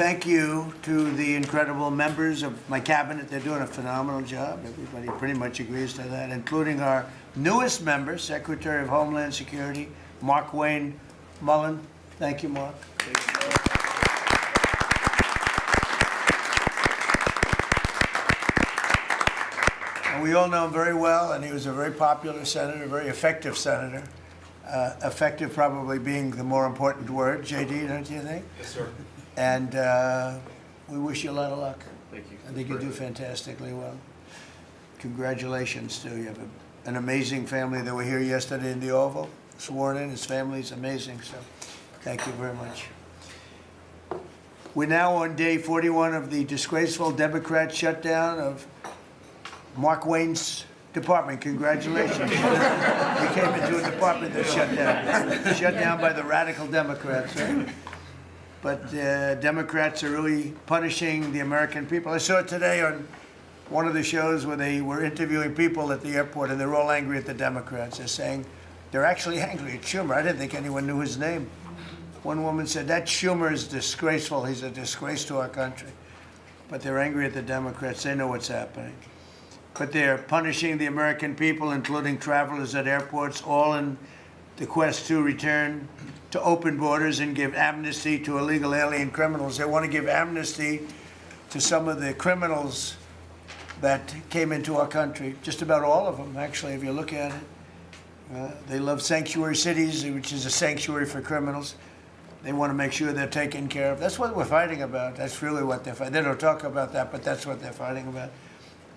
thank you to the incredible members of my cabinet. They're doing a phenomenal job. Everybody pretty much agrees to that, including our newest member, Secretary of Homeland Security, Mark Wayne Mullen. Thank you, Mark. And we all know him very well, and he was a very popular senator, a very effective senator. Effective probably being the more important word, JD, don't you think? Yes, sir. And we wish you a lot of luck. Thank you. I think you do fantastically well. Congratulations to you. You have an amazing family that were here yesterday in the Oval, sworn in. His family's amazing, so thank you very much. We're now on day 41 of the disgraceful Democrat shutdown of Mark Wayne's department. Congratulations. We came into a department that's shut down by the radical Democrats. Right? But Democrats are really punishing the American people. I saw it today on one of the shows where they were interviewing people at the airport, and they're all angry at the Democrats. They're saying they're actually angry at Schumer. I didn't think anyone knew his name. One woman said, that Schumer is disgraceful. He's a disgrace to our country. But they're angry at the Democrats. They know what's happening. But they're punishing the American people, including travelers at airports, all in the quest to return to open borders and give amnesty to illegal alien criminals. They want to give amnesty to some of the criminals that came into our country, just about all of them, actually, if you look at it. They love sanctuary cities, which is a sanctuary for criminals. They want to make sure they're taken care of. That's what we're fighting about. That's really what they're fighting. They don't talk about that, but that's what they're fighting about.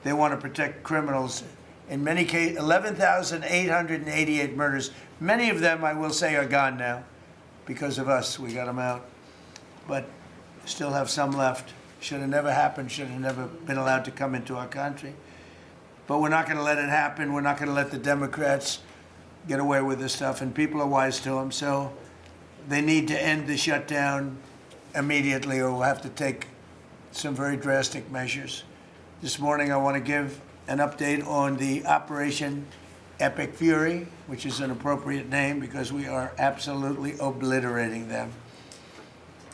They want to protect criminals. In many cases, 11,888 murders. Many of them, I will say, are gone now because of us. We got them out. But still have some left. Should have never happened, should have never been allowed to come into our country. But we're not going to let it happen. We're not going to let the Democrats get away with this stuff, and people are wise to them. So they need to end the shutdown immediately, or we'll have to take some very drastic measures. This morning, I want to give an update on the Operation Epic Fury, which is an appropriate name because we are absolutely obliterating them.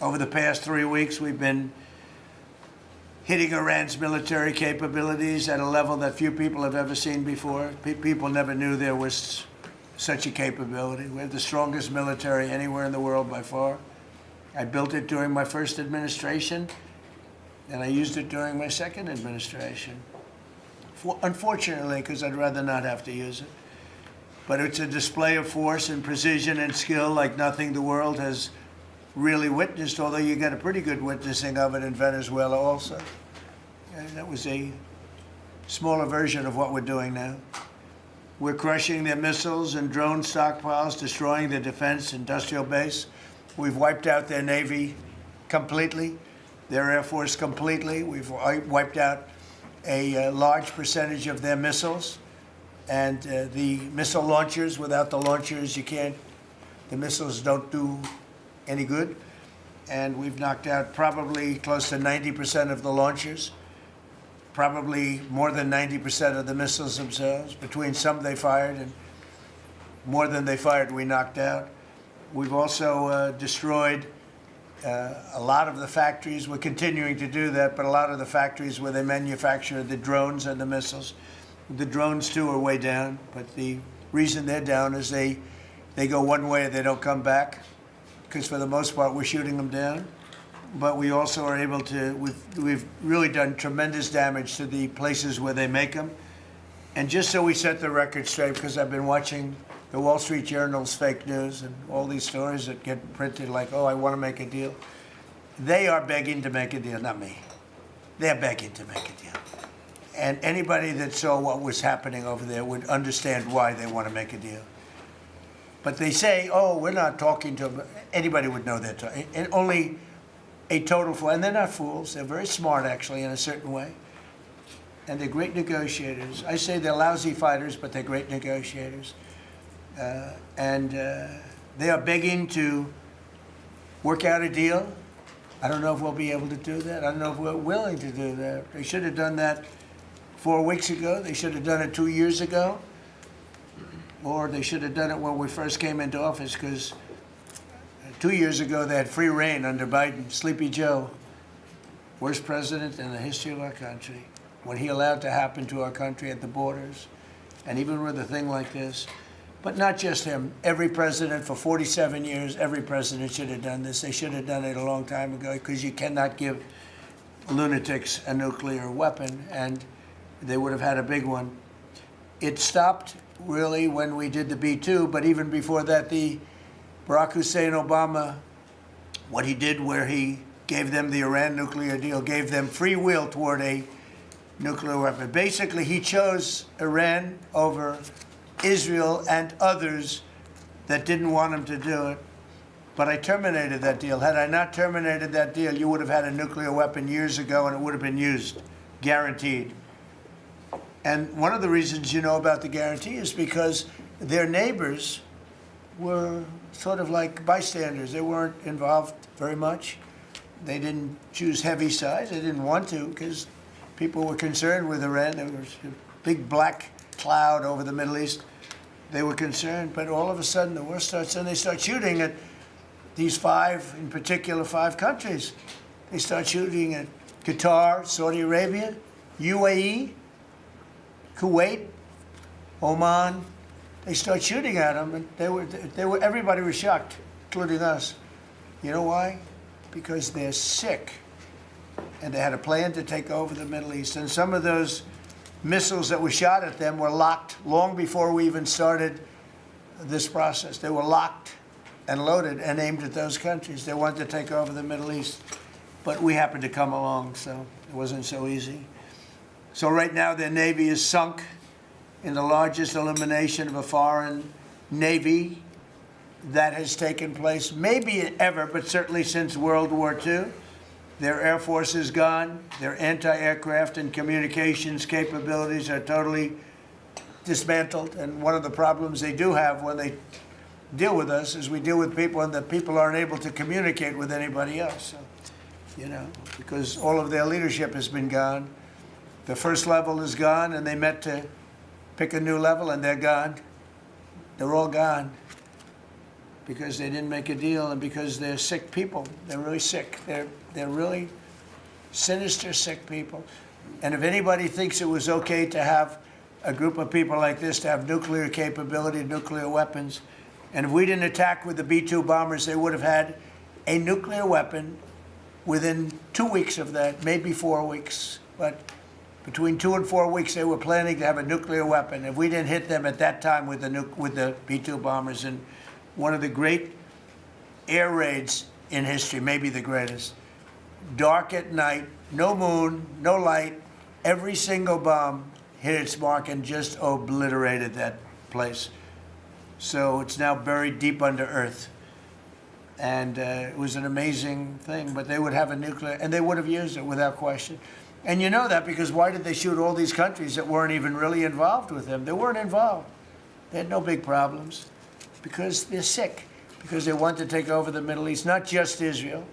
Over the past 3 weeks, we've been hitting Iran's military capabilities at a level that few people have ever seen before. People never knew there was such a capability. We have the strongest military anywhere in the world by far. I built it during my first administration, and I used it during my second administration. Unfortunately, because I'd rather not have to use it. But it's a display of force and precision and skill like nothing the world has really witnessed, although you got a pretty good witnessing of it in Venezuela also. And that was a smaller version of what we're doing now. We're crushing their missiles and drone stockpiles, destroying their defense industrial base. We've wiped out their Navy completely, their Air Force completely. We've wiped out a large percentage of their missiles. And the missile launchers, without the launchers, the missiles don't do any good. And we've knocked out probably close to 90% of the launchers, probably more than 90% of the missiles themselves. Between some they fired and more than they fired, we knocked out. We've also destroyed a lot of the factories. We're continuing to do that, but a lot of the factories where they manufacture the drones and the missiles. The drones, too, are way down, but the reason they're down is they go one way and they don't come back, because for the most part, we're shooting them down. But we also are able to, we've really done tremendous damage to the places where they make them. And just so we set the record straight, because I've been watching the Wall Street Journal's fake news and all these stories that get printed like, oh, I want to make a deal. They are begging to make a deal, not me. They're begging to make a deal. And anybody that saw what was happening over there would understand why they want to make a deal. But they say, oh, we're not talking to them. Anybody would know that. And only a total fool. And they're not fools. They're very smart, actually, in a certain way. And they're great negotiators. I say they're lousy fighters, but they're great negotiators. They are begging to work out a deal. I don't know if we'll be able to do that. I don't know if we're willing to do that. They should have done that 4 weeks ago. They should have done it 2 years ago. Or they should have done it when we first came into office, because 2 years ago they had free reign under Biden. Sleepy Joe worst president in the history of our country, when he allowed to happen to our country at the borders, and even with a thing like this. But not just him. Every president for 47 years, every president should have done this. They should have done it a long time ago, because you cannot give lunatics a nuclear weapon, and they would have had a big one. It stopped really when we did the B-2, but even before that, the Barack Hussein Obama, what he did where he gave them the Iran nuclear deal, gave them free will toward a nuclear weapon. Basically, he chose Iran over Israel and others that didn't want him to do it. But I terminated that deal. Had I not terminated that deal, you would have had a nuclear weapon years ago, and it would have been used, guaranteed. And one of the reasons you know about the guarantee is because their neighbors were sort of like bystanders. They weren't involved very much. They didn't choose heavy sides. They didn't want to, because people were concerned with Iran. There was a big black cloud over the Middle East. They were concerned, but all of a sudden the war starts, and they start shooting at these five, in particular, 5 countries. They start shooting at Qatar, Saudi Arabia, UAE, Kuwait, Oman. They start shooting at them, and everybody was shocked, including us. You know why? Because they're sick, and they had a plan to take over the Middle East. And some of those missiles that were shot at them were locked long before we even started this process. They were locked and loaded and aimed at those countries. They wanted to take over the Middle East, but we happened to come along, so it wasn't so easy. So right now their navy is sunk in the largest elimination of a foreign navy that has taken place, maybe ever, but certainly since World War II. Their Air Force is gone. Their anti-aircraft and communications capabilities are totally dismantled. And one of the problems they do have when they deal with us is we deal with people, and the people aren't able to communicate with anybody else. So, you know, because all of their leadership has been gone. The first level is gone, and they met to pick a new level, and they're gone. They're all gone because they didn't make a deal, and because they're sick people. They're really sick. They're really sinister, sick people. And if anybody thinks it was okay to have a group of people like this to have nuclear capability, nuclear weapons, and if we didn't attack with the B-2 bombers, they would have had a nuclear weapon within 2 weeks of that, maybe 4 weeks. But between 2 and 4 weeks, they were planning to have a nuclear weapon. If we didn't hit them at that time with the B-2 bombers, and one of the great air raids in history, maybe the greatest, dark at night, no moon, no light, every single bomb hit its mark and just obliterated that place. So it's now buried deep under earth. And it was an amazing thing, but they would have a nuclear, and they would have used it without question. And you know that because why did they shoot all these countries that weren't even really involved with them? They weren't involved. They had no big problems because they're sick, because they want to take over the Middle East, not just Israel.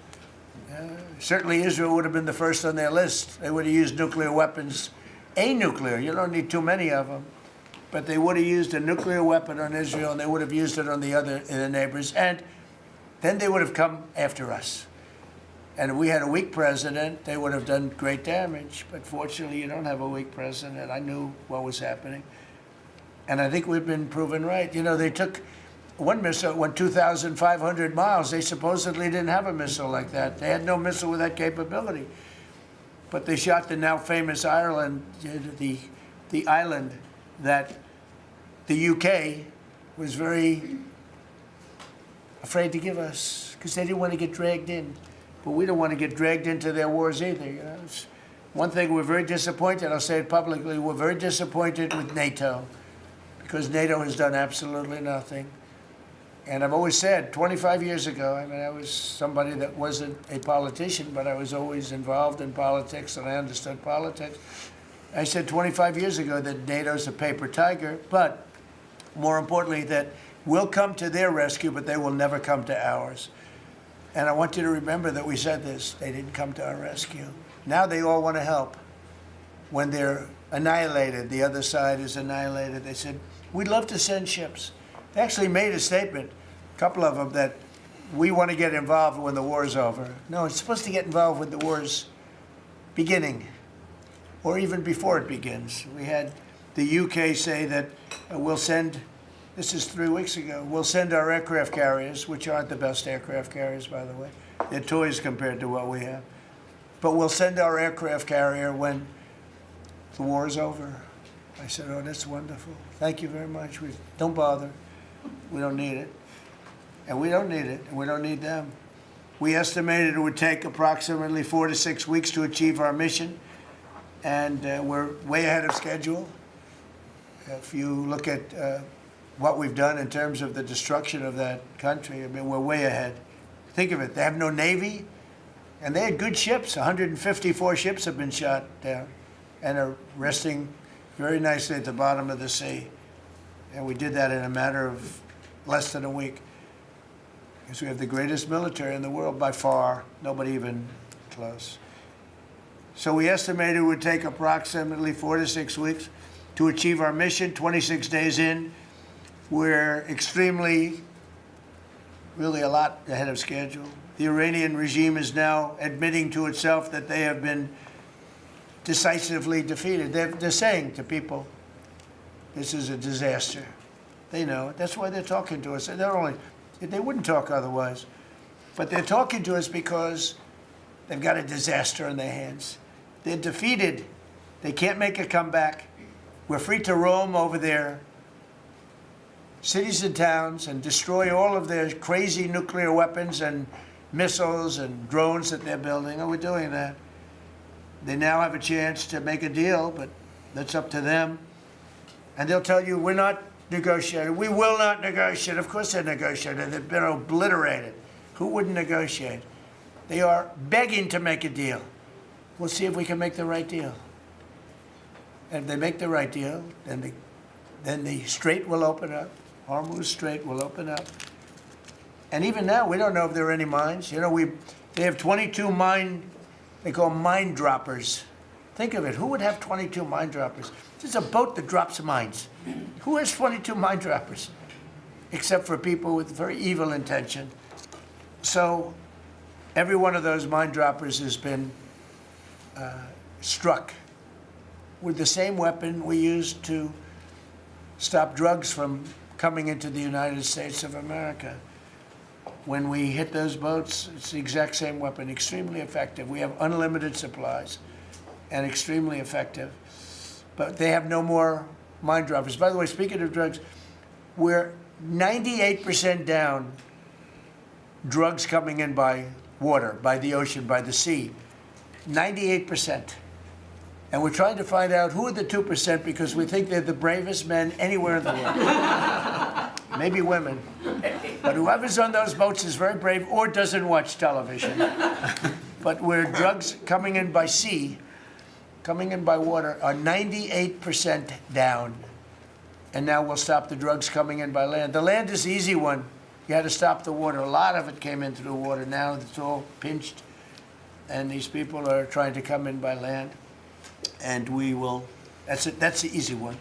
Certainly Israel would have been the first on their list. They would have used nuclear weapons, a nuclear, you don't need too many of them, but they would have used a nuclear weapon on Israel, and they would have used it on the neighbors, and then they would have come after us. And if we had a weak president, they would have done great damage. But fortunately, you don't have a weak president. I knew what was happening. And I think we've been proven right. You know, they took one missile, went 2,500 miles. They supposedly didn't have a missile like that. They had no missile with that capability. But they shot the now famous Ireland, the island that the UK was very afraid to give us because they didn't want to get dragged in. But we don't want to get dragged into their wars either. You know? It's one thing, we're very disappointed, I'll say it publicly, we're very disappointed with NATO because NATO has done absolutely nothing. And I've always said, 25 years ago, I mean, I was somebody that wasn't a politician, but I was always involved in politics and I understood politics. I said 25 years ago that NATO's a paper tiger, but more importantly, that we'll come to their rescue, but they will never come to ours. And I want you to remember that we said this. They didn't come to our rescue. Now they all want to help. When they're annihilated, the other side is annihilated, they said, we'd love to send ships. They actually made a statement, a couple of them, that we want to get involved when the war's over. No, it's supposed to get involved when the war's beginning, or even before it begins. We had the UK say that we'll send, this is 3 weeks ago, we'll send our aircraft carriers, which aren't the best aircraft carriers, by the way. They're toys compared to what we have. But we'll send our aircraft carrier when the war is over. I said, oh, that's wonderful. Thank you very much. Don't bother. We don't need it. And we don't need it, and we don't need them. We estimated it would take approximately 4 to 6 weeks to achieve our mission, and we're way ahead of schedule. If you look at what we've done in terms of the destruction of that country, I mean, we're way ahead. Think of it, they have no Navy, and they had good ships. 154 ships have been shot down and are resting very nicely at the bottom of the sea. And we did that in a matter of less than a week. Because we have the greatest military in the world by far, nobody even close. So we estimated it would take approximately 4 to 6 weeks to achieve our mission. 26 days in, we're extremely, really a lot ahead of schedule. The Iranian regime is now admitting to itself that they have been decisively defeated. They're saying to people, this is a disaster. They know it. That's why they're talking to us. They wouldn't talk otherwise. But they're talking to us because they've got a disaster in their hands. They're defeated. They can't make a comeback. We're free to roam over their cities and towns and destroy all of their crazy nuclear weapons and missiles and drones that they're building. Oh, we're doing that. They now have a chance to make a deal, but that's up to them. And they'll tell you, we're not negotiating. We will not negotiate. Of course they're negotiating. They've been obliterated. Who wouldn't negotiate? They are begging to make a deal. We'll see if we can make the right deal. And if they make the right deal, then the strait will open up. Hormuz Strait will open up. And even now, we don't know if there are any mines. You know, they have 22 they call mine droppers. Think of it. Who would have 22 mine droppers? There's a boat that drops mines. Who has 22 mine droppers? Except for people with very evil intention. So every one of those mine droppers has been struck with the same weapon we used to stop drugs from coming into the United States of America. When we hit those boats, it's the exact same weapon, extremely effective. We have unlimited supplies and extremely effective. But they have no more mine droppers. By the way, speaking of drugs, we're 98% down drugs coming in by water, by the ocean, by the sea. 98%. And we're trying to find out who are the 2% because we think they're the bravest men anywhere in the world. Maybe women. But whoever's on those boats is very brave or doesn't watch television. But where drugs coming in by sea, coming in by water, are 98% down. And now we'll stop the drugs coming in by land. The land is the easy one. You had to stop the water. A lot of it came in through water. Now it's all pinched. And these people are trying to come in by land. And we will, that's the easy one.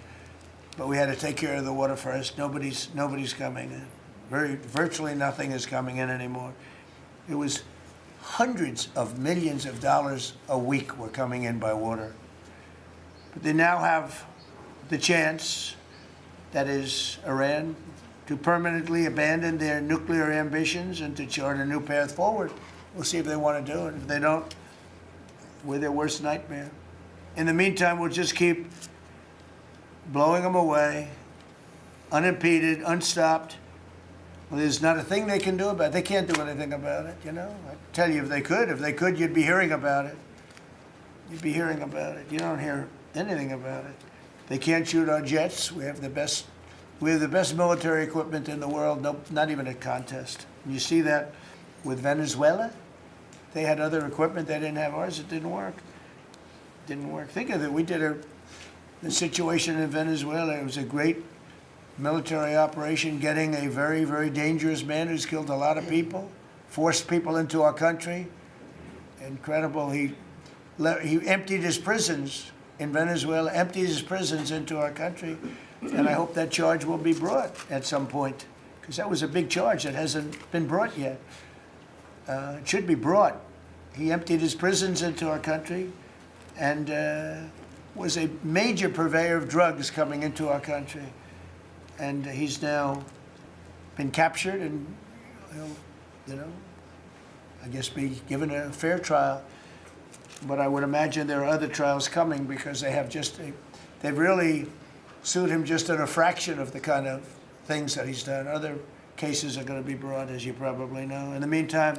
But we had to take care of the water first. Nobody's coming in. Virtually nothing is coming in anymore. It was hundreds of millions of dollars a week were coming in by water. But they now have the chance, that is Iran, to permanently abandon their nuclear ambitions and to chart a new path forward. We'll see if they want to do it. If they don't, we're their worst nightmare. In the meantime, we'll just keep blowing them away, unimpeded, unstopped. Well, there's not a thing they can do about it. They can't do anything about it, you know. I tell you, if they could, you'd be hearing about it. You'd be hearing about it. You don't hear anything about it. They can't shoot our jets. We have the best military equipment in the world. No, not even a contest. And you see that with Venezuela. They had other equipment. They didn't have ours. It didn't work. Didn't work. Think of it. We did the situation in Venezuela. It was a great military operation, getting a very, very dangerous man who's killed a lot of people, forced people into our country. Incredible. He emptied his prisons in Venezuela, emptied his prisons into our country, and I hope that charge will be brought at some point, because that was a big charge that hasn't been brought yet. It should be brought. He emptied his prisons into our country, and was a major purveyor of drugs coming into our country. And he's now been captured and, I guess be given a fair trial. But I would imagine there are other trials coming because they've really sued him just in a fraction of the kind of things that he's done. Other cases are going to be brought, as you probably know. In the meantime,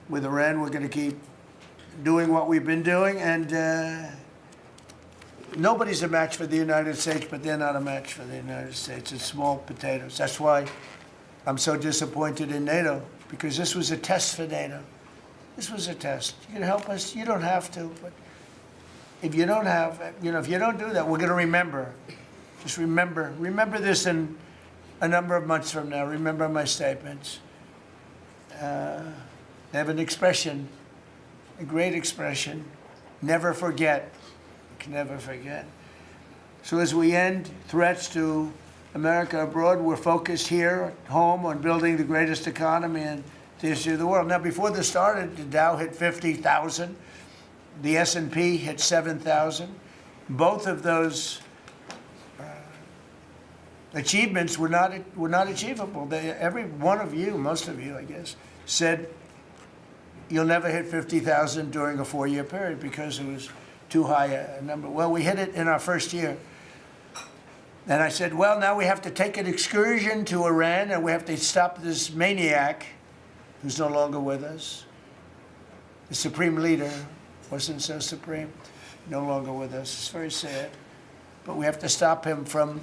with Iran, we're going to keep doing what we've been doing, and nobody's a match for the United States, but they're not a match for the United States. It's small potatoes. That's why I'm so disappointed in NATO, because this was a test for NATO. This was a test. You can help us. You don't have to, but if you don't if you don't do that, we're going to remember. Just remember this in a number of months from now. Remember my statements. They have an expression, a great expression, never forget. You can never forget. So as we end threats to America abroad, we're focused here at home on building the greatest economy in the history of the world. Now, before this started, the Dow hit 50,000. The S&P hit 7,000. Both of those achievements were not achievable. Every one of you, most of you, I guess, said you'll never hit 50,000 during a 4-year period because it was too high a number. Well, we hit it in our first year. And I said, well, now we have to take an excursion to Iran and we have to stop this maniac who's no longer with us. The supreme leader wasn't so supreme, no longer with us. It's very sad. But we have to stop him from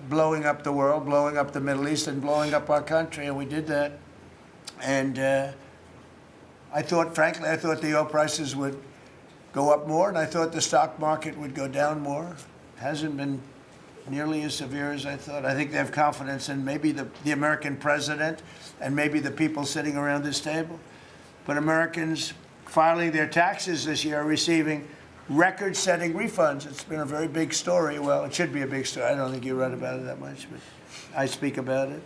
blowing up the world, blowing up the Middle East, and blowing up our country, and we did that. And frankly, I thought the oil prices would go up more, and I thought the stock market would go down more. It hasn't been nearly as severe as I thought. I think they have confidence in maybe the American president and maybe the people sitting around this table. But Americans filing their taxes this year are receiving record-setting refunds. It's been a very big story. Well, it should be a big story. I don't think you read about it that much, but I speak about it.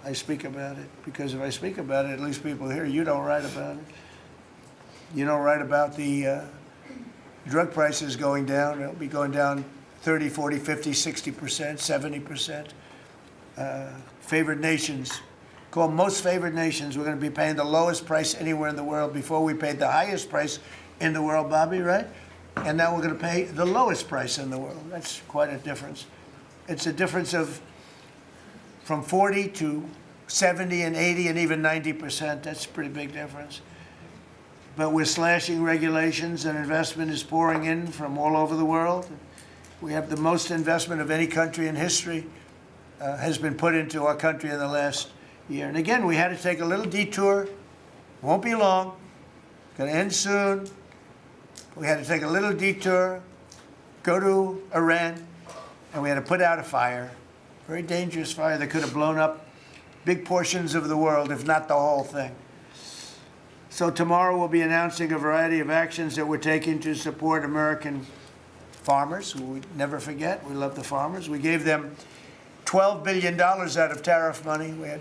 I speak about it because if I speak about it, at least people hear. You don't write about it. You don't write about the drug prices going down. It'll be going down 30, 40, 50, 60%, 70%. Favored nations, called most favored nations. We're going to be paying the lowest price anywhere in the world. Before we paid the highest price in the world, Bobby, right? And now we're going to pay the lowest price in the world. That's quite a difference. It's a difference of from 40 to 70 and 80 and even 90%. That's a pretty big difference. But we're slashing regulations and investment is pouring in from all over the world. We have the most investment of any country in history has been put into our country in the last year. And again, we had to take a little detour. Won't be long. Going to end soon. We had to take a little detour, go to Iran, and we had to put out a fire. Very dangerous fire that could have blown up big portions of the world, if not the whole thing. So tomorrow we'll be announcing a variety of actions that we're taking to support American farmers, who we never forget. We love the farmers. We gave them $12 billion out of tariff money. We had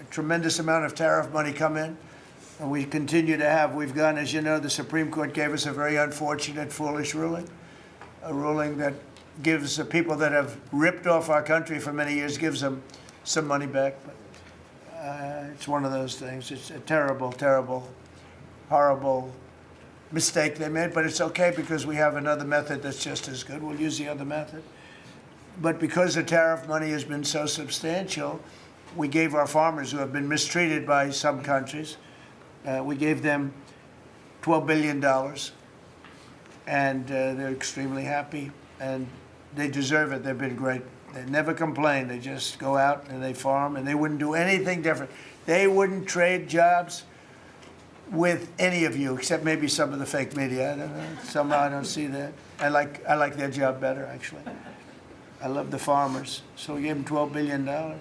a tremendous amount of tariff money come in, and we continue to have. We've gone, as you know, the Supreme Court gave us a very unfortunate, foolish ruling, a ruling that gives the people that have ripped off our country for many years, gives them some money back. But it's one of those things. It's a terrible, terrible, horrible mistake they made, but it's okay because we have another method that's just as good. We'll use the other method. But because the tariff money has been so substantial, we gave our farmers who have been mistreated by some countries, we gave them $12 billion, and they're extremely happy, and they deserve it. They've been great. They never complain. They just go out and they farm, and they wouldn't do anything different. They wouldn't trade jobs with any of you, except maybe some of the fake media. I don't know. Somehow I don't see that. I like their job better, actually. I love the farmers. So we gave them $12 billion.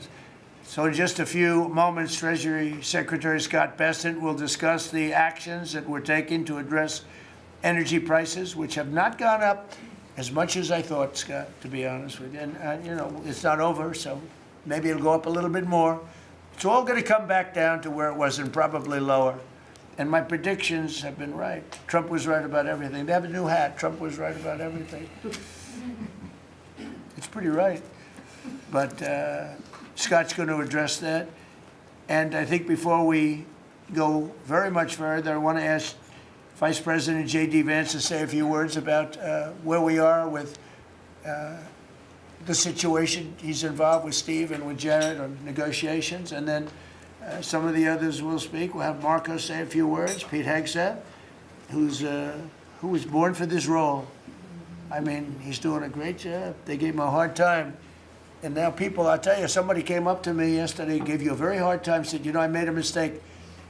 So in just a few moments, Treasury Secretary Scott Bessent will discuss the actions that we're taking to address energy prices, which have not gone up as much as I thought, Scott, to be honest with you. And it's not over, so maybe it'll go up a little bit more. It's all going to come back down to where it was and probably lower. And my predictions have been right. Trump was right about everything. They have a new hat. Trump was right about everything. It's pretty right. But Scott's going to address that. And I think before we go very much further, I want to ask Vice President J.D. Vance to say a few words about where we are with the situation he's involved with Steve and with Jared on negotiations. And then some of the others will speak. We'll have Marco say a few words. Pete Hegseth, who was born for this role. I mean, he's doing a great job. They gave him a hard time. And now people, I'll tell you, somebody came up to me yesterday, gave you a very hard time, said, you know, I made a mistake.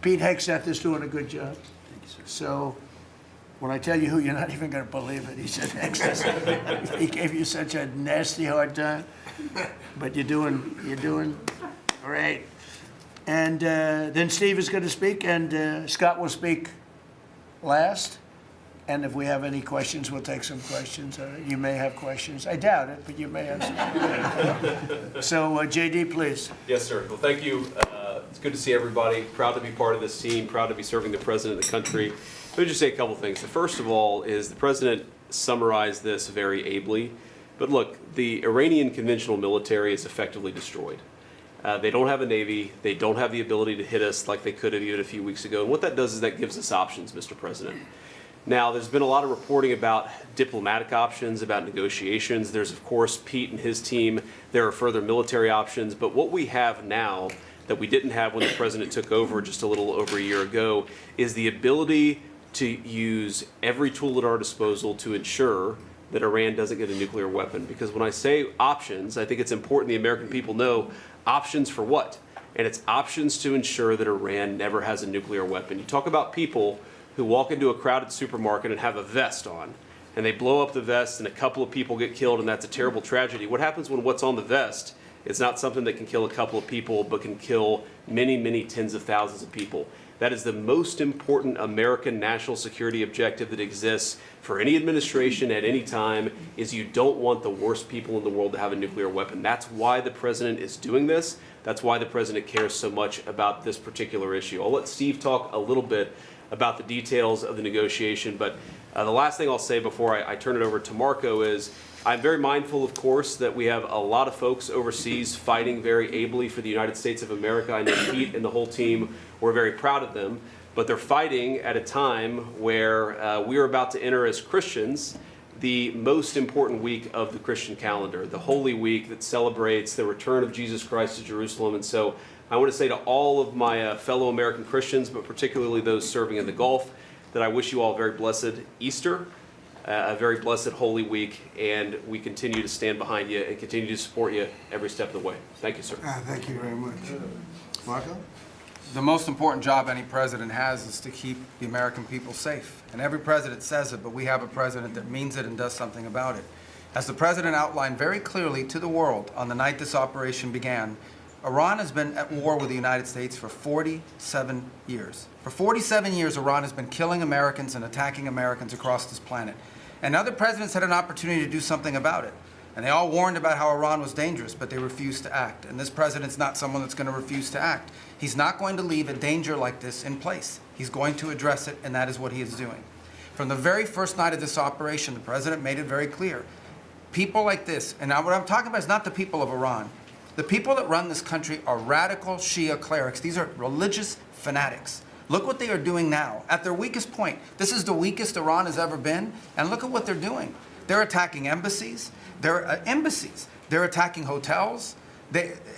Pete Hegseth is doing a good job. So when I tell you who, you're not even going to believe it. He said Hegseth. He gave you such a nasty hard time. But you're doing great. And then Steve is going to speak, and Scott will speak last. And if we have any questions, we'll take some questions. You may have questions. I doubt it, but you may have some. So, JD, please. Yes, sir. Well, thank you. It's good to see everybody. Proud to be part of this team. Proud to be serving the president of the country. Let me just say a couple things. The first of all is the president summarized this very ably. But look, the Iranian conventional military is effectively destroyed. They don't have a navy. They don't have the ability to hit us like they could have even a few weeks ago. And what that does is that gives us options, Mr. President. Now, there's been a lot of reporting about diplomatic options, about negotiations. There's, of course, Pete and his team. There are further military options. But what we have now that we didn't have when the president took over just a little over a year ago is the ability to use every tool at our disposal to ensure that Iran doesn't get a nuclear weapon. Because when I say options, I think it's important the American people know options for what? And it's options to ensure that Iran never has a nuclear weapon. You talk about people who walk into a crowded supermarket and have a vest on, and they blow up the vest and a couple of people get killed, and that's a terrible tragedy. What happens when what's on the vest is not something that can kill a couple of people, but can kill many, many tens of thousands of people? That is the most important American national security objective that exists for any administration at any time, is you don't want the worst people in the world to have a nuclear weapon. That's why the president is doing this. That's why the president cares so much about this particular issue. I'll let Steve talk a little bit about the details of the negotiation, but the last thing I'll say before I turn it over to Marco is I'm very mindful, of course, that we have a lot of folks overseas fighting very ably for the United States of America. I know Pete and the whole team, we're very proud of them, but they're fighting at a time where we are about to enter as Christians the most important week of the Christian calendar, the Holy Week that celebrates the return of Jesus Christ to Jerusalem. And so I want to say to all of my fellow American Christians, but particularly those serving in the Gulf, that I wish you all a very blessed Easter, a very blessed Holy Week, and we continue to stand behind you and continue to support you every step of the way. Thank you, sir. Thank you very much. Marco? The most important job any president has is to keep the American people safe. And every president says it, but we have a president that means it and does something about it. As the president outlined very clearly to the world on the night this operation began, Iran has been at war with the United States for 47 years. For 47 years, Iran has been killing Americans and attacking Americans across this planet. And other presidents had an opportunity to do something about it. And they all warned about how Iran was dangerous, but they refused to act. And this president's not someone that's going to refuse to act. He's not going to leave a danger like this in place. He's going to address it, and that is what he is doing. From the very first night of this operation, the president made it very clear. People like this, and now what I'm talking about is not the people of Iran. The people that run this country are radical Shia clerics. These are religious fanatics. Look what they are doing now. At their weakest point, this is the weakest Iran has ever been, and look at what they're doing. They're attacking embassies. They're attacking hotels.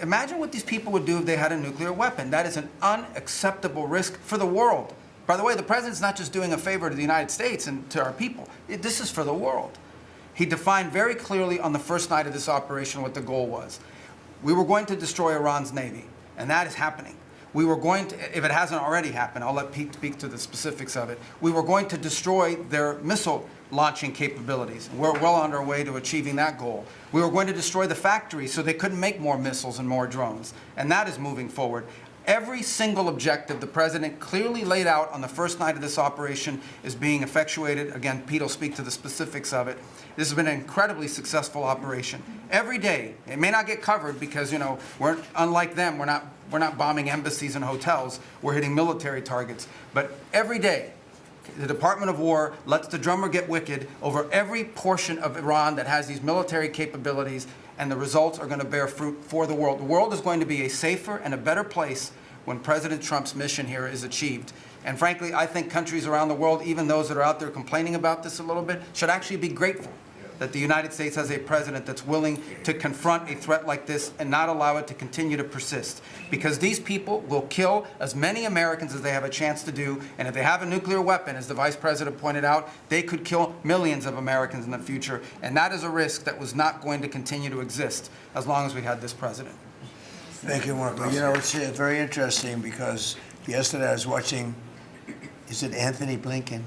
Imagine what these people would do if they had a nuclear weapon. That is an unacceptable risk for the world. By the way, the president's not just doing a favor to the United States and to our people. This is for the world. He defined very clearly on the first night of this operation what the goal was. We were going to destroy Iran's navy, and that is happening. We were going to, if it hasn't already happened, I'll let Pete speak to the specifics of it. We were going to destroy their missile launching capabilities. We're well on our way to achieving that goal. We were going to destroy the factories so they couldn't make more missiles and more drones, and that is moving forward. Every single objective the president clearly laid out on the first night of this operation is being effectuated. Again, Pete will speak to the specifics of it. This has been an incredibly successful operation. Every day, it may not get covered because, we're unlike them. We're not bombing embassies and hotels. We're hitting military targets. But every day, the Department of War lets the drummer get wicked over every portion of Iran that has these military capabilities, and the results are going to bear fruit for the world. The world is going to be a safer and a better place when President Trump's mission here is achieved. And frankly, I think countries around the world, even those that are out there complaining about this a little bit, should actually be grateful that the United States has a president that's willing to confront a threat like this and not allow it to continue to persist. Because these people will kill as many Americans as they have a chance to do, and if they have a nuclear weapon, as the Vice President pointed out, they could kill millions of Americans in the future, and that is a risk that was not going to continue to exist as long as we had this president. Thank you, Marco. It's very interesting because yesterday I was watching, is it Anthony Blinken?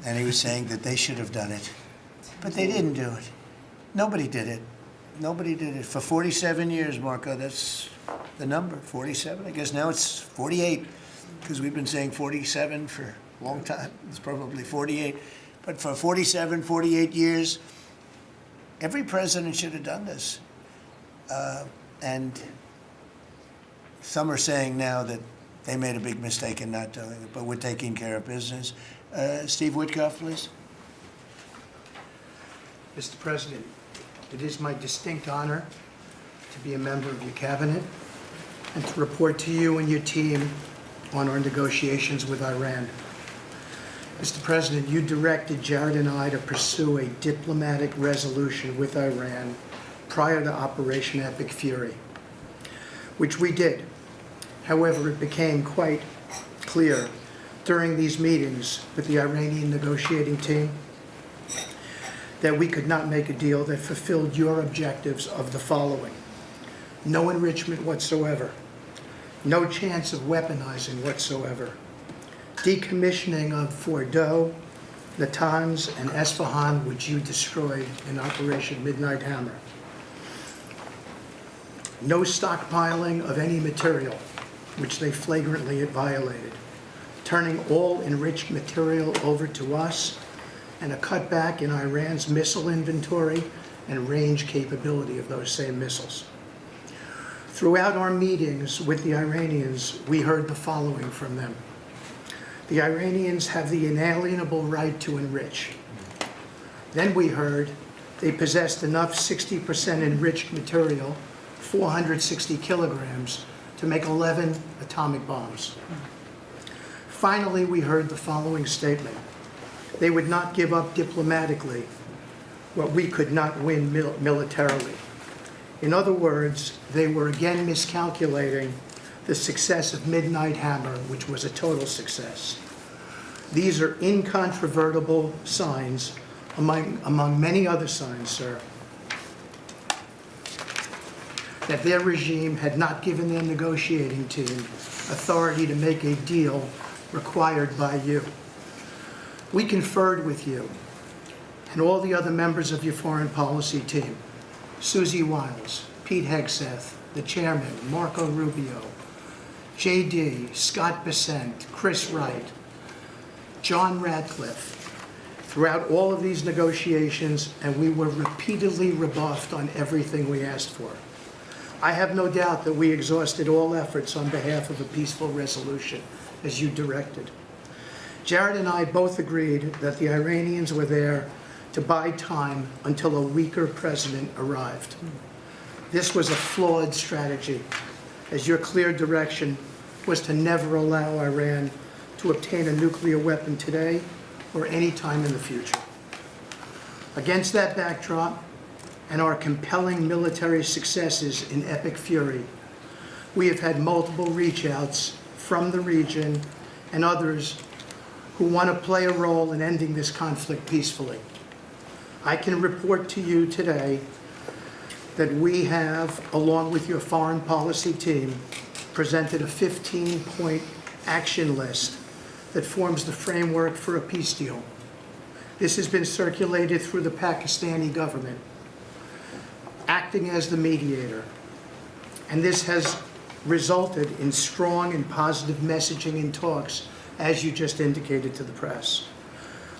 And he was saying that they should have done it. But they didn't do it. Nobody did it. Nobody did it. For 47 years, Marco, that's the number, 47. I guess now it's 48, because we've been saying 47 for a long time. It's probably 48. But for 47, 48 years, every president should have done this. And some are saying now that they made a big mistake in not doing it, but we're taking care of business. Steve Witkoff, please. Mr. President, it is my distinct honor to be a member of your cabinet and to report to you and your team on our negotiations with Iran. Mr. President, you directed Jared and I to pursue a diplomatic resolution with Iran prior to Operation Epic Fury, which we did. However, it became quite clear during these meetings with the Iranian negotiating team that we could not make a deal that fulfilled your objectives of the following: no enrichment whatsoever, no chance of weaponizing whatsoever, decommissioning of Fordow, Natanz, and Esfahan, which you destroyed in Operation Midnight Hammer, no stockpiling of any material, which they flagrantly violated, turning all enriched material over to us, and a cutback in Iran's missile inventory and range capability of those same missiles. Throughout our meetings with the Iranians, we heard the following from them. The Iranians have the inalienable right to enrich. Then we heard they possessed enough 60% enriched material, 460 kilograms, to make 11 atomic bombs. Finally, we heard the following statement. They would not give up diplomatically what we could not win militarily. In other words, they were again miscalculating the success of Midnight Hammer, which was a total success. These are incontrovertible signs, among many other signs, sir, that their regime had not given their negotiating team authority to make a deal required by you. We conferred with you and all the other members of your foreign policy team, Susie Wiles, Pete Hegseth, the chairman, Marco Rubio, JD, Scott Bessent, Chris Wright, John Radcliffe, throughout all of these negotiations, and we were repeatedly rebuffed on everything we asked for. I have no doubt that we exhausted all efforts on behalf of a peaceful resolution, as you directed. Jared and I both agreed that the Iranians were there to buy time until a weaker president arrived. This was a flawed strategy, as your clear direction was to never allow Iran to obtain a nuclear weapon today or any time in the future. Against that backdrop and our compelling military successes in Epic Fury, we have had multiple reach-outs from the region and others who want to play a role in ending this conflict peacefully. I can report to you today that we have, along with your foreign policy team, presented a 15-point action list that forms the framework for a peace deal. This has been circulated through the Pakistani government, acting as the mediator. And this has resulted in strong and positive messaging in talks, as you just indicated to the press.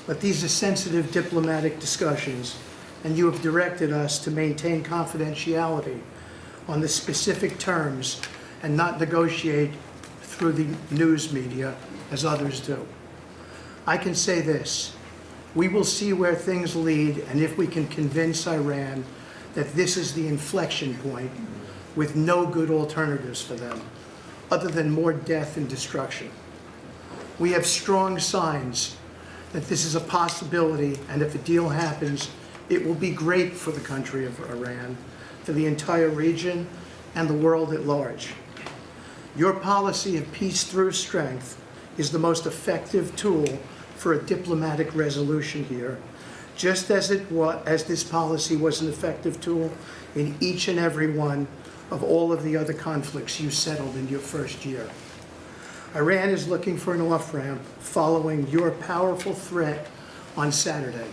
But these are sensitive diplomatic discussions, and you have directed us to maintain confidentiality on the specific terms and not negotiate through the news media as others do. I can say this: we will see where things lead, and if we can convince Iran that this is the inflection point with no good alternatives for them, other than more death and destruction. We have strong signs that this is a possibility, and if a deal happens, it will be great for the country of Iran, for the entire region, and the world at large. Your policy of peace through strength is the most effective tool for a diplomatic resolution here, just as this policy was an effective tool in each and every one of all of the other conflicts you settled in your first year. Iran is looking for an off-ramp following your powerful threat on Saturday.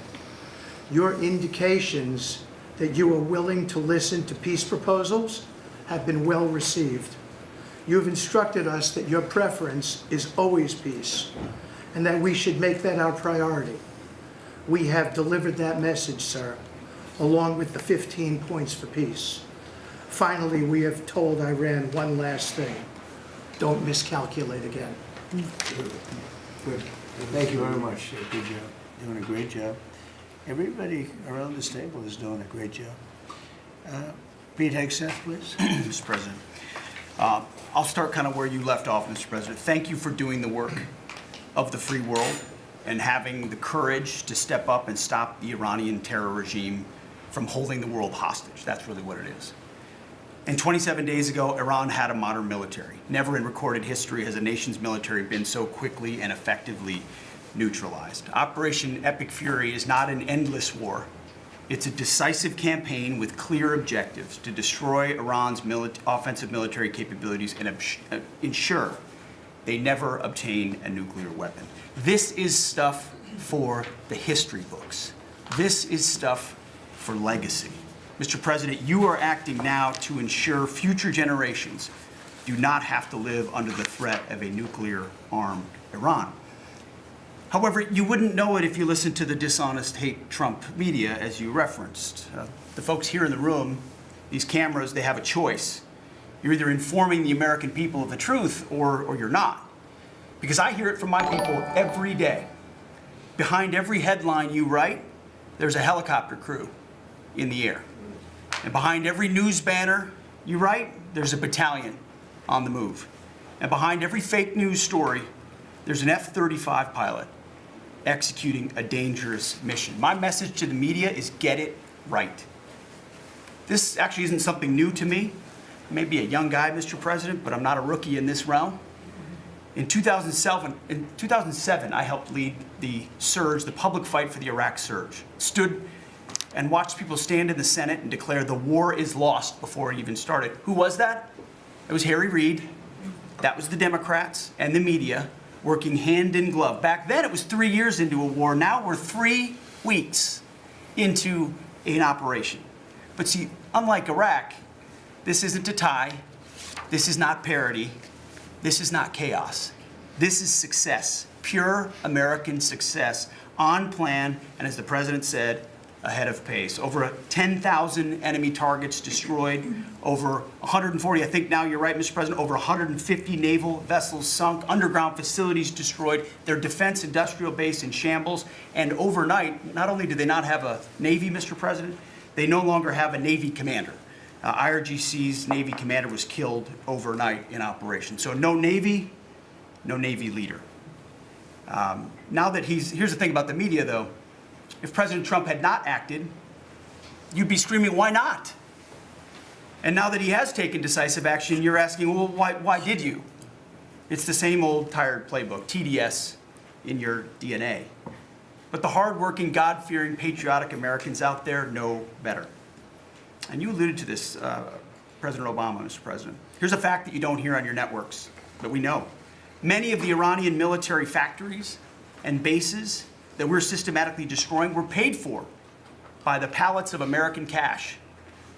Your indications that you are willing to listen to peace proposals have been well received. You have instructed us that your preference is always peace, and that we should make that our priority. We have delivered that message, sir, along with the 15 points for peace. Finally, we have told Iran one last thing: don't miscalculate again. Good. Thank you very much. Good job. Doing a great job. Everybody around this table is doing a great job. Pete Hegseth, please. Mr. President. I'll start kind of where you left off, Mr. President. Thank you for doing the work of the free world and having the courage to step up and stop the Iranian terror regime from holding the world hostage. That's really what it is. And 27 days ago, Iran had a modern military. Never in recorded history has a nation's military been so quickly and effectively neutralized. Operation Epic Fury is not an endless war. It's a decisive campaign with clear objectives to destroy Iran's offensive military capabilities and ensure they never obtain a nuclear weapon. This is stuff for the history books. This is stuff for legacy. Mr. President, you are acting now to ensure future generations do not have to live under the threat of a nuclear-armed Iran. However, you wouldn't know it if you listened to the dishonest hate Trump media, as you referenced. The folks here in the room, these cameras, they have a choice. You're either informing the American people of the truth or you're not. Because I hear it from my people every day. Behind every headline you write, there's a helicopter crew in the air. And behind every news banner you write, there's a battalion on the move. And behind every fake news story, there's an F-35 pilot executing a dangerous mission. My message to the media is get it right. This actually isn't something new to me. I may be a young guy, Mr. President, but I'm not a rookie in this realm. In 2007, I helped lead the surge, the public fight for the Iraq surge. Stood and watched people stand in the Senate and declare the war is lost before it even started. Who was that? It was Harry Reid. That was the Democrats and the media working hand in glove. Back then it was 3 years into a war. Now we're 3 weeks into an operation. But see, unlike Iraq, this isn't a tie. This is not parity. This is not chaos. This is success, pure American success, on plan, and as the president said, ahead of pace. Over 10,000 enemy targets destroyed, over 140, I think now you're right, Mr. President, over 150 naval vessels sunk, underground facilities destroyed, their defense industrial base in shambles, and overnight, not only do they not have a Navy, Mr. President, they no longer have a Navy commander. IRGC's Navy commander was killed overnight in operation. So no Navy leader. Now that here's the thing about the media though, if President Trump had not acted, you'd be screaming, why not? And now that he has taken decisive action, you're asking, well, why did you? It's the same old tired playbook, TDS in your DNA. But the hardworking, God-fearing, patriotic Americans out there know better. And you alluded to this, President Obama, Mr. President. Here's a fact that you don't hear on your networks, but we know. Many of the Iranian military factories and bases that we're systematically destroying were paid for by the pallets of American cash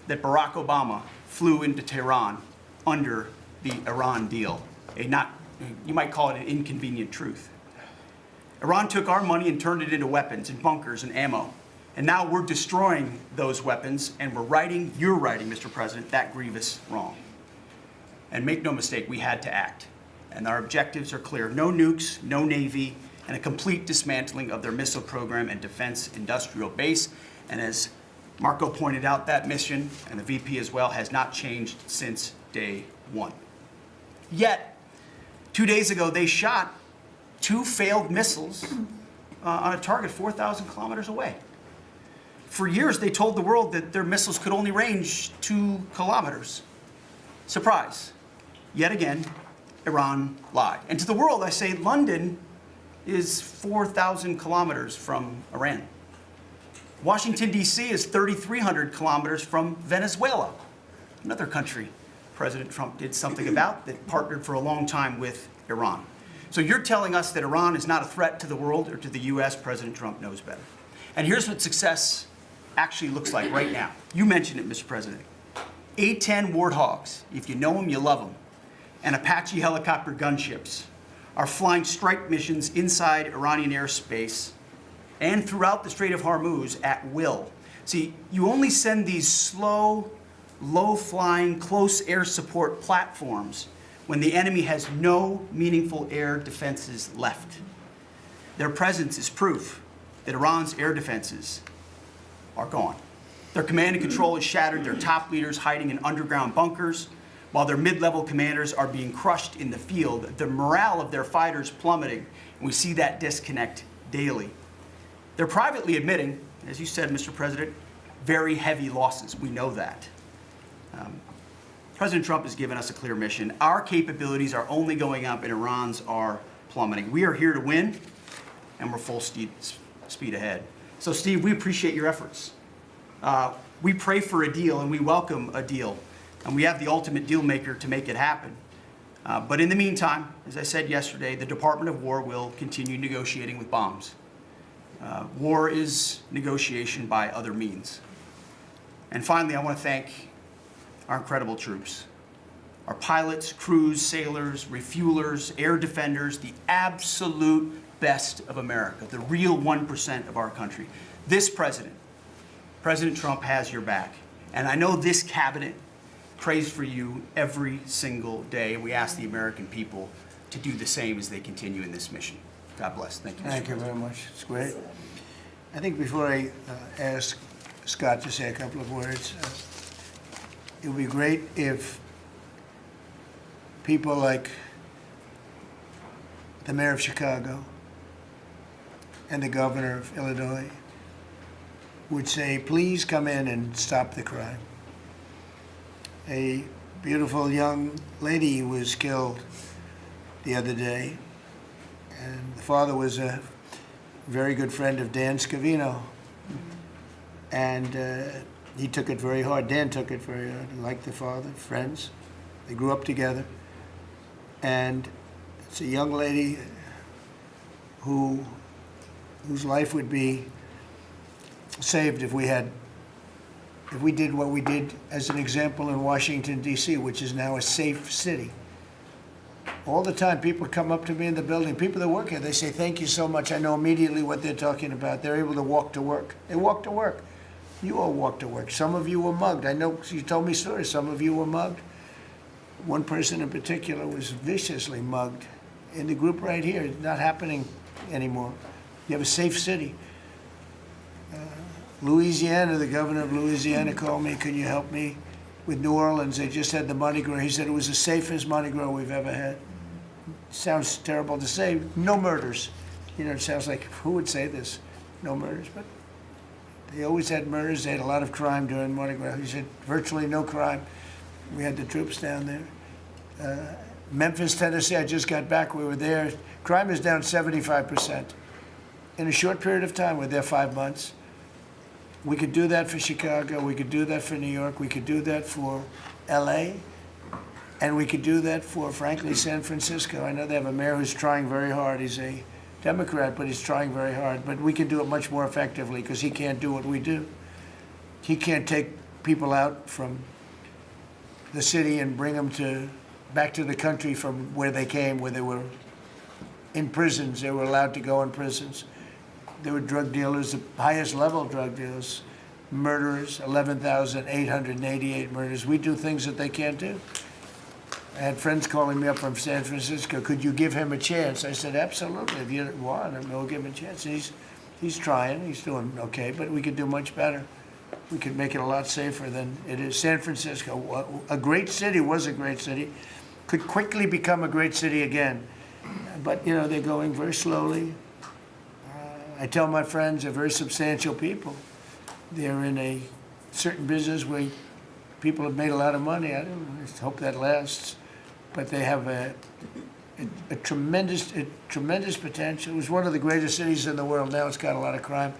that Barack Obama flew into Tehran under the Iran deal, you might call it an inconvenient truth. Iran took our money and turned it into weapons and bunkers and ammo. And now we're destroying those weapons, and you're righting, Mr. President, that grievous wrong. And make no mistake, we had to act. And our objectives are clear: no nukes, no Navy, and a complete dismantling of their missile program and defense industrial base. And as Marco pointed out, that mission, and the VP as well, has not changed since day one. Yet, 2 days ago, they shot 2 failed missiles on a target 4,000 kilometers away. For years, they told the world that their missiles could only range 2 kilometers. Surprise. Yet again, Iran lied. And to the world, I say London is 4,000 kilometers from Iran. Washington, D.C. is 3,300 kilometers from Venezuela, another country President Trump did something about that partnered for a long time with Iran. So you're telling us that Iran is not a threat to the world or to the U.S. President Trump knows better. And here's what success actually looks like right now. You mentioned it, Mr. President. A-10 Warthogs, if you know them, you love them, and Apache helicopter gunships are flying strike missions inside Iranian airspace and throughout the Strait of Hormuz at will. See, you only send these slow, low-flying, close air support platforms when the enemy has no meaningful air defenses left. Their presence is proof that Iran's air defenses are gone. Their command and control is shattered, their top leaders hiding in underground bunkers, while their mid-level commanders are being crushed in the field. The morale of their fighters plummeting, and we see that disconnect daily. They're privately admitting, as you said, Mr. President, very heavy losses. We know that. President Trump has given us a clear mission. Our capabilities are only going up and Iran's are plummeting. We are here to win, and we're full speed ahead. So, Steve, we appreciate your efforts. We pray for a deal, and we welcome a deal, and we have the ultimate deal maker to make it happen. But in the meantime, as I said yesterday, the Department of War will continue negotiating with bombs. War is negotiation by other means. And finally, I want to thank our incredible troops, our pilots, crews, sailors, refuelers, air defenders, the absolute best of America, the real 1% of our country. This president, President Trump, has your back. And I know this cabinet prays for you every single day. And we ask the American people to do the same as they continue in this mission. God bless. Thank you. Thank you very much. It's great. I think before I ask Scott to say a couple of words, it would be great if people like the mayor of Chicago and the governor of Illinois would say, please come in and stop the crime. A beautiful young lady was killed the other day, and the father was a very good friend of Dan Scavino, and he took it very hard. Dan took it very hard, like the father, friends. They grew up together, and it's a young lady whose life would be saved if we did what we did as an example in Washington, D.C., which is now a safe city. All the time, people come up to me in the building, people that work here, they say, thank you so much. I know immediately what they're talking about. They're able to walk to work. They walk to work. You all walk to work. Some of you were mugged. I know you told me stories. Some of you were mugged. One person in particular was viciously mugged in the group right here. It's not happening anymore. You have a safe city. Louisiana, the governor of Louisiana called me, can you help me with New Orleans? They just had the Mardi Gras. He said it was the safest Mardi Gras we've ever had. Sounds terrible to say. No murders. You know, it sounds like, who would say this? No murders. But they always had murders. They had a lot of crime during Mardi Gras. He said virtually no crime. We had the troops down there. Memphis, Tennessee, I just got back. We were there. Crime is down 75%. In a short period of time, we're there 5 months. We could do that for Chicago. We could do that for New York. We could do that for L.A. And we could do that for, frankly, San Francisco. I know they have a mayor who's trying very hard. He's a Democrat, but he's trying very hard. But we can do it much more effectively because he can't do what we do. He can't take people out from the city and bring them to back to the country from where they came, where they were in prisons. They were allowed to go in prisons. They were drug dealers, the highest level drug dealers, murderers, 11,888 murders. We do things that they can't do. I had friends calling me up from San Francisco. Could you give him a chance? I said, absolutely. If you want him, we'll give him a chance. And he's trying. He's doing okay, but we could do much better. We could make it a lot safer than it is. San Francisco, a great city, was a great city, could quickly become a great city again. But, you know, they're going very slowly. I tell my friends, they're very substantial people. They're in a certain business where people have made a lot of money. I hope that lasts. But they have a tremendous potential. It was one of the greatest cities in the world. Now it's got a lot of crime.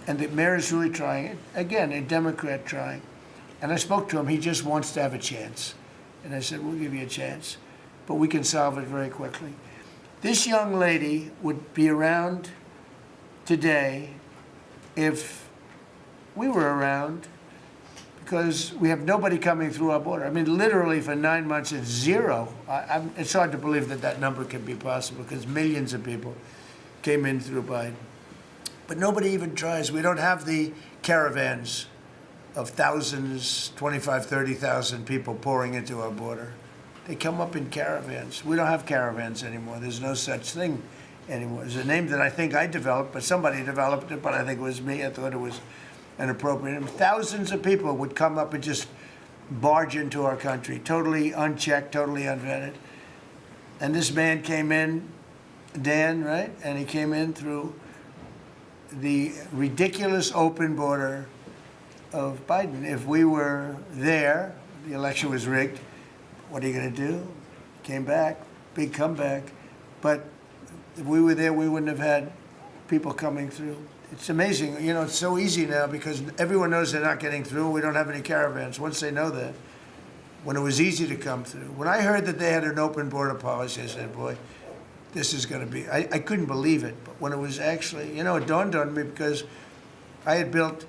And the mayor is really trying. Again, a Democrat trying. And I spoke to him. He just wants to have a chance. And I said, we'll give you a chance. But we can solve it very quickly. This young lady would be around today if we were around, because we have nobody coming through our border. I mean, literally for 9 months, it's zero. It's hard to believe that that number can be possible, because millions of people came in through Biden. But nobody even tries. We don't have the caravans of thousands, 25, 30,000 people pouring into our border. They come up in caravans. We don't have caravans anymore. There's no such thing anymore. There's a name that I think I developed, but somebody developed it, but I think it was me. I thought it was an appropriate name. Thousands of people would come up and just barge into our country, totally unchecked, totally unvetted. And this man came in, Dan, right? And he came in through the ridiculous open border of Biden. If we were there, the election was rigged. What are you going to do? Came back, big comeback. But if we were there, we wouldn't have had people coming through. It's amazing. You know, it's so easy now because everyone knows they're not getting through. We don't have any caravans. Once they know that, when it was easy to come through. When I heard that they had an open border policy, I said, boy, this is going to be, I couldn't believe it. But when it was actually, you know, it dawned on me because I had built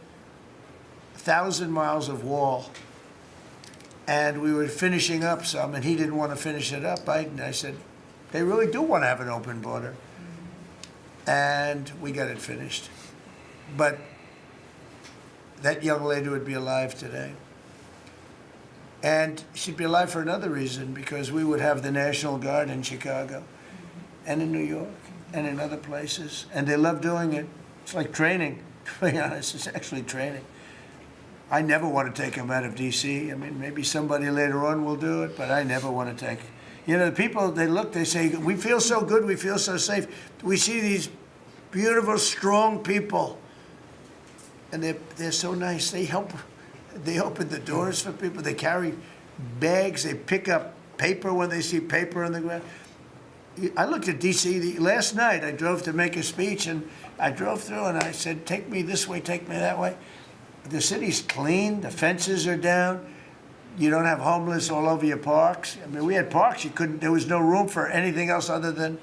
1,000 miles of wall, and we were finishing up some, and he didn't want to finish it up. I said, they really do want to have an open border. And we got it finished. But that young lady would be alive today. And she'd be alive for another reason, because we would have the National Guard in Chicago and in New York and in other places. And they love doing it. It's like training, to be honest. It's actually training. I never want to take them out of D.C. I mean, maybe somebody later on will do it, but I never want to take. You know, the people, they look, they say, we feel so good, we feel so safe. We see these beautiful, strong people, and they're so nice. They help. They open the doors for people. They carry bags. They pick up paper when they see paper on the ground. I looked at D.C. last night. I drove to make a speech, and I drove through, and I said, take me this way, take me that way. The city's clean. The fences are down. You don't have homeless all over your parks. I mean, we had parks. There was no room for anything else other than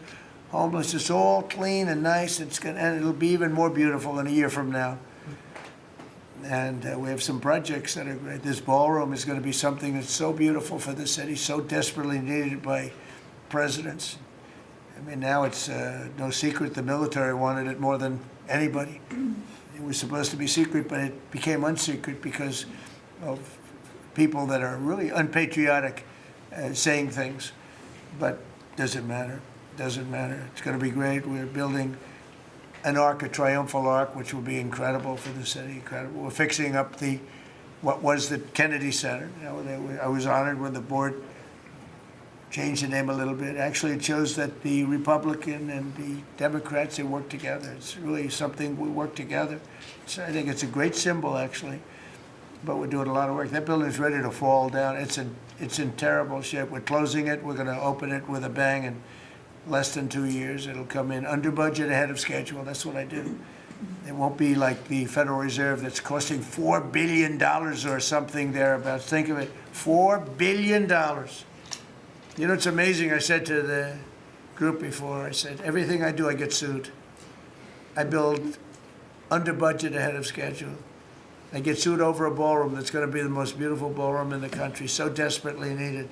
homeless. It's all clean and nice. And it'll be even more beautiful in a year from now. And we have some projects that are great. This ballroom is going to be something that's so beautiful for the city, so desperately needed by presidents. I mean, now it's no secret the military wanted it more than anybody. It was supposed to be secret, but it became unsecret because of people that are really unpatriotic saying things. But doesn't matter. Doesn't matter. It's going to be great. We're building an arc, a triumphal arc, which will be incredible for the city. Incredible. We're fixing up what was the Kennedy Center. You know, I was honored when the board changed the name a little bit. Actually, it shows that the Republican and the Democrats, they work together. It's really something we work together. So I think it's a great symbol, actually. But we're doing a lot of work. That building is ready to fall down. It's in terrible shape. We're closing it. We're going to open it with a bang in less than 2 years. It'll come in under budget, ahead of schedule. That's what I do. It won't be like the Federal Reserve that's costing $4 billion or something thereabouts. Think of it, $4 billion. You know, it's amazing. I said to the group before, I said, everything I do, I get sued. I build under budget, ahead of schedule. I get sued over a ballroom that's going to be the most beautiful ballroom in the country, so desperately needed.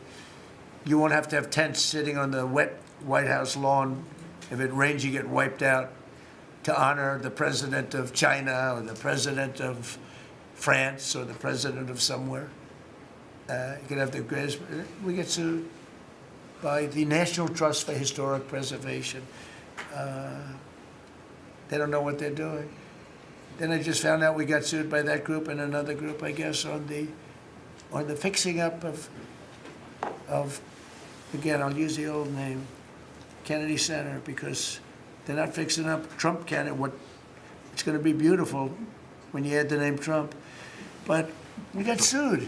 You won't have to have tents sitting on the wet White House lawn. If it rains, you get wiped out, to honor the president of China or the president of France or the president of somewhere. You could have the greatest, we get sued by the National Trust for Historic Preservation. They don't know what they're doing. Then I just found out we got sued by that group and another group, I guess, on the fixing up of, again, I'll use the old name, Kennedy Center, because they're not fixing up Trump Kennedy. It's going to be beautiful when you add the name Trump. But we got sued.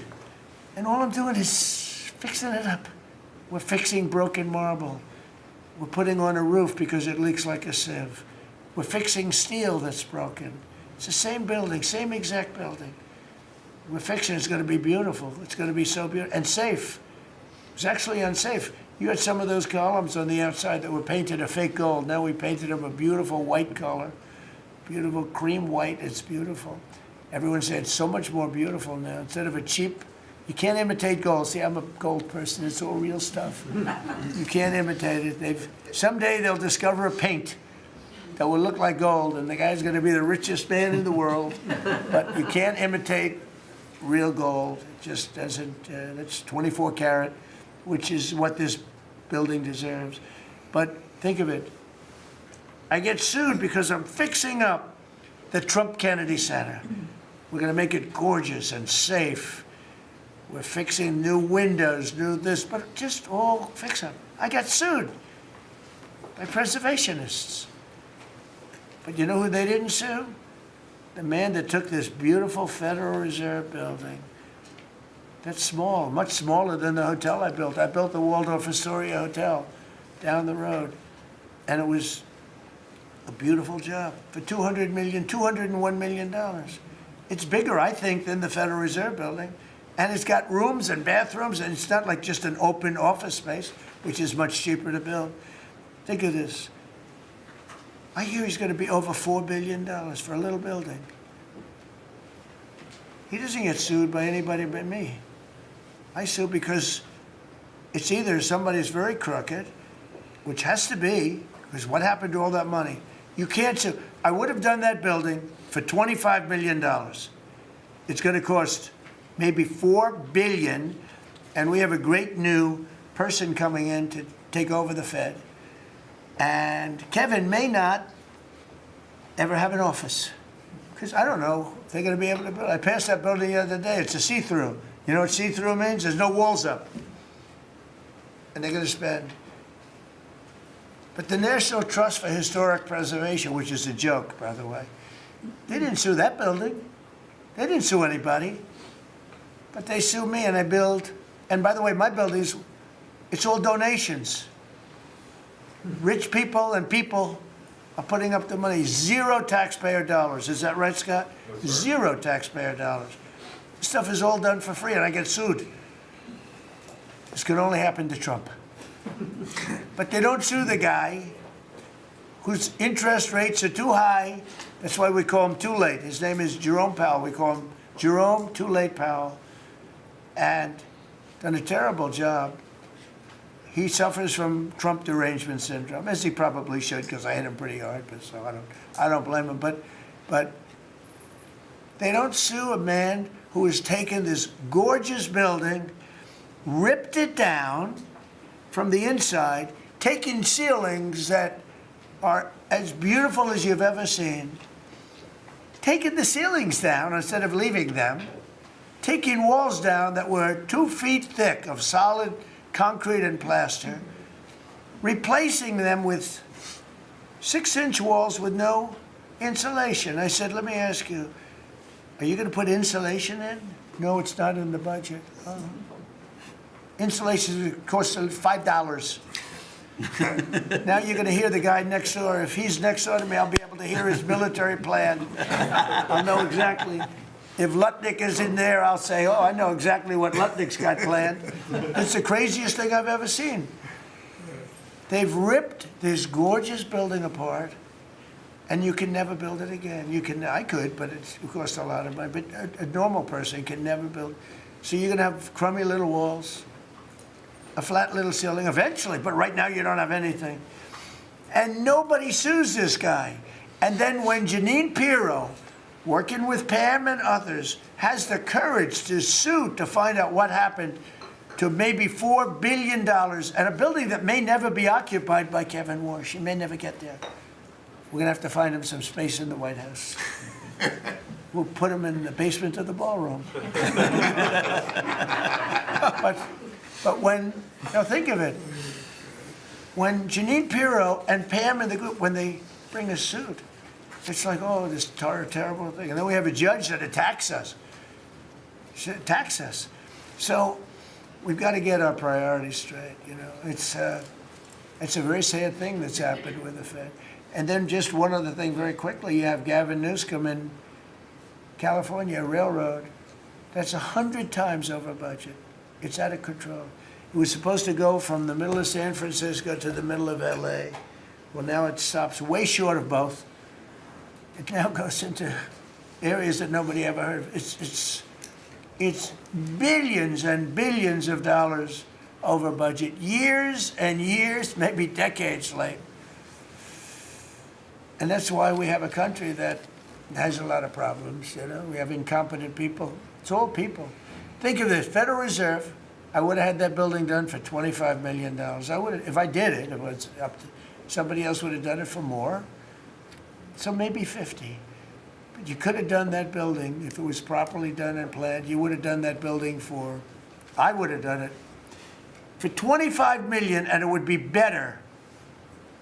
And all I'm doing is fixing it up. We're fixing broken marble. We're putting on a roof because it leaks like a sieve. We're fixing steel that's broken. It's the same building, same exact building. We're fixing it. It's going to be beautiful. It's going to be so beautiful and safe. It's actually unsafe. You had some of those columns on the outside that were painted a fake gold. Now we painted them a beautiful white color, beautiful cream white. It's beautiful. Everyone said it's so much more beautiful now. Instead of a cheap, you can't imitate gold. See, I'm a gold person. It's all real stuff. You can't imitate it. Someday they'll discover a paint that will look like gold, and the guy's going to be the richest man in the world. But you can't imitate real gold. It just doesn't. That's 24 karat, which is what this building deserves. But think of it. I get sued because I'm fixing up the Trump Kennedy Center. We're going to make it gorgeous and safe. We're fixing new windows, new this, but just all fix up. I got sued by preservationists. But you know who they didn't sue? The man that took this beautiful Federal Reserve building. That's small, much smaller than the hotel I built. I built the Waldorf Astoria Hotel down the road. And it was a beautiful job for $201 million. It's bigger, I think, than the Federal Reserve building. And it's got rooms and bathrooms, and it's not like just an open office space, which is much cheaper to build. Think of this. I hear he's going to be over $4 billion for a little building. He doesn't get sued by anybody but me. I sue because it's either somebody's very crooked, which has to be, because what happened to all that money? You can't sue. I would have done that building for $25 million. It's going to cost maybe $4 billion, and we have a great new person coming in to take over the Fed. And Kevin may not ever have an office, because I don't know if they're going to be able to build. I passed that building the other day. It's a see-through. You know what see-through means? There's no walls up. And they're going to spend. But the National Trust for Historic Preservation, which is a joke, by the way, they didn't sue that building. They didn't sue anybody. But they sued me, and I build. And by the way, my buildings, it's all donations. Rich people and people are putting up the money. Zero taxpayer dollars. Is that right, Scott? Yes, zero taxpayer dollars. This stuff is all done for free, and I get sued. This could only happen to Trump. But they don't sue the guy whose interest rates are too high. That's why we call him Too Late. His name is Jerome Powell. We call him Jerome Too Late Powell. And done a terrible job. He suffers from Trump derangement syndrome, as he probably should, because I hit him pretty hard. But so I don't blame him. But they don't sue a man who has taken this gorgeous building, ripped it down from the inside, taking ceilings that are as beautiful as you've ever seen, taking the ceilings down instead of leaving them, taking walls down that were 2 feet thick of solid concrete and plaster, replacing them with 6-inch walls with no insulation. I said, let me ask you, are you going to put insulation in? No, it's not in the budget. Oh. Insulation costs $5. Now you're going to hear the guy next door. If he's next door to me, I'll be able to hear his military plan. I'll know exactly. If Lutnick is in there, I'll say, oh, I know exactly what Lutnick's got planned. It's the craziest thing I've ever seen. They've ripped this gorgeous building apart, and you can never build it again. I could, but it costs a lot of money. But a normal person can never build. So you're going to have crummy little walls. a flat little ceiling eventually, but right now you don't have anything. And nobody sues this guy. And then when Jeanine Pirro, working with Pam and others, has the courage to sue to find out what happened to maybe $4 billion and a building that may never be occupied by Kevin Warsh. He may never get there. We're going to have to find him some space in the White House. We'll put him in the basement of the ballroom. But when, now think of it, when Jeanine Pirro and Pam and the group, when they bring a suit, it's like, oh, this terrible thing. And then we have a judge that attacks us. So we've got to get our priorities straight, you know. It's a very sad thing that's happened with the Fed. And then just one other thing very quickly, you have Gavin Newsom in California Railroad. That's 100 times over budget. It's out of control. It was supposed to go from the middle of San Francisco to the middle of LA. Well, now it stops way short of both. It now goes into areas that nobody ever heard of. It's billions and billions of dollars over budget, years and years, maybe decades late. And that's why we have a country that has a lot of problems, you know. We have incompetent people. It's all people. Think of this, Federal Reserve, I would have had that building done for $25 million. I would have, if I did it, it was up to, somebody else would have done it for more. So maybe 50. But you could have done that building, if it was properly done and planned, you would have done that building for, I would have done it, for $25 million, and it would be better.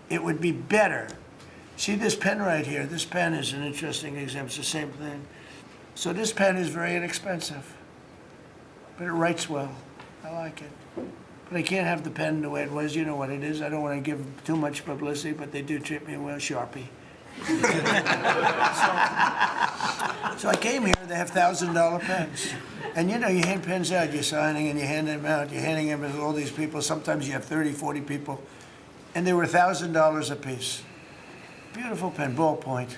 It would be better. See this pen right here? This pen is an interesting example. It's the same thing. So this pen is very inexpensive, but it writes well. I like it. But I can't have the pen the way it was. You know what it is. I don't want to give too much publicity, but they do treat me well. Sharpie. So I came here, they have $1,000 pens. And you know, you hand pens out, you're signing and you hand them out, you're handing them to all these people. Sometimes you have 30, 40 people. And they were $1,000 a piece. Beautiful pen, ballpoint.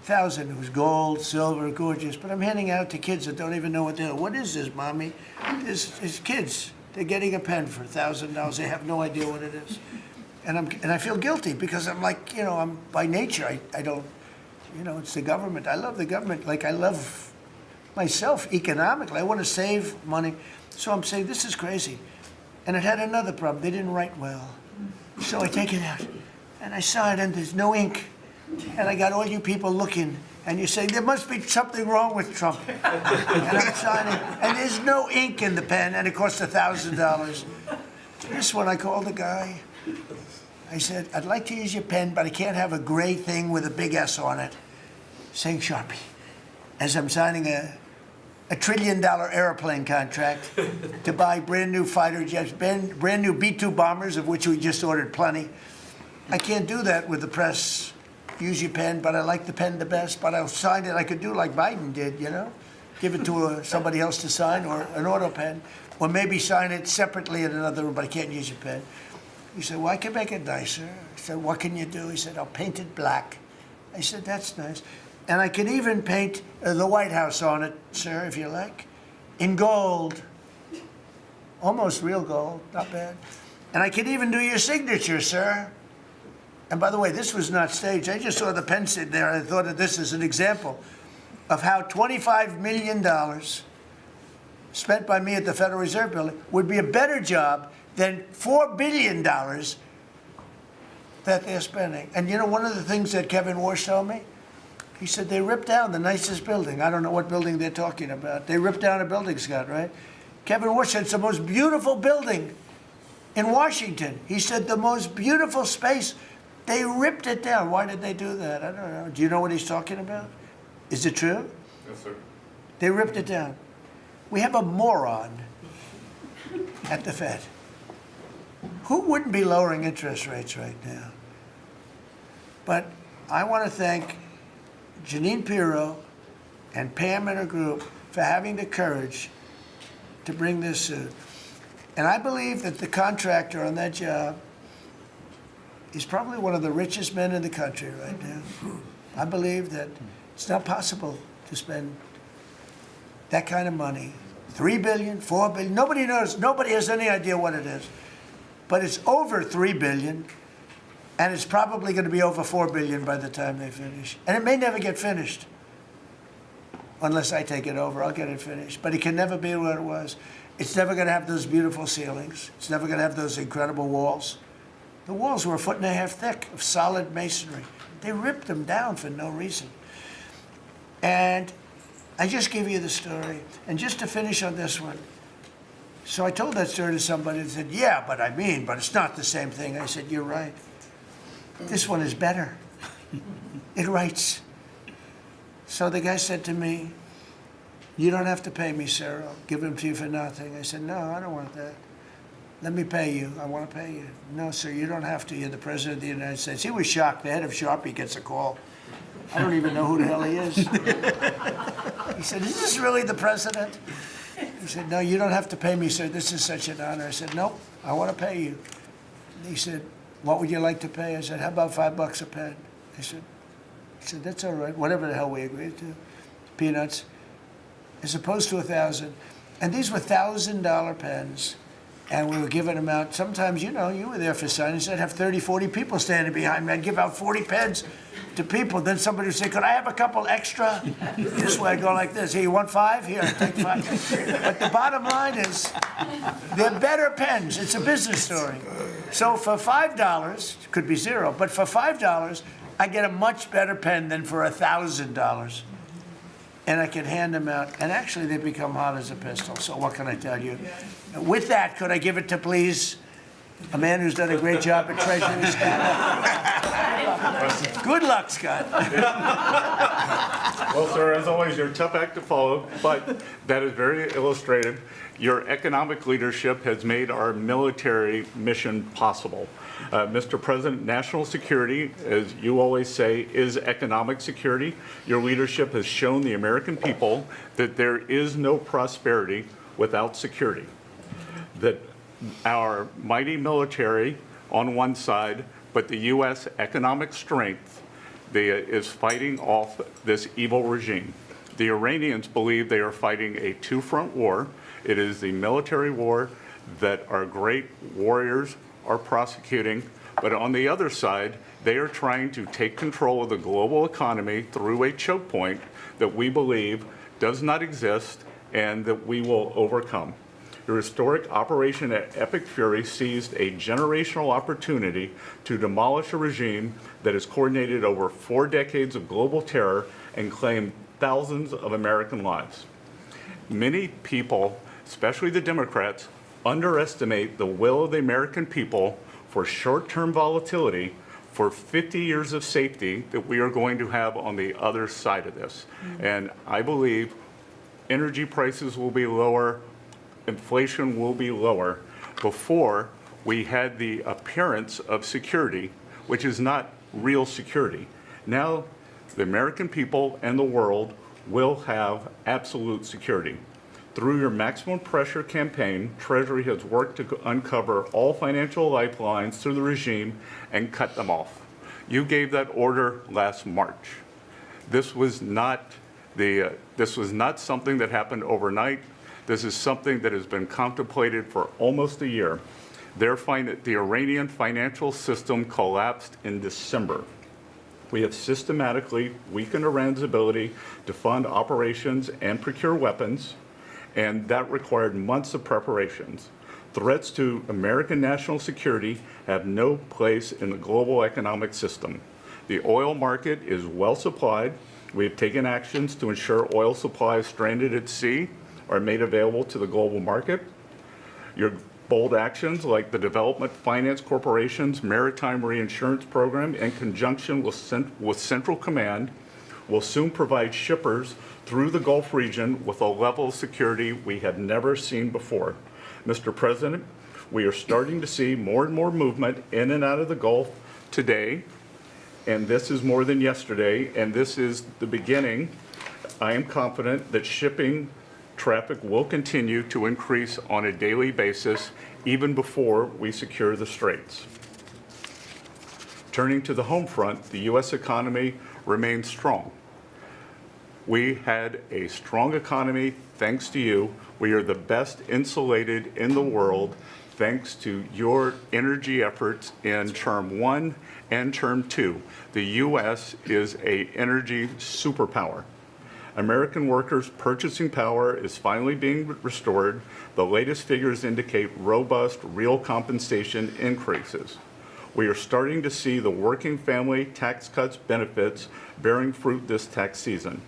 1,000, it was gold, silver, gorgeous. But I'm handing out to kids that don't even know what they're doing. What is this, Mommy? It's kids. They're getting a pen for $1,000. They have no idea what it is. And I feel guilty because I'm like, you know, I'm by nature, I don't, you know, it's the government. I love the government like I love myself economically. I want to save money. So I'm saying, this is crazy. And it had another problem. They didn't write well. So I take it out and I sign and there's no ink. And I got all you people looking and you say, there must be something wrong with Trump. And I'm signing and there's no ink in the pen and it costs $1,000. This one, I called the guy. I said, I'd like to use your pen, but I can't have a gray thing with a big S on it saying Sharpie. As I'm signing a $1 trillion airplane contract to buy brand new fighter jets, brand new B-2 bombers, of which we just ordered plenty. I can't do that with the press. Use your pen, but I like the pen the best, but I'll sign it. I could do like Biden did, you know? Give it to somebody else to sign, or an auto pen, or maybe sign it separately in another room, but I can't use your pen. He said, well, I can make it nicer. I said, what can you do? He said, I'll paint it black. I said, that's nice. And I can even paint the White House on it, sir, if you like, in gold. Almost real gold, not bad. And I can even do your signature, sir. And by the way, this was not staged. I just saw the pen sit there, and I thought that this is an example of how $25 million spent by me at the Federal Reserve Building would be a better job than $4 billion that they're spending. And you know, one of the things that Kevin Warsh told me, he said they ripped down the nicest building. I don't know what building they're talking about. They ripped down a building, Scott, right? Kevin Warsh said it's the most beautiful building in Washington. He said the most beautiful space. They ripped it down. Why did they do that? I don't know. Do you know what he's talking about? Is it true? Yes, sir. They ripped it down. We have a moron at the Fed. Who wouldn't be lowering interest rates right now? But I want to thank Jeanine Pirro and Pam and her group for having the courage to bring this suit. And I believe that the contractor on that job is probably one of the richest men in the country right now. I believe that it's not possible to spend that kind of money 3 billion, 4 billion, nobody knows, nobody has any idea what it is. But it's over 3 billion, and it's probably going to be over 4 billion by the time they finish. And it may never get finished. Unless I take it over, I'll get it finished. But it can never be what it was. It's never going to have those beautiful ceilings. It's never going to have those incredible walls. The walls were 1.5 feet thick of solid masonry. They ripped them down for no reason. And I just gave you the story. And just to finish on this one, so I told that story to somebody and said, yeah, but it's not the same thing. I said, you're right. This one is better. It writes. So the guy said to me, you don't have to pay me, sir. I'll give them to you for nothing. I said, no, I don't want that. Let me pay you. I want to pay you. No, sir, you don't have to. You're the President of the United States. He was shocked. The head of Sharpie gets a call. I don't even know who the hell he is. He said, is this really the President? He said, no, you don't have to pay me, sir. This is such an honor. I said, nope, I want to pay you. And he said, what would you like to pay? I said, how about $5 a pen? He said, that's all right, whatever the hell we agreed to. Peanuts. As opposed to 1,000. And these were $1,000 pens. And we were giving them out. Sometimes, you were there for signings. I'd have 30, 40 people standing behind me. I'd give out 40 pens to people. Then somebody would say, could I have a couple extra? This way I go like this. Here, you want 5? Here, take 5. But the bottom line is, they're better pens. It's a business story. So for $5, could be 0, but for $5, I get a much better pen than for $1,000. And I can hand them out. And actually, they become hot as a pistol. So what can I tell you? With that, could I give it to, please, a man who's done a great job at Treasury, Scott? Good luck, Scott. Well, sir, as always, you're a tough act to follow, but that is very illustrative. Your economic leadership has made our military mission possible. Mr. President, national security, as you always say, is economic security. Your leadership has shown the American people that there is no prosperity without security. That our mighty military on one side, but the U.S. economic strength is fighting off this evil regime. The Iranians believe they are fighting a two-front war. It is the military war that our great warriors are prosecuting, but on the other side, they are trying to take control of the global economy through a choke point that we believe does not exist and that we will overcome. Your historic operation at Epic Fury seized a generational opportunity to demolish a regime that has coordinated over 4 decades of global terror and claimed thousands of American lives. Many people, especially the Democrats, underestimate the will of the American people for short-term volatility for 50 years of safety that we are going to have on the other side of this. And I believe energy prices will be lower, inflation will be lower before we had the appearance of security, which is not real security. Now, the American people and the world will have absolute security. Through your maximum pressure campaign, Treasury has worked to uncover all financial lifelines to the regime and cut them off. You gave that order last March. This was not something that happened overnight. This is something that has been contemplated for almost a year. The Iranian financial system collapsed in December. We have systematically weakened Iran's ability to fund operations and procure weapons, and that required months of preparations. Threats to American national security have no place in the global economic system. The oil market is well supplied. We have taken actions to ensure oil supplies stranded at sea are made available to the global market. Your bold actions, like the Development Finance Corporation's Maritime Reinsurance Program, in conjunction with Central Command, will soon provide shippers through the Gulf region with a level of security we have never seen before. Mr. President, we are starting to see more and more movement in and out of the Gulf today, and this is more than yesterday, and this is the beginning. I am confident that shipping traffic will continue to increase on a daily basis, even before we secure the straits. Turning to the home front, the U.S. economy remains strong. We had a strong economy thanks to you. We are the best insulated in the world thanks to your energy efforts in term 1 and term 2. The U.S. is an energy superpower. American workers' purchasing power is finally being restored. The latest figures indicate robust real compensation increases. We are starting to see the working family tax cuts benefits bearing fruit this tax season.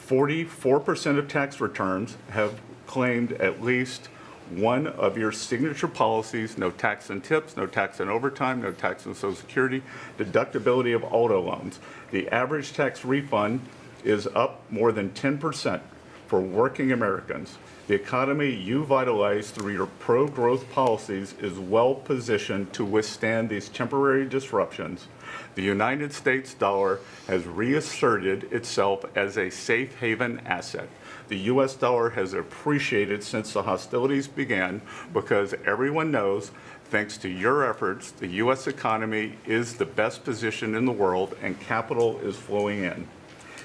44% of tax returns have claimed at least one of your signature policies: no tax on tips, no tax on overtime, no tax on Social Security, deductibility of auto loans. The average tax refund is up more than 10% for working Americans. The economy you vitalized through your pro-growth policies is well positioned to withstand these temporary disruptions. The United States dollar has reasserted itself as a safe haven asset. The U.S. dollar has appreciated since the hostilities began because everyone knows, thanks to your efforts, the U.S. economy is the best position in the world and capital is flowing in.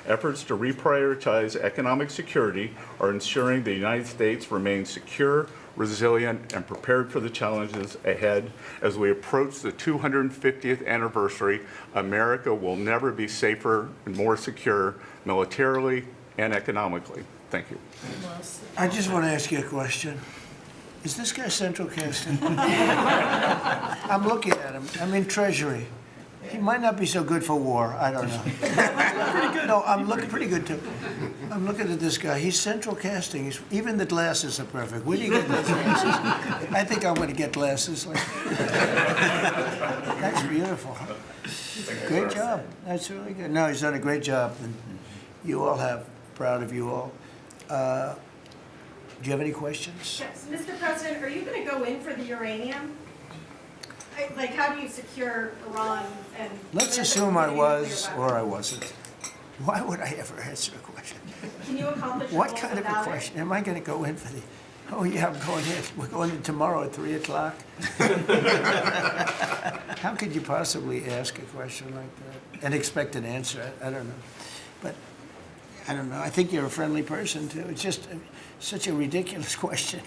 Efforts to reprioritize economic security are ensuring the United States remains secure, resilient, and prepared for the challenges ahead. As we approach the 250th anniversary, America will never be safer and more secure militarily and economically. Thank you. I just want to ask you a question. Is this guy central casting? I'm looking at him. I'm in Treasury. He might not be so good for war. I don't know. No, I'm looking pretty good too. I'm looking at this guy. He's central casting. Even the glasses are perfect. Where do you get those glasses? I think I'm going to get glasses. That's beautiful. Great job. That's really good. No, he's done a great job. And you all have. Proud of you all. Do you have any questions? Yes, Mr. President, are you going to go in for the uranium? Like, how do you secure Iran and... Let's assume I was or I wasn't. Why would I ever answer a question? Can you accomplish your What goals kind of a without it? question? Am I going to go in for the, oh yeah, I'm going in. We're going in tomorrow at 3 o'clock. How could you possibly ask a question like that and expect an answer? I don't know. But I don't know. I think you're a friendly person too. It's just such a ridiculous question.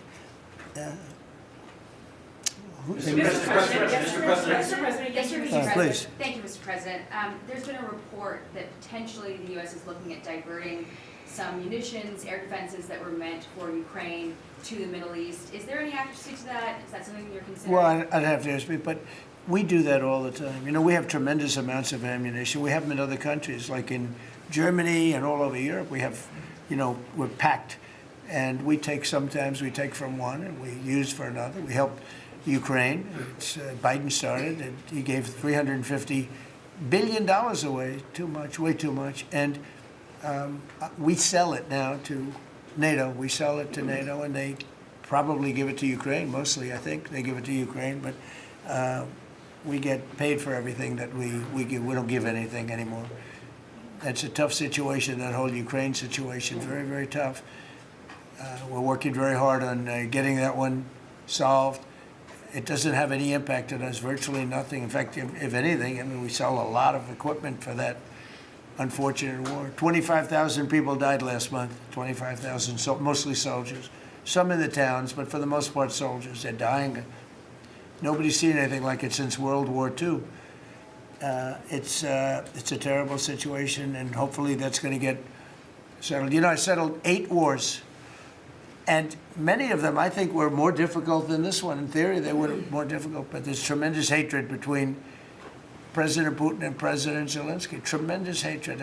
Mr. President, yes, Mr. President. Please. Thank you, Mr. President. There's been a report that potentially the U.S. is looking at diverting some munitions, air defenses that were meant for Ukraine to the Middle East. Is there any accuracy to that? Is that something you're considering? Well, I'd have to ask me, but we do that all the time. You know, we have tremendous amounts of ammunition. We have them in other countries, like in Germany and all over Europe. We have, you know, we're packed. And sometimes we take from one and we use for another. We help Ukraine. Biden started, and he gave $350 billion away. Too much, way too much. And we sell it now to NATO. We sell it to NATO, and they probably give it to Ukraine. Mostly, I think they give it to Ukraine. But we get paid for everything that we give. We don't give anything anymore. That's a tough situation. That whole Ukraine situation, very, very tough. We're working very hard on getting that one solved. It doesn't have any impact on us, virtually nothing. In fact, if anything, I mean, we sell a lot of equipment for that unfortunate war. 25,000 people died last month, 25,000, so mostly soldiers. Some in the towns, but for the most part soldiers. They're dying. Nobody's seen anything like it since World War II. It's a terrible situation, and hopefully that's going to get settled. You know, I settled 8 wars. And many of them, I think, were more difficult than this one. In theory, they were more difficult, but there's tremendous hatred between President Putin and President Zelensky. Tremendous hatred.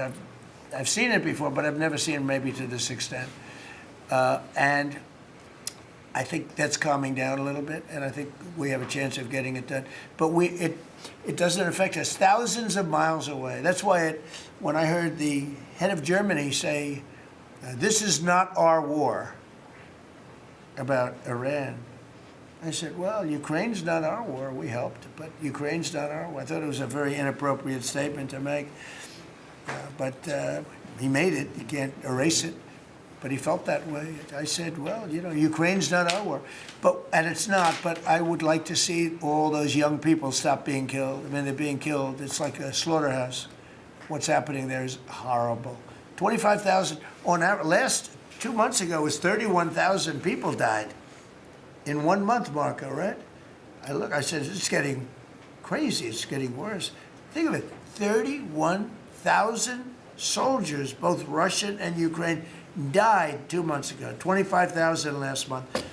I've seen it before, but I've never seen it maybe to this extent. And I think that's calming down a little bit, and I think we have a chance of getting it done. But it doesn't affect us thousands of miles away. That's why when I heard the head of Germany say, this is not our war, about Iran, I said, well, Ukraine's not our war. We helped, but Ukraine's not our war. I thought it was a very inappropriate statement to make, but he made it. You can't erase it, but he felt that way. I said, well, you know, Ukraine's not our war, and it's not, but I would like to see all those young people stop being killed. I mean, they're being killed. It's like a slaughterhouse. What's happening there is horrible. 25,000 on average. Last 2 months ago, it was 31,000 people died in 1 month, Marco, right? I said, it's getting crazy. It's getting worse. Think of it, 31,000 soldiers, both Russian and Ukraine, died 2 months ago, 25,000 last month.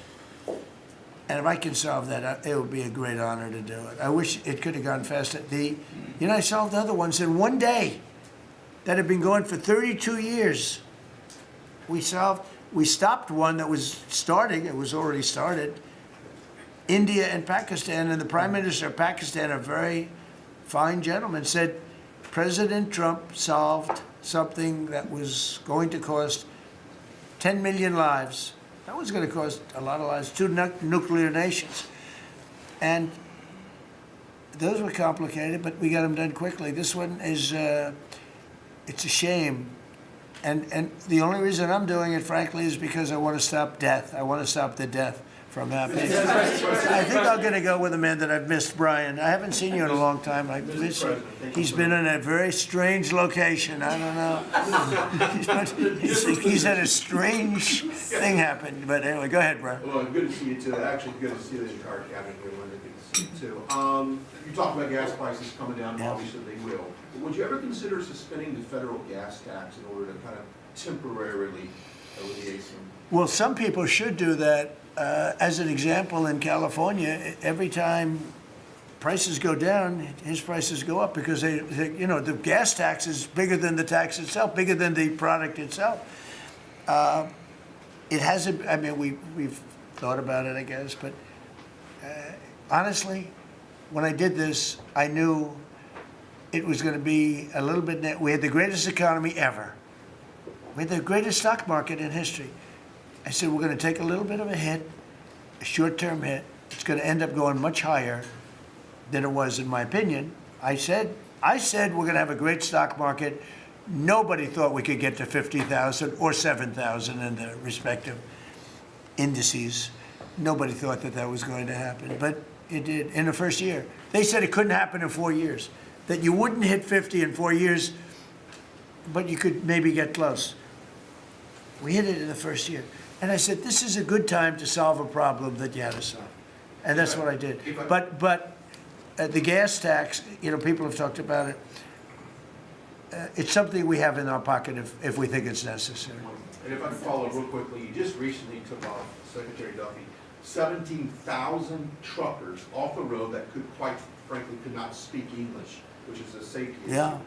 And if I can solve that, it would be a great honor to do it. I wish it could have gone faster. I solved other ones in 1 day that had been going for 32 years. We stopped one that was starting, it was already started, India and Pakistan, and the Prime Minister of Pakistan, a very fine gentleman, said President Trump solved something that was going to cost 10 million lives. That was going to cost a lot of lives, 2 nuclear nations. And those were complicated, but we got them done quickly. This one is, it's a shame. And the only reason I'm doing it, frankly, is because I want to stop death. I want to stop the death from happening. I think I'm going to go with a man that I've missed, Brian. I haven't seen you in a long time. I miss you. He's been in a very strange location. I don't know. He's had a strange thing happen. But anyway, go ahead, Brian. Well, good to see you too. Actually, good to see the entire cabinet here. Good to see you too. You talked about gas prices coming down. Yeah. Obviously, they will. But would you ever consider suspending the federal gas tax in order to kind of temporarily alleviate some? Well, some people should do that. As an example, in California, every time prices go down, his prices go up because the gas tax is bigger than the tax itself, bigger than the product itself. It hasn't. I mean, we've thought about it, I guess, but honestly, when I did this, I knew it was going to be a little bit. We had the greatest economy ever. We had the greatest stock market in history. I said, we're going to take a little bit of a hit, a short-term hit. It's going to end up going much higher than it was, in my opinion. I said we're going to have a great stock market. Nobody thought we could get to 50,000 or 7,000 in the respective indices. Nobody thought that was going to happen, but it did in the first year. They said it couldn't happen in 4 years, that you wouldn't hit 50 in 4 years, but you could maybe get close. We hit it in the first year. And I said, this is a good time to solve a problem that you had to solve. And that's what I did. But the gas tax, people have talked about it. It's something we have in our pocket if we think it's necessary. And if I can follow real quickly, you just recently took off, Secretary Duffy, 17,000 truckers off the road that quite frankly could not speak English, which is a safety issue. Yeah.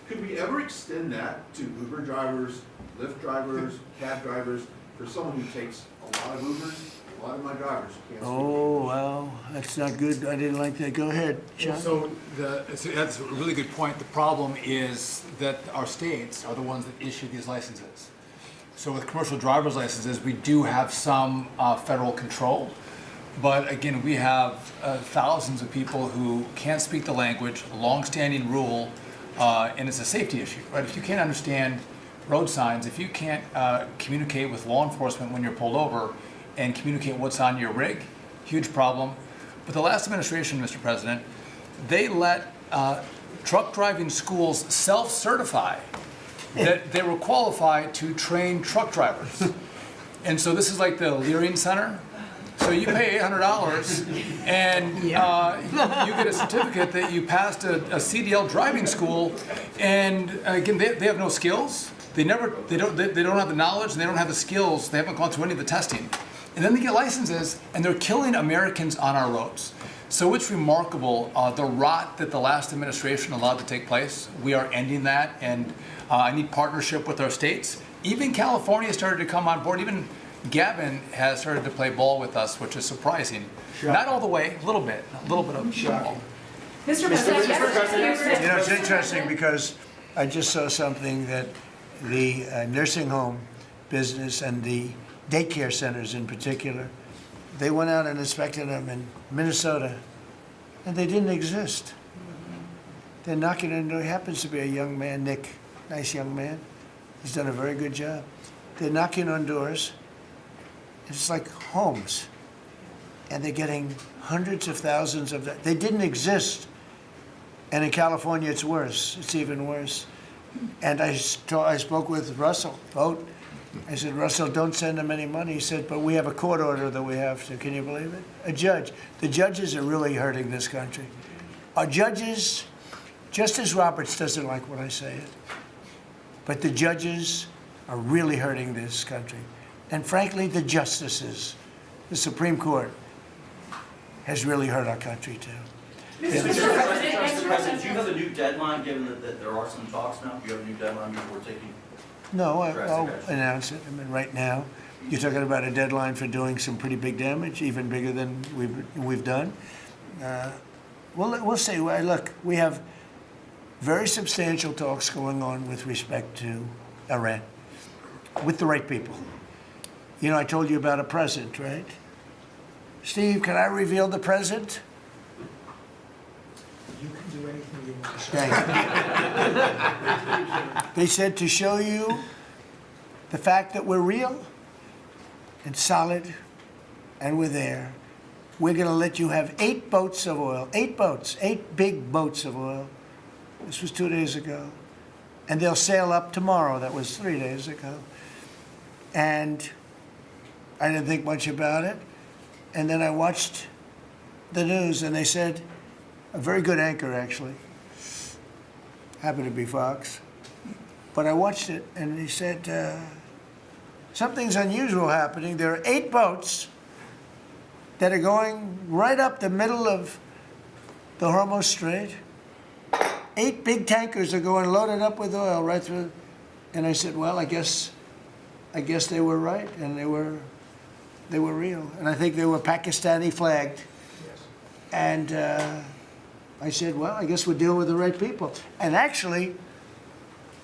Could we ever extend that to Uber drivers, Lyft drivers, cab drivers, for someone who takes a lot of Ubers? A lot of my drivers can't speak Oh, English. well, that's not good. I didn't like that. Go ahead, John. So that's a really good point. The problem is that our states are the ones that issue these licenses. So with commercial driver's licenses, we do have some federal control. But again, we have thousands of people who can't speak the language, long-standing rule, and it's a safety issue, right? If you can't understand road signs, if you can't communicate with law enforcement when you're pulled over and communicate what's on your rig, huge problem. But the last administration, Mr. President, they let truck driving schools self-certify that they were qualified to train truck drivers. And so this is like the Leering Center. So you pay $800 and you get a certificate that you passed a CDL driving school. And again, they have no skills. They don't have the knowledge and they don't have the skills. They haven't gone through any of the testing. And then they get licenses and they're killing Americans on our roads. So it's remarkable, the rot that the last administration allowed to take place. We are ending that, and I need partnership with our states. Even California started to come on board. Even Gavin has started to play ball with us, which is surprising. Shocking. Not all the way, a little bit of ball. Mr. President, yes. It's interesting because I just saw something that the nursing home business and the daycare centers in particular, they went out and inspected them in Minnesota, and they didn't exist. They're knocking on the door. He happens to be a young man, Nick, nice young man. He's done a very good job. They're knocking on doors. It's like homes, and they're getting hundreds of thousands of that. They didn't exist, and in California it's worse. It's even worse. And I spoke with Russell Vogt. I said, Russell, don't send them any money. He said, but we have a court order that we have to. Can you believe it? A judge. The judges are really hurting this country. Our judges, Justice Roberts doesn't like when I say it, but the judges are really hurting this country. And frankly, the justices, the Supreme Court, has really hurt our country too. Mr. President, do you have a new deadline, given that there are some talks now? Do you have a new deadline before taking? No, I'll announce it. I mean, right now, you're talking about a deadline for doing some pretty big damage, even bigger than we've done. We'll see. Look, we have very substantial talks going on with respect to Iran, with the right people. You know, I told you about a present, right? Steve, can I reveal the present? You can do anything you want. Thank you. They said to show you the fact that we're real and solid and we're there, we're going to let you have 8 boats of oil, 8 boats, 8 big boats of oil. This was 2 days ago. And they'll sail up tomorrow. That was 3 days ago. And I didn't think much about it. And then I watched the news and they said, a very good anchor actually, happened to be Fox, but I watched it and he said, something's unusual happening. There are 8 boats that are going right up the middle of the Hormuz Strait. 8 big tankers are going loaded up with oil right through. And I said, well, I guess they were right, and they were real. And I think they were Pakistani flagged. Yes. And I said, well, I guess we're dealing with the right people. And actually,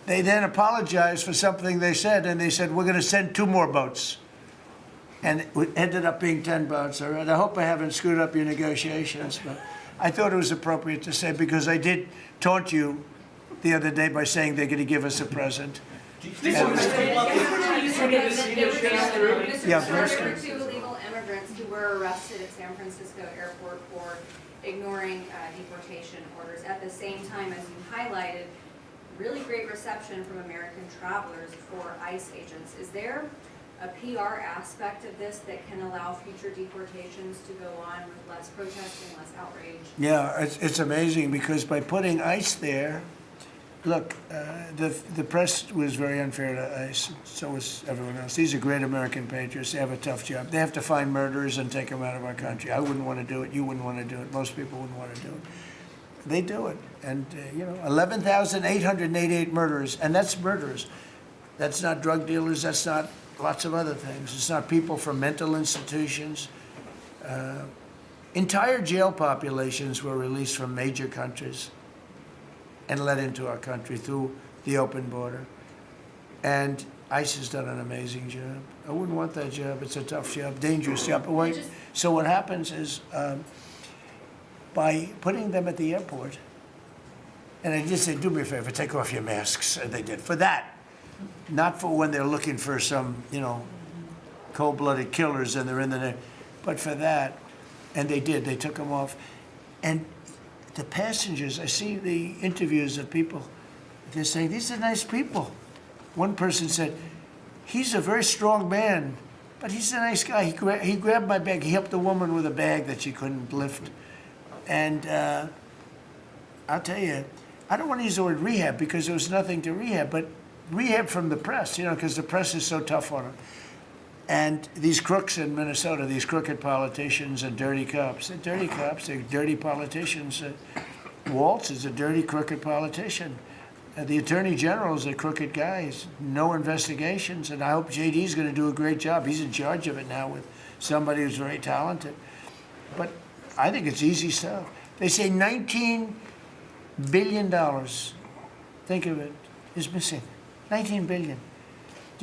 they then apologized for something they said, and they said, we're going to send 2 more boats. And it ended up being 10 boats. All right. I hope I haven't screwed up your negotiations, but I thought it was appropriate to say, because I did taunt you the other day by saying they're going to give us a present. There were 2 illegal immigrants who were arrested at San Francisco airport for ignoring deportation orders. At the same time, as you highlighted, really great reception from American travelers for ICE agents. Is there a PR aspect of this that can allow future deportations to go on with less protesting, less outrage? Yeah, it's amazing, because by putting ICE there, look, the press was very unfair to ICE, so was everyone else. These are great American patriots. They have a tough job. They have to find murderers and take them out of our country. I wouldn't want to do it. You wouldn't want to do it. Most people wouldn't want to do it. They do it. And, 11,888 murderers, and that's murderers. That's not drug dealers. That's not lots of other things. It's not people from mental institutions. Entire jail populations were released from major countries and let into our country through the open border. And ICE has done an amazing job. I wouldn't want that job. It's a tough job, dangerous job. So what happens is, by putting them at the airport, and I just say, do me a favor, take off your masks, and they did. For that, not for when they're looking for some, cold-blooded killers and they're in the, but for that, and they did. They took them off. And the passengers, I see the interviews of people, they're saying, these are nice people. One person said, he's a very strong man, but he's a nice guy. He grabbed my bag. He helped a woman with a bag that she couldn't lift. And I'll tell you, I don't want to use the word rehab because there was nothing to rehab, but rehab from the press, because the press is so tough on them. And these crooks in Minnesota, these crooked politicians and dirty cops, they're dirty politicians. Waltz is a dirty, crooked politician. The Attorney General is a crooked guy. He's no investigations, and I hope JD's going to do a great job. He's in charge of it now with somebody who's very talented. But I think it's easy stuff. They say $19 billion, think of it, is missing. 19 billion.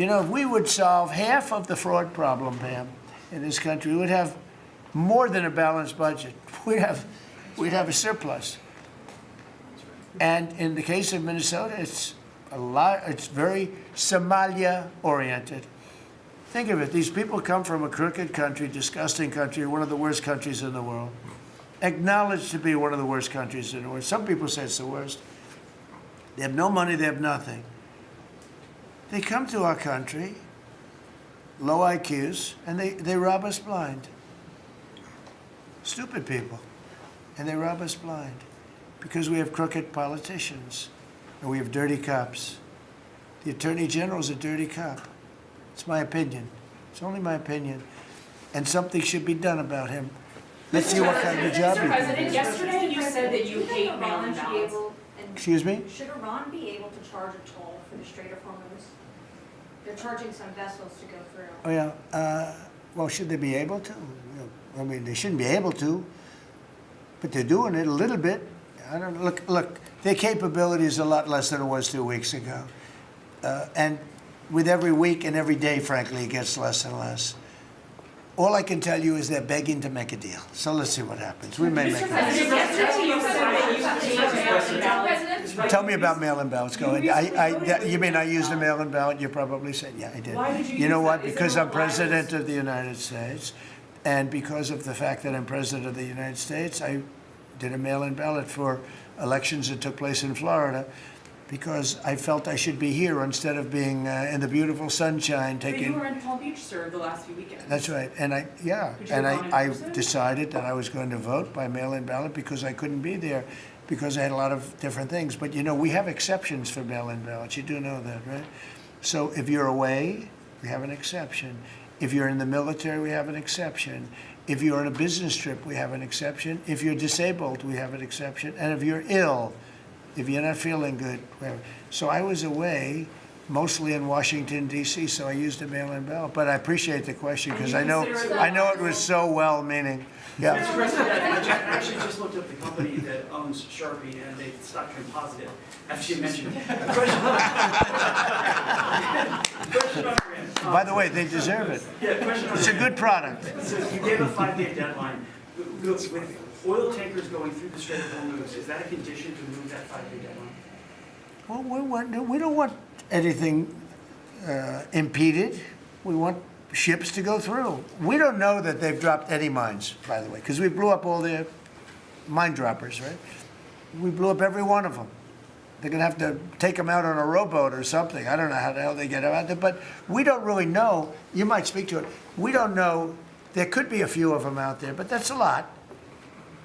If we would solve half of the fraud problem, Pam, in this country, we would have more than a balanced budget. We'd have a surplus. And in the case of Minnesota, it's very Somalia-oriented. Think of it. These people come from a crooked country, disgusting country, one of the worst countries in the world. Acknowledged to be one of the worst countries in the world. Some people say it's the worst. They have no money, they have nothing. They come to our country, low IQs, and they rob us blind. Stupid people. And they rob us blind because we have crooked politicians and we have dirty cops. The Attorney General's a dirty cop. It's my opinion. It's only my opinion. And something should be done about him. Let's see what kind of a job he Mr. can President, do. yesterday you said that you hate Shouldn't mail-in Iran be ballots. able- Excuse me? Should Iran be able to charge a toll for the Strait of Hormuz? They're charging some vessels to go through. Oh, yeah. Well, should they be able to? I mean, they shouldn't be able to, but they're doing it a little bit. I don't look. Their capability is a lot less than it was 2 weeks ago, and with every week and every day, frankly, it gets less and less. All I can tell you is they're begging to make a deal. So let's see what happens. We may make Mr. a President, yesterday you said that you hate mail-in ballots. deal. Tell me about mail-in ballots. Go ahead. You mean I used a mail-in ballot? You probably said, yeah, I did. Why did you You know use what? that? Is Because there I'm no president of the United States, and because of the fact that I'm president of the United States, I did a mail-in ballot for elections that took place in Florida, because I felt I should be here instead of being in the beautiful sunshine But you taking. were in Palm Beach, sir, the last few weekends. That's right, and Could you have gone in I person? decided that I was going to vote by mail-in ballot because I couldn't be there, because I had a lot of different things. But you know, we have exceptions for mail-in ballots. You do know that, right? So if you're away, we have an exception. If you're in the military, we have an exception. If you're on a business trip, we have an exception. If you're disabled, we have an exception. And if you're ill, if you're not feeling good, whatever. So I was away, mostly in Washington, D.C., so I used a mail-in ballot. But I appreciate the question, because I know it was so well-meaning. Yeah. Mr. President, I actually just looked up the company that owns Sharpie, and they stock composited, after you mentioned it. Question on your end. By the way, they deserve it. Yeah, question on It's a your end. good product. So you gave a 5-day deadline. With oil tankers going through the Strait of Hormuz, is that a condition to move that 5-day deadline? Well, we don't want anything impeded. We want ships to go through. We don't know that they've dropped any mines, by the way, because we blew up all their mine droppers, right? We blew up every one of them. They're going to have to take them out on a rowboat or something. I don't know how the hell they get out there, but we don't really know. You might speak to it. We don't know. There could be a few of them out there, but that's a lot.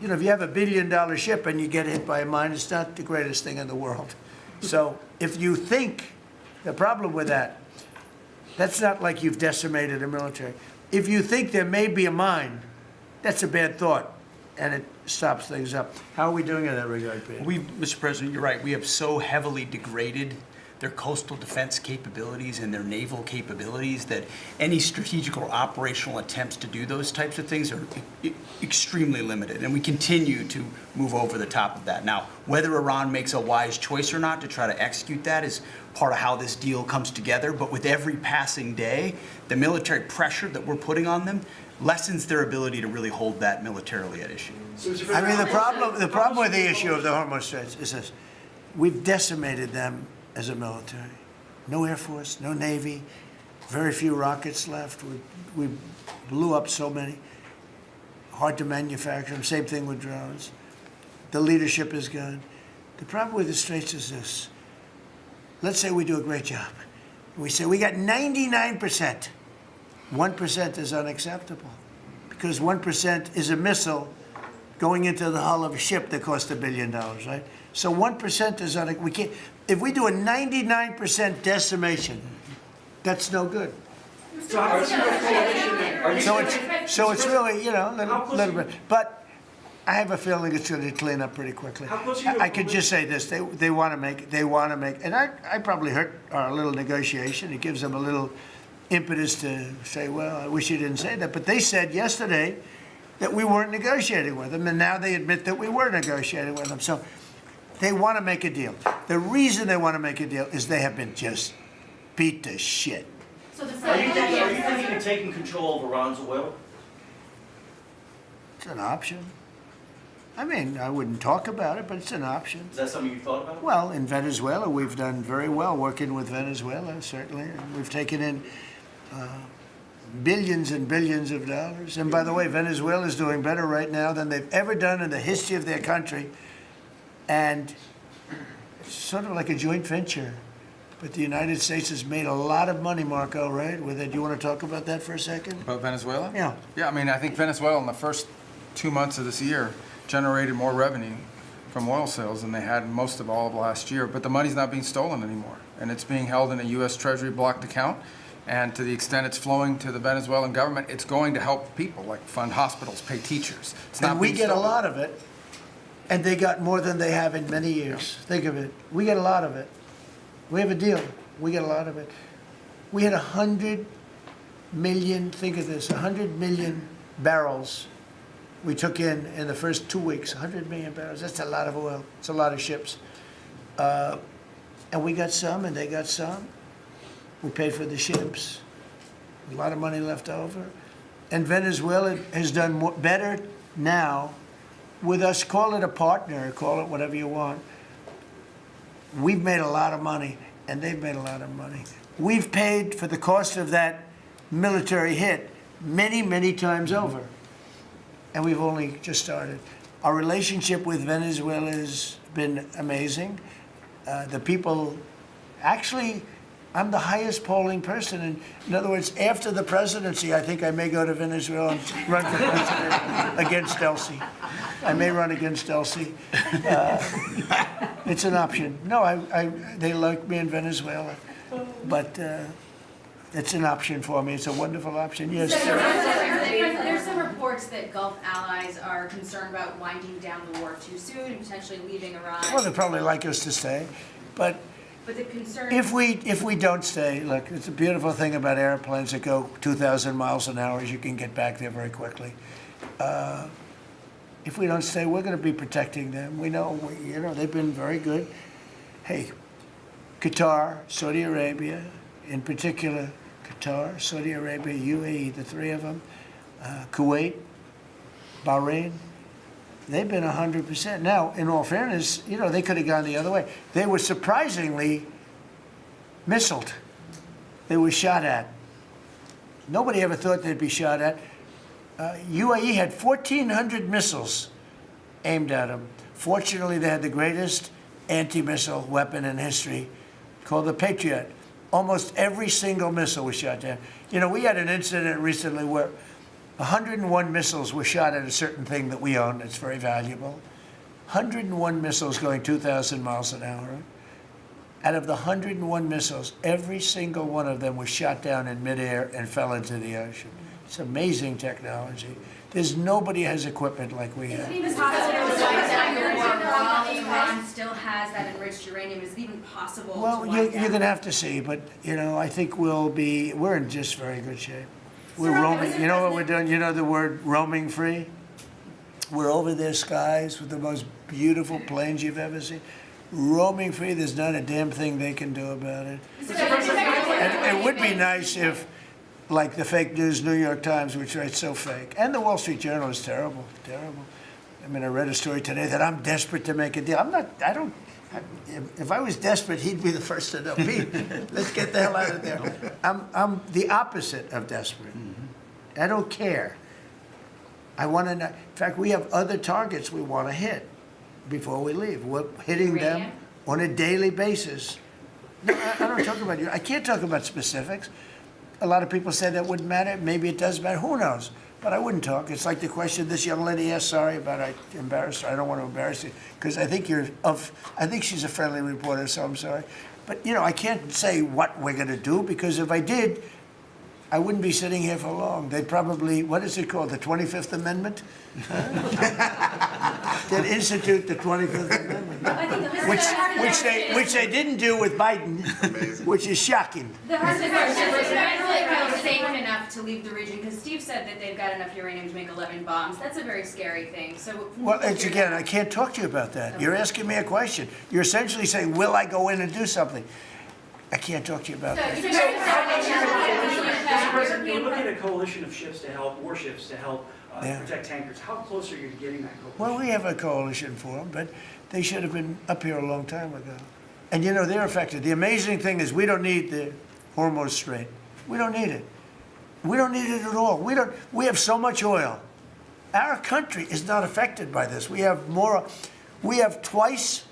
You know, if you have $1 billion ship and you get hit by a mine, it's not the greatest thing in the world. So if you think, the problem with that, that's not like you've decimated a military. If you think there may be a mine, that's a bad thought, and it stops things up. How are we doing in that regard, Peter? Mr. President, you're right. We have so heavily degraded their coastal defense capabilities and their naval capabilities that any strategic or operational attempts to do those types of things are extremely limited. And we continue to move over the top of that. Now, whether Iran makes a wise choice or not to try to execute that is part of how this deal comes together. But with every passing day, the military pressure that we're putting on them lessens their ability to really hold that militarily at issue. I mean, the problem with the issue of the Hormuz Straits is this: we've decimated them as a military. No Air Force, no Navy, very few rockets left. We blew up so many. Hard to manufacture them. Same thing with drones. The leadership is gone. The problem with the Straits is this: let's say we do a great job. We say we got 99%. 1% is unacceptable, because 1% is a missile going into the hull of a ship that cost $1 billion, right? So 1% is we can't. If we do a 99% decimation, that's no good. So it's really, you know, a little bit. But I have a feeling it's going to clean up pretty quickly. I could just say this: they want to make, and I probably hurt our little negotiation. It gives them a little impetus to say, well, I wish you didn't say that. But they said yesterday that we weren't negotiating with them, and now they admit that we were negotiating with them. So they want to make a deal. The reason they want to make a deal is they have been just beat to shit. So the Are you president. thinking of taking control of Iran's oil? It's an option. I mean, I wouldn't talk about it, but it's an option. Is that something you thought about? Well, in Venezuela, we've done very well working with Venezuela, certainly. And we've taken in billions and billions of dollars. And by the way, Venezuela is doing better right now than they've ever done in the history of their country. And sort of like a joint venture. But the United States has made a lot of money, Marco, right? With it. Do you want to talk about that for a second? About Venezuela? Yeah. Yeah, I mean, I think Venezuela in the first 2 months of this year generated more revenue from oil sales than they had most of all of last year. But the money's not being stolen anymore, and it's being held in a U.S. Treasury blocked account. And to the extent it's flowing to the Venezuelan government, it's going to help people, like fund hospitals, pay teachers. It's not And we being get a stolen. lot of it, and they got more than they have in many years. Think of it. We get a lot of it. We have a deal. We get a lot of it. We had 100 million, think of this, 100 million barrels we took in the first 2 weeks. 100 million barrels. That's a lot of oil. It's a lot of ships. And we got some, and they got some. We paid for the ships. A lot of money left over. And Venezuela has done better now with us. Call it a partner, call it whatever you want. We've made a lot of money, and they've made a lot of money. We've paid for the cost of that military hit many, many times over. And we've only just started. Our relationship with Venezuela has been amazing. The people, actually, I'm the highest polling person. In other words, after the presidency, I think I may go to Venezuela and run for president against Elsie. I may run against Elsie. It's an option. No, they like me in Venezuela, but it's an option for me. It's a wonderful option. Yes. There's some reports that Gulf allies are concerned about winding down the war too soon and potentially leaving Iran. Well, they'd probably like us to stay, but the concern. if we don't stay, look, it's a beautiful thing about airplanes that go 2,000 miles an hour is you can get back there very quickly. If we don't stay, we're going to be protecting them. We know, they've been very good. Hey, Qatar, Saudi Arabia, in particular, Qatar, Saudi Arabia, UAE, the three of them, Kuwait, Bahrain, they've been 100%. Now, in all fairness, they could have gone the other way. They were surprisingly missiled. They were shot at. Nobody ever thought they'd be shot at. UAE had 1,400 missiles aimed at them. Fortunately, they had the greatest anti-missile weapon in history called the Patriot. Almost every single missile was shot down. We had an incident recently where 101 missiles were shot at a certain thing that we own that's very valuable. 101 missiles going 2,000 miles an hour. Out of the 101 missiles, every single one of them was shot down in midair and fell into the ocean. It's amazing technology. There's nobody has equipment like we have. Is it even possible while Iran still has that enriched uranium, is it even possible Well, to you're wind down? going to have to see, but, I think we're in just very good shape. We're roaming, you know what we're doing? You know the word roaming free? We're over their skies with the most beautiful planes you've ever seen. Roaming free, there's not a damn thing they can do about it. And it would be nice if, like the fake news New York Times, which writes so fake, and the Wall Street Journal is terrible, terrible. I read a story today that I'm desperate to make a deal. If I was desperate, he'd be the first to know. Pete, let's get the hell out of there. I'm the opposite of desperate. I don't care. I want to know. In fact, we have other targets we want to hit before we leave. We're hitting them on a daily basis. No, I don't talk about you. I can't talk about specifics. A lot of people say that wouldn't matter. Maybe it does matter. Who knows? But I wouldn't talk. It's like the question this young lady asked. Sorry about I embarrassed her. I don't want to embarrass you because I think I think she's a friendly reporter, so I'm sorry. But I can't say what we're going to do because if I did, I wouldn't be sitting here for long. They'd probably, what is it called, the 25th Amendment? They'd institute the 25th Amendment, which they didn't do with Biden, which is shocking. The hard question is Venezuela safe enough to leave the region? Because Steve said that they've got enough uranium to make 11 bombs. That's a very scary thing. So well, it's again, I can't talk to you about that. You're asking me a question. You're essentially saying, will I go in and do something? I can't talk to you about that. Mr. President, you're looking at a coalition of ships to help, warships to help protect tankers. How close are you to getting that coalition? Well, we have a coalition for them, but they should have been up here a long time ago. And they're affected. The amazing thing is we don't need the Hormuz Strait. We don't need it. We don't need it at all. We have so much oil. Our country is not affected by this. We have twice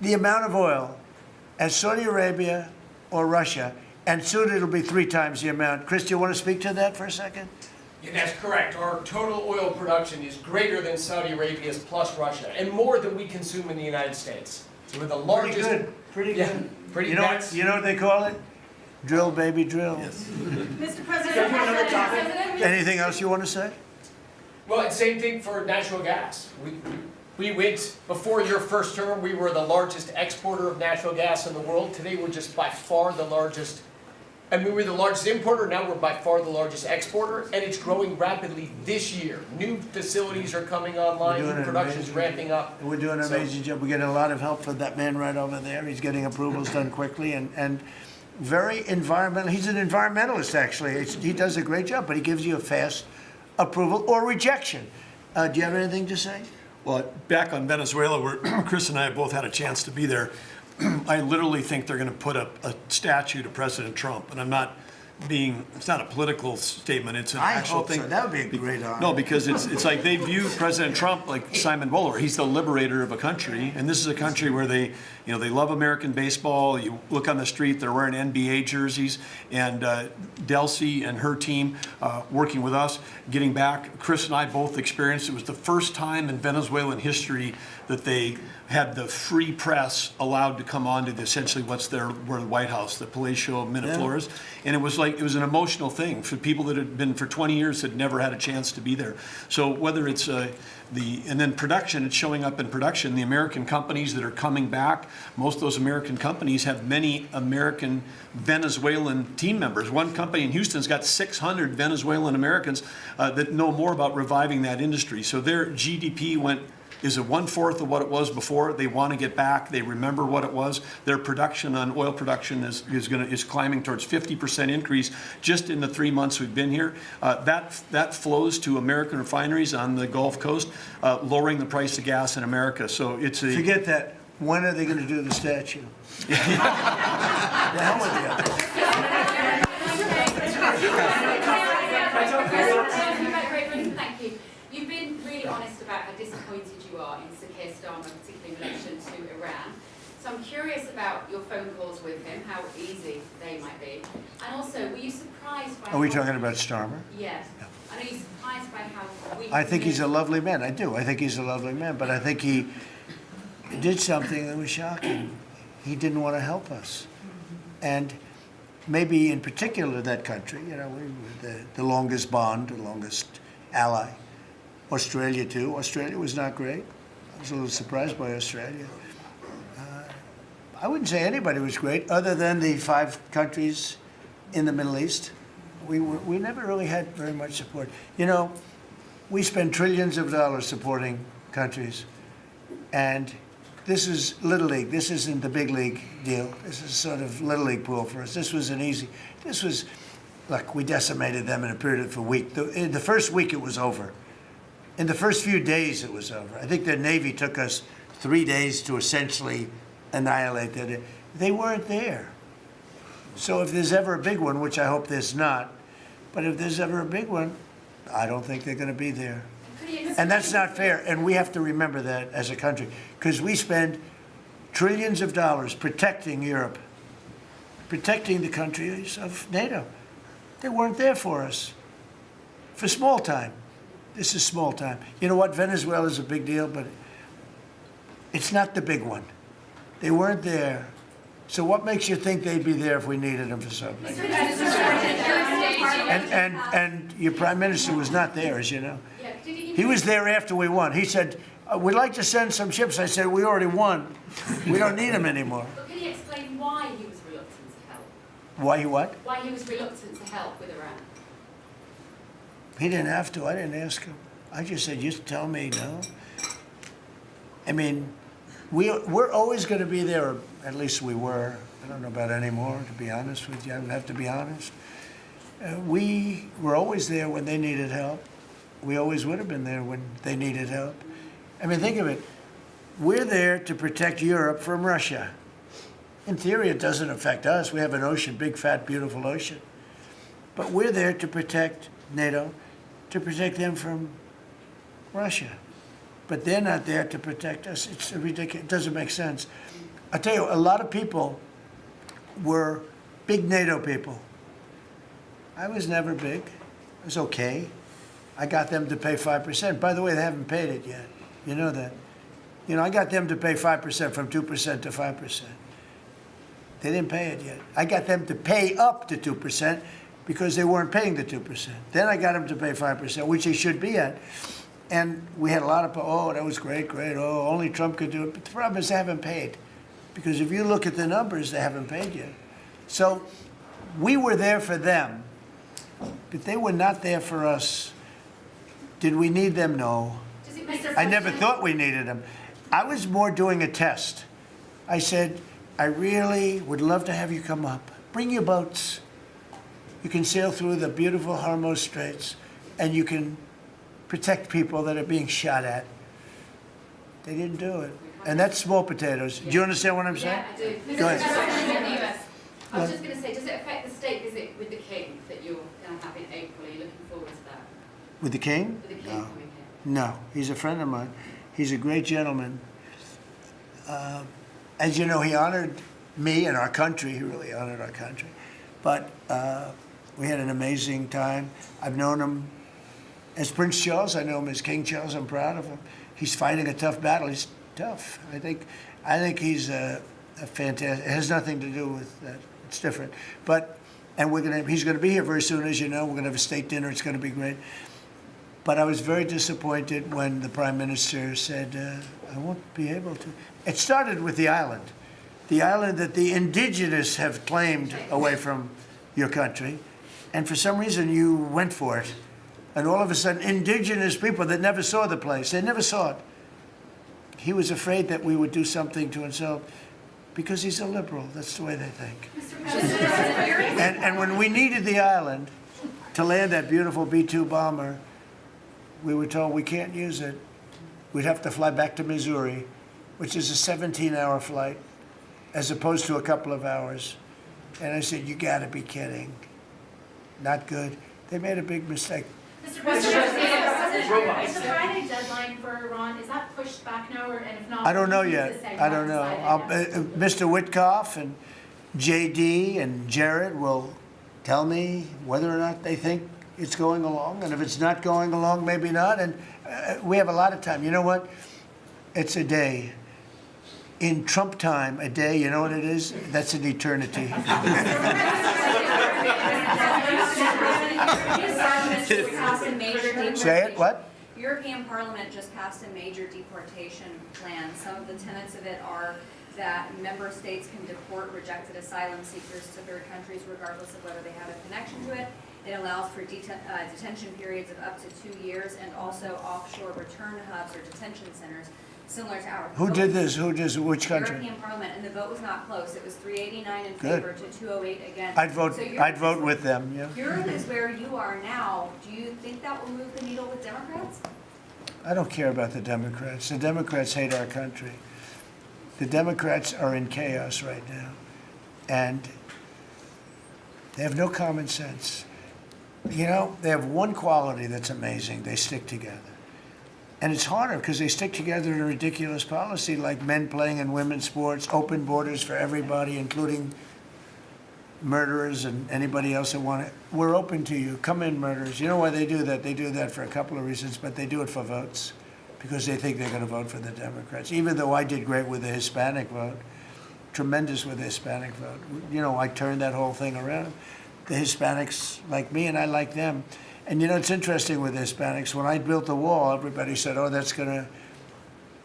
the amount of oil as Saudi Arabia or Russia, and soon it'll be 3 times the amount. Chris, do you want to speak to that for a second? Yeah, that's correct. Our total oil production is greater than Saudi Arabia's plus Russia, and more than we consume in the United States. So we're the largest. Pretty good, pretty Yeah, good. pretty You know good. what they call it? Drill, baby, drill. Mr. President, Anything else you want to say? Well, it's same thing for natural gas. We went, before your first term, we were the largest exporter of natural gas in the world. Today, we're just by far the largest, and we were the largest importer, now we're by far the largest exporter, and it's growing rapidly this year. New facilities are coming online, We're doing new an production's amazing- ramping up. We're doing an So- amazing job. We're getting a lot of help from that man right over there. He's getting approvals done quickly and very environmental. He's an environmentalist, actually. He does a great job, but he gives you a fast approval or rejection. Do you have anything to say? Well, back on Venezuela, where Chris and I have both had a chance to be there, I literally think they're going to put up a statue to President Trump. And I'm not being, it's not a political statement, it's an I actual hope thing. so. That would be a great honor. No, because it's like they view President Trump like Simon Bowler. He's the liberator of a country, and this is a country where they love American baseball. You look on the street, they're wearing NBA jerseys, and Delcy and her team working with us, getting back. Chris and I both experienced, it was the first time in Venezuelan history that they had the free press allowed to come on to essentially where the White House, the Palacio Miraflores, and it was an emotional thing for people that had been for 20 years had never had a chance to be there. So whether it's and then production, it's showing up in production. The American companies that are coming back, most of those American companies have many American Venezuelan team members. One company in Houston's got 600 Venezuelan Americans that know more about reviving that industry. So their GDP is 1/4 of what it was before. They want to get back. They remember what it was. Their production on oil production is climbing towards 50% increase just in the 3 months we've been here. That flows to American refineries on the Gulf Coast, lowering the price of gas in America. So it's a Forget that. When are they going to do the statue? The hell with Thank you. You've been really honest about how disappointed you are in Sir Keir Starmer, particularly in relation to Iran. So I'm curious about your phone calls with him, how easy they might be. And also, were you surprised by Are we talking about Starmer? Yes. And are you surprised by how weak... I think he's a lovely man. I do. I think he's a lovely man. But I think he did something that was shocking. He didn't want to help us. And maybe in particular that country, we were the longest bond, the longest ally. Australia too. Australia was not great. I was a little surprised by Australia. I wouldn't say anybody was great other than the 5 countries in the Middle East. We never really had very much support. We spend trillions of dollars supporting countries, and this is Little League. This isn't the big league deal. This is sort of Little League pool for us. This was look, we decimated them in a period of a week. In the first week it was over. In the first few days it was over. I think the Navy took us 3 days to essentially annihilate that. They weren't there. So if there's ever a big one, which I hope there's not, but if there's ever a big one, I don't think they're going to be there. And that's not fair, and we have to remember that as a country, because we spend trillions of dollars protecting Europe, protecting the countries of NATO. They weren't there for us. For small time. This is small time. You know what? Venezuela is a big deal, but it's not the big one. They weren't there. So what makes you think they'd be there if we needed them for something? And your prime minister was not there, as you know. He was there after we won. He said, we'd like to send some ships. I said, we already won. We don't need them anymore. But can you explain why he was reluctant to help? Why he what? Why he was reluctant to help with Iran? He didn't have to. I didn't ask him. I just said, just tell me no. I mean, we're always going to be there, or at least we were. I don't know about anymore, to be honest with you. I would have to be honest. We were always there when they needed help. We always would have been there when they needed help. I mean, think of it. We're there to protect Europe from Russia. In theory, it doesn't affect us. We have an ocean, big, fat, beautiful ocean. But we're there to protect NATO, to protect them from Russia. But they're not there to protect us. It's ridiculous. It doesn't make sense. I tell you, a lot of people were big NATO people. I was never big. It was okay. I got them to pay 5%. By the way, they haven't paid it yet. You know that. You know, I got them to pay 5% from 2% to 5%. They didn't pay it yet. I got them to pay up to 2% because they weren't paying the 2%. Then I got them to pay 5%, which they should be at. And we had a lot of, oh, that was great, great. Oh, only Trump could do it. But the problem is they haven't paid. Because if you look at the numbers, they haven't paid yet. So we were there for them, but they were not there for us. Did we need them? No. I never thought we needed them. I was more doing a test. I said, I really would love to have you come up. Bring your boats. You can sail through the beautiful Hormuz Straits, and you can protect people that are being shot at. They didn't do it. And that's small potatoes. Do you understand what I'm saying? Yeah, I do. Go ahead. I was just going to say, does it affect the state visit with the King that you're going to have in April? Are you looking forward to that? With the king? With the King No. coming here? No, he's a friend of mine. He's a great gentleman. As you know, he honored me and our country. He really honored our country. But we had an amazing time. I've known him as Prince Charles. I know him as King Charles. I'm proud of him. He's fighting a tough battle. He's tough. I think he's a fantastic. It has nothing to do with that. It's different. But he's gonna be here very soon, as you know. We're gonna have a state dinner. It's gonna be great. But I was very disappointed when the Prime Minister said, I won't be able to. It started with the island that the indigenous have claimed away from your country. And for some reason, you went for it. And all of a sudden, indigenous people that never saw the place, they never saw it. He was afraid that we would do something to insult, because he's a liberal. That's the way they think. And when we needed the island to land that beautiful B-2 bomber, we were told we can't use it. We'd have to fly back to Missouri, which is a 17-hour flight, as opposed to a couple of hours. And I said, you gotta be kidding. Not good. They made a big mistake. Mr. President, is the Friday deadline for Iran, is that pushed back now, or, and if not? I don't know when yet. is the Senate I don't know. decided yet? Mr. Witkoff and JD and Jared will tell me whether or not they think it's going along. And if it's not going along, maybe not. And we have a lot of time. You know what? It's a day. In Trump time, a day, you know what it is? That's an eternity. Say it, what? European Parliament just passed a major deportation plan. Some of the tenets of it are that member states can deport rejected asylum seekers to third countries regardless of whether they have a connection to it. It allows for detention periods of up to 2 years and also offshore return hubs or detention centers similar to ours. Who did this? Which country? European Parliament, and the vote was not close. It was 389 in Good. favor to 208 against. I'd vote. So I'd vote with them. Yeah. Europe is where you are now. Do you think that will move the needle with Democrats? I don't care about the Democrats. The Democrats hate our country. The Democrats are in chaos right now, and they have no common sense. You know, they have one quality that's amazing. They stick together. And it's harder because they stick together in a ridiculous policy like men playing in women's sports, open borders for everybody, including murderers and anybody else that want it. We're open to you. Come in, murderers. You know why they do that? They do that for a couple of reasons, but they do it for votes because they think they're going to vote for the Democrats. Even though I did great with the Hispanic vote, tremendous with the Hispanic vote. You know, I turned that whole thing around. The Hispanics like me, and I like them. And you know, it's interesting with the Hispanics. When I built the wall, everybody said, oh, that's going to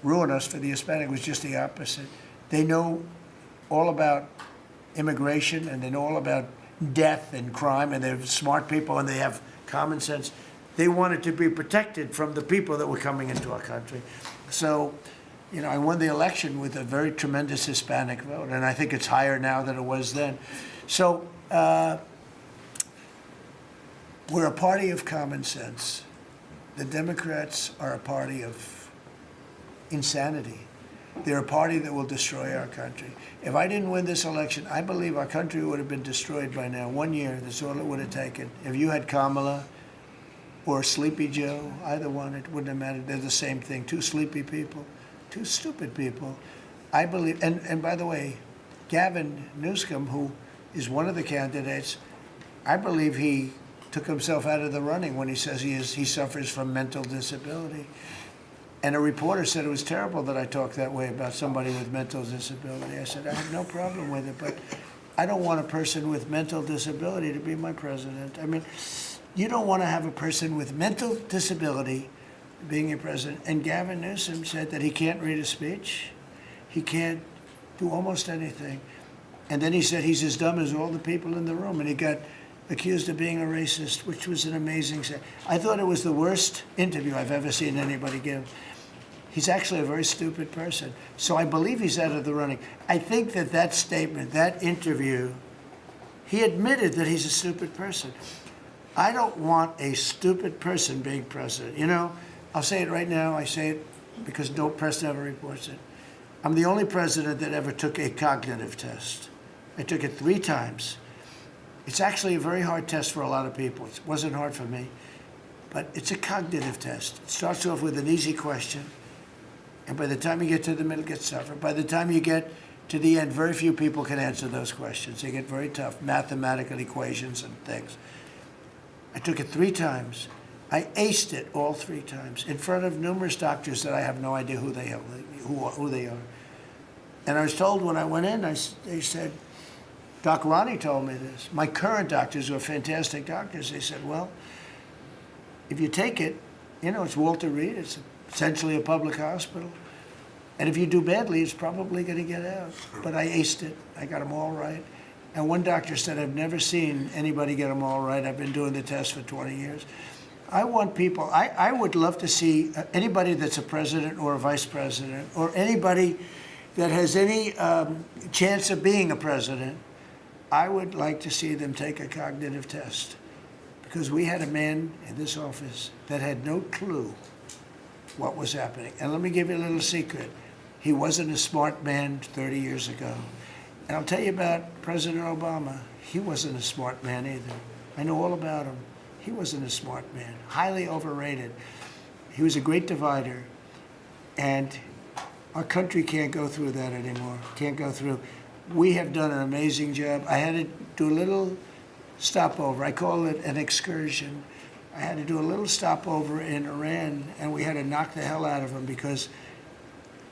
ruin us for the Hispanic. It was just the opposite. They know all about immigration, and they know all about death and crime, and they're smart people, and they have common sense. They wanted to be protected from the people that were coming into our country. So, you know, I won the election with a very tremendous Hispanic vote, and I think it's higher now than it was then. So, we're a party of common sense. The Democrats are a party of insanity. They're a party that will destroy our country. If I didn't win this election, I believe our country would have been destroyed by now. 1 year, that's all it would have taken. If you had Kamala or Sleepy Joe, either one, it wouldn't have mattered. They're the same thing. Two sleepy people, two stupid people. I believe, and by the way, Gavin Newsom, who is one of the candidates, I believe he took himself out of the running when he says he suffers from mental disability. And a reporter said it was terrible that I talked that way about somebody with mental disability. I said, I have no problem with it, but I don't want a person with mental disability to be my president. I mean, you don't want to have a person with mental disability being your president. And Gavin Newsom said that he can't read a speech. He can't do almost anything. And then he said he's as dumb as all the people in the room. And he got accused of being a racist, which was an amazing say. I thought it was the worst interview I've ever seen anybody give. He's actually a very stupid person. So I believe he's out of the running. I think that statement, that interview, he admitted that he's a stupid person. I don't want a stupid person being president. You know, I'll say it right now. I say it because no press never reports it. I'm the only president that ever took a cognitive test. I took it 3 times. It's actually a very hard test for a lot of people. It wasn't hard for me. But it's a cognitive test. It starts off with an easy question. And by the time you get to the middle, it gets tougher. By the time you get to the end, very few people can answer those questions. They get very tough, mathematical equations and things. I took it 3 times. I aced it all 3 times in front of numerous doctors that I have no idea who they are. And I was told when I went in, they said, Doc Ronnie told me this. My current doctors, who are fantastic doctors, they said, well, if you take it, you know, it's Walter Reed. It's essentially a public hospital. And if you do badly, it's probably going to get out. But I aced it. I got them all right. And one doctor said, I've never seen anybody get them all right. I've been doing the test for 20 years. I want people, I would love to see anybody that's a president or a vice president or anybody that has any chance of being a president, I would like to see them take a cognitive test. Because we had a man in this office that had no clue what was happening. And let me give you a little secret. He wasn't a smart man 30 years ago. And I'll tell you about President Obama. He wasn't a smart man either. I know all about him. He wasn't a smart man, highly overrated. He was a great divider. And our country can't go through that anymore, can't go through. We have done an amazing job. I had to do a little stopover. I call it an excursion. I had to do a little stopover in Iran, and we had to knock the hell out of them because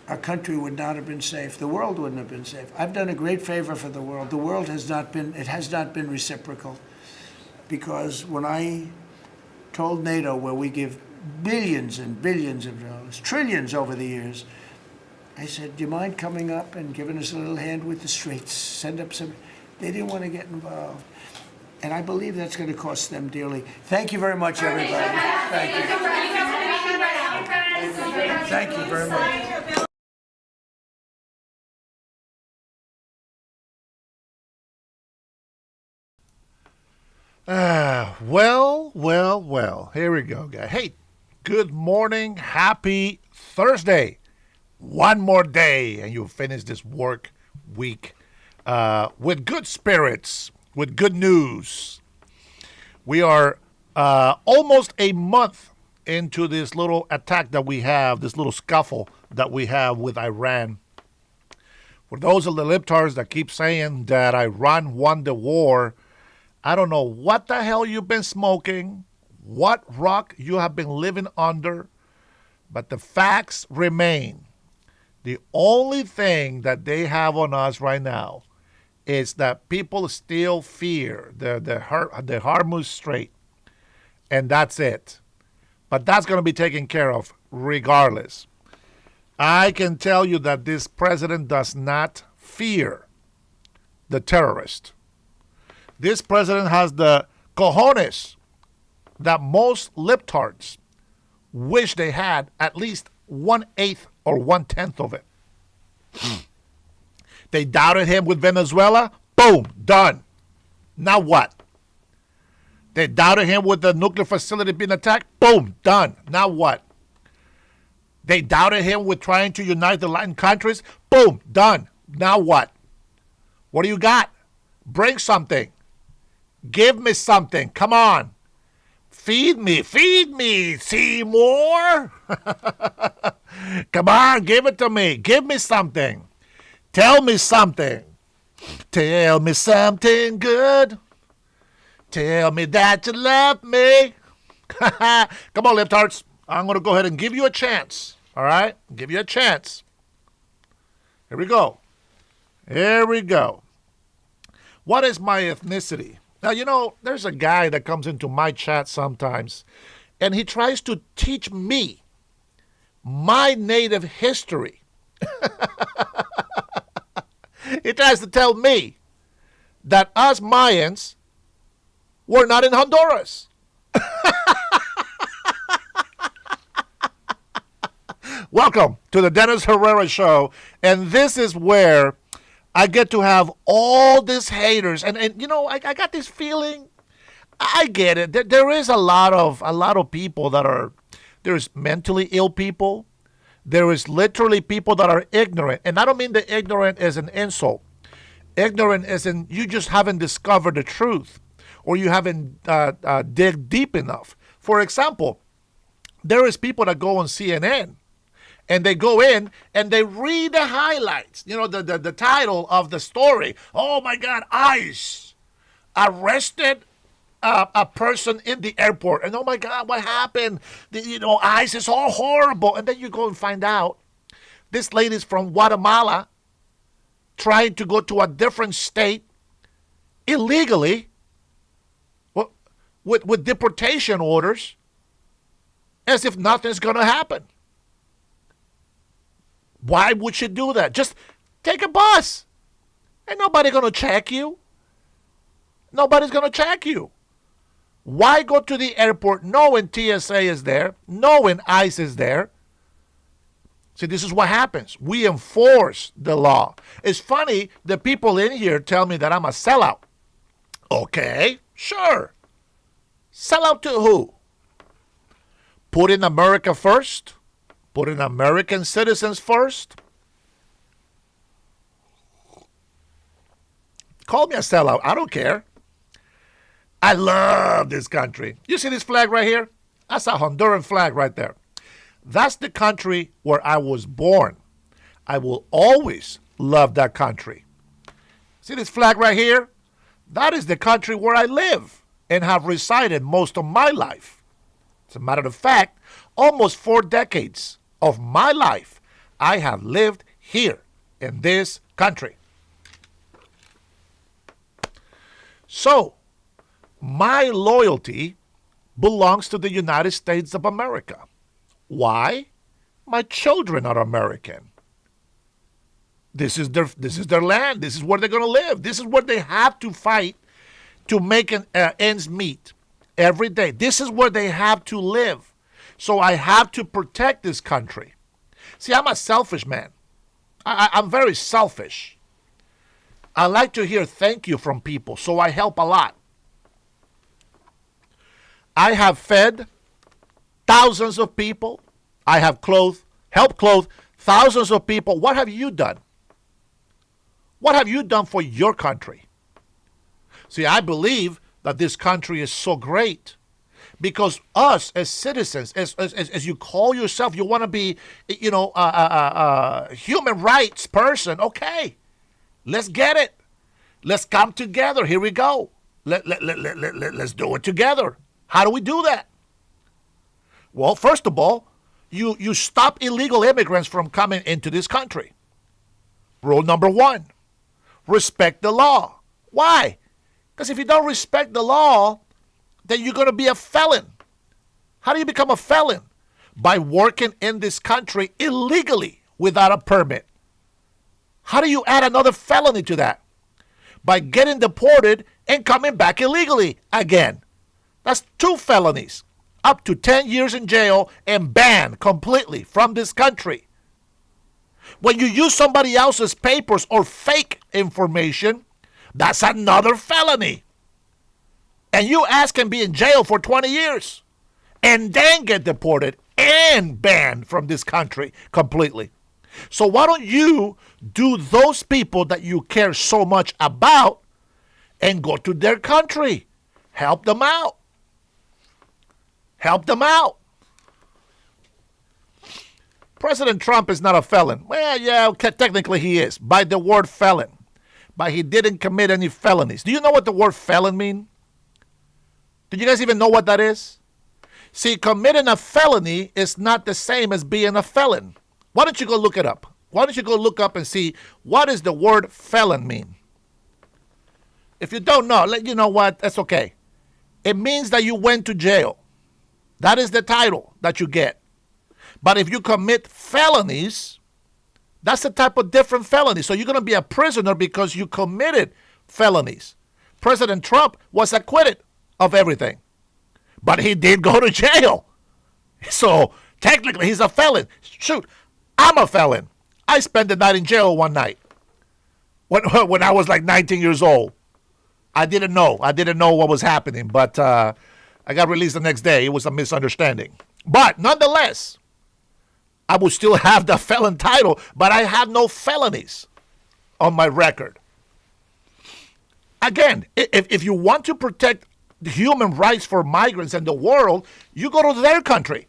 our country would not have been safe. The world wouldn't have been safe. I've done a great favor for the world. The world has not been reciprocal. Because when I told NATO, where we give billions and billions of dollars, trillions over the years, I said, do you mind coming up and giving us a little hand with the streets? Send up some. They didn't want to get involved. And I believe that's going to cost them dearly. Thank you very much, everybody. Thank you. Thank you very much. Well. Here we go, guys. Hey, good morning. Happy Thursday. One more day, and you'll finish this work week with good spirits, with good news. We are almost a month into this little attack that we have, this little scuffle that we have with Iran. For those of the libtards that keep saying that Iran won the war, I don't know what the hell you've been smoking, what rock you have been living under, but the facts remain. The only thing that they have on us right now is that people still fear the Hormuz Strait, and that's it. But that's going to be taken care of regardless. I can tell you that this president does not fear the terrorist. This president has the cojones that most libtards wish they had, at least 1/8 or 1/10 of it. They doubted him with Venezuela. Boom, done. Now what? They doubted him with the nuclear facility being attacked. Boom, done. Now what? They doubted him with trying to unite the Latin countries. Boom, done. Now what? What do you got? Bring something. Give me something. Come on. Feed me, Seymour. Come on, give it to me. Give me something. Tell me something. Tell me something good. Tell me that you love me. Come on, lip tarts. I'm going to go ahead and give you a chance. All right? Give you a chance. Here we go. Here we go. What is my ethnicity? Now, you know, there's a guy that comes into my chat sometimes, and he tries to teach me my native history. He tries to tell me that us Mayans were not in Honduras. Welcome to the Dennis Herrera Show, and this is where I get to have all these haters, and you know, I got this feeling. I get it. There is a lot of people that are, there's mentally ill people. There is literally people that are ignorant, and I don't mean the ignorant as an insult. Ignorant as in you just haven't discovered the truth, or you haven't dig deep enough. For example, there is people that go on CNN, and they go in and they read the highlights. You know, the title of the story. Oh my God, ICE arrested a person in the airport. And oh my God, what happened? ICE is all horrible. And then you go and find out this lady's from Guatemala trying to go to a different state illegally with deportation orders as if nothing's going to happen. Why would she do that? Just take a bus. Ain't nobody going to check you. Nobody's going to check you. Why go to the airport knowing TSA is there, knowing ICE is there? See, this is what happens. We enforce the law. It's funny, the people in here tell me that I'm a sellout. Okay, sure. Sellout to who? Putting America first? Putting American citizens first? Call me a sellout. I don't care. I love this country. You see this flag right here? That's a Honduran flag right there. That's the country where I was born. I will always love that country. See this flag right here? That is the country where I live and have resided most of my life. As a matter of fact, almost 4 decades of my life, I have lived here in this country. So, my loyalty belongs to the United States of America. Why? My children are American. This is their land. This is where they're going to live. This is where they have to fight to make ends meet every day. This is where they have to live. So I have to protect this country. See, I'm a selfish man. I'm very selfish. I like to hear thank you from people, so I help a lot. I have fed thousands of people. I have helped clothe thousands of people. What have you done? What have you done for your country? See, I believe that this country is so great because us as citizens, as you call yourself, you want to be, a human rights person. Okay, let's get it. Let's come together. Here we go. Let's do it together. How do we do that? Well, first of all, you stop illegal immigrants from coming into this country. Rule number 1, respect the law. Why? Because if you don't respect the law, then you're going to be a felon. How do you become a felon? By working in this country illegally without a permit. How do you add another felony to that? By getting deported and coming back illegally again. That's 2 felonies. Up to 10 years in jail and banned completely from this country. When you use somebody else's papers or fake information, that's another felony. And you can be in jail for 20 years and then get deported and banned from this country completely. So why don't you do those people that you care so much about and go to their country? Help them out. Help them out. President Trump is not a felon. Well, yeah, okay, technically he is, by the word felon. But he didn't commit any felonies. Do you know what the word felon means? Do you guys even know what that is? See, committing a felony is not the same as being a felon. Why don't you go look it up? Why don't you go look up and see what does the word felon mean? If you don't know, you know what? That's okay. It means that you went to jail. That is the title that you get. But if you commit felonies, that's a type of different felony. So you're going to be a prisoner because you committed felonies. President Trump was acquitted of everything. But he did go to jail. So technically he's a felon. Shoot, I'm a felon. I spent the night in jail one night when I was like 19 years old. I didn't know what was happening, but I got released the next day. It was a misunderstanding. But nonetheless, I would still have the felon title, but I have no felonies on my record. Again, if you want to protect the human rights for migrants and the world, you go to their country.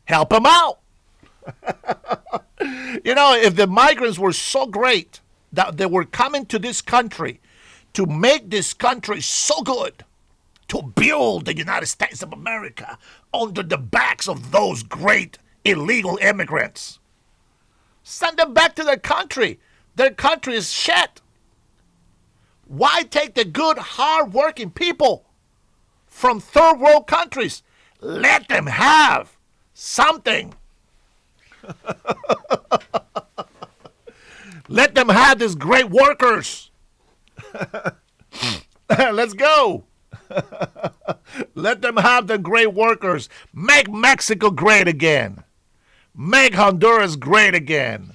Help them out. You know, if the migrants were so great that they were coming to this country to make this country so good, to build the United States of America under the backs of those great illegal immigrants, send them back to their country. Their country is shit. Why take the good, hard-working people from third world countries? Let them have something. Let them have these great workers. Let's go. Let them have the great workers. Make Mexico great again. Make Honduras great again.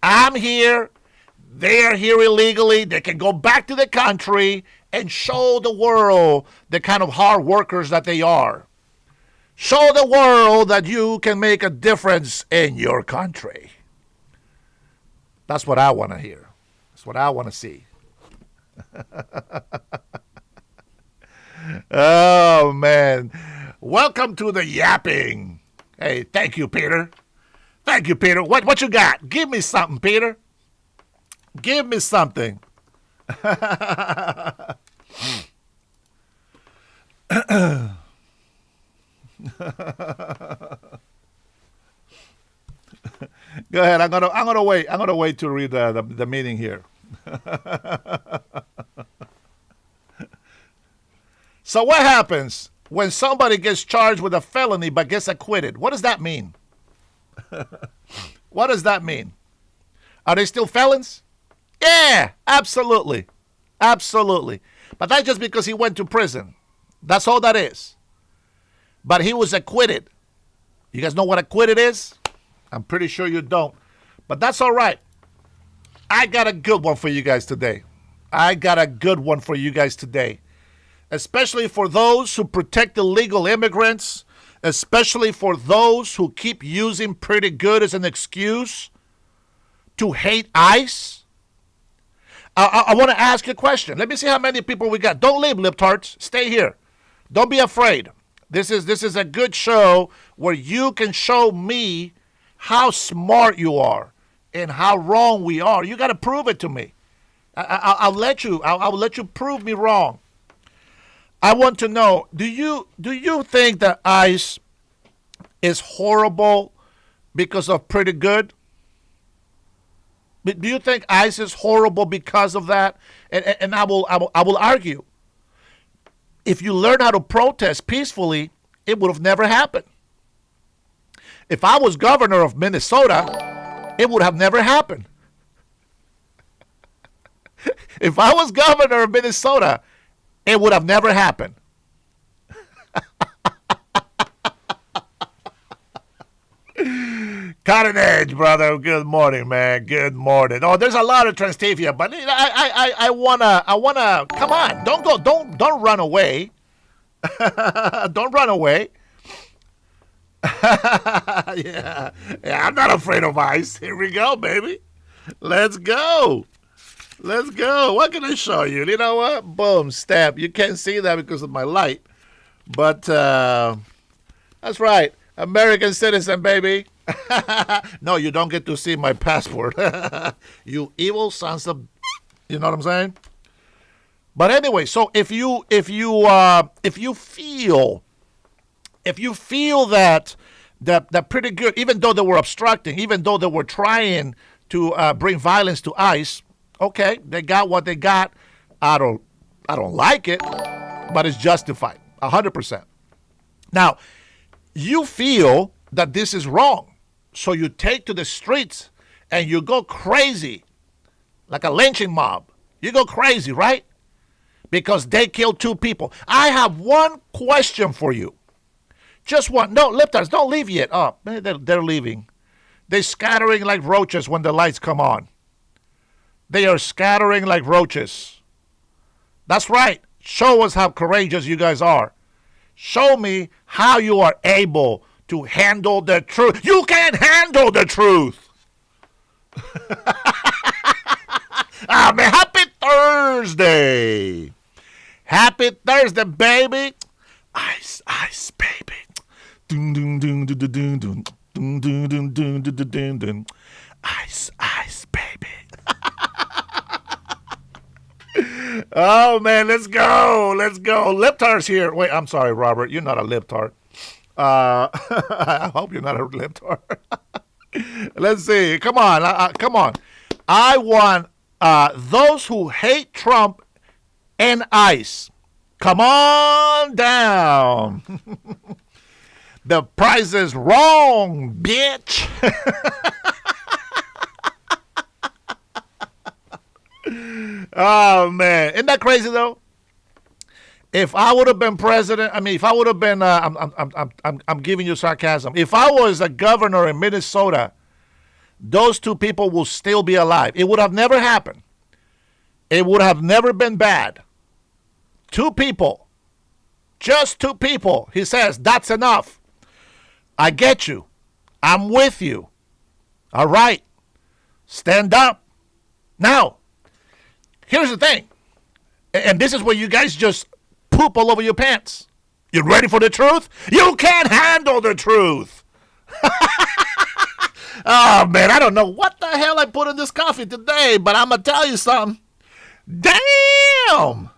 I'm here. They are here illegally. They can go back to the country and show the world the kind of hard workers that they are. Show the world that you can make a difference in your country. That's what I want to hear. That's what I want to see. Oh, man. Welcome to the yapping. Hey, thank you, Peter. Thank you, Peter. What you got? Give me something, Peter. Give me something. Go ahead. I'm gonna wait. I'm gonna wait to read the meaning here. So what happens when somebody gets charged with a felony but gets acquitted? What does that mean? What does that mean? Are they still felons? Yeah, absolutely. Absolutely. But that's just because he went to prison. That's all that is. But he was acquitted. You guys know what acquitted is? I'm pretty sure you don't. But that's all right. I got a good one for you guys today. Especially for those who protect illegal immigrants, especially for those who keep using pretty good as an excuse to hate ICE. I want to ask you a question. Let me see how many people we got. Don't leave, libtards. Stay here. Don't be afraid. This is a good show where you can show me how smart you are and how wrong we are. You got to prove it to me. I'll let you prove me wrong. I want to know, do you think that ICE is horrible because of pretty good? Do you think ICE is horrible because of that? And I will argue. If you learn how to protest peacefully, it would have never happened. If I was governor of Minnesota, it would have never happened. If I was governor of Minnesota, it would have never happened. Cutting edge, brother. Good morning, man. Good morning. Oh, there's a lot of Transtevia, but I wanna. Come on, don't run away. Don't run away. Yeah, I'm not afraid of ICE. Here we go, baby. Let's go. What can I show you? You know what? Boom, stamp. You can't see that because of my light, but that's right. American citizen, baby. No, you don't get to see my passport. You evil sons of, you know what I'm saying? But anyway, so if you feel that pretty good, even though they were obstructing, even though they were trying to bring violence to ICE, okay, they got what they got. I don't like it, but it's justified, 100%. Now, you feel that this is wrong, so you take to the streets and you go crazy, like a lynching mob. You go crazy, right? Because they killed 2 people. I have one question for you. Just one. No, Liptards, don't leave yet. Oh, they're leaving. They're scattering like roaches when the lights come on. They are scattering like roaches. That's right. Show us how courageous you guys are. Show me how you are able to handle the truth. You can't handle the truth. Man, happy Thursday. Happy Thursday, baby. Ice, ice, baby. Dun, dun, dun, dun, dun, dun, dun, dun, dun, dun, dun, dun, dun. Ice, ice, baby. Oh, man, let's go. Let's go. Liptar's here. Wait, I'm sorry, Robert. You're not a Liptard. I hope you're not a Liptard. Let's see. Come on. Come on. I want those who hate Trump and ICE. Come on down. The price is wrong, bitch. Oh, man. Isn't that crazy, though? If I would have been president, I mean, if I would have been, I'm giving you sarcasm. If I was a governor in Minnesota, those 2 people will still be alive. It would have never happened. It would have never been bad. 2 people. Just 2 people. He says, that's enough. I get you. I'm with you. All right. Stand up. Now, here's the thing. And this is where you guys just poop all over your pants. You ready for the truth? You can't handle the truth. Oh, man, I don't know what the hell I put in this coffee today, but I'm going to tell you something. Damn!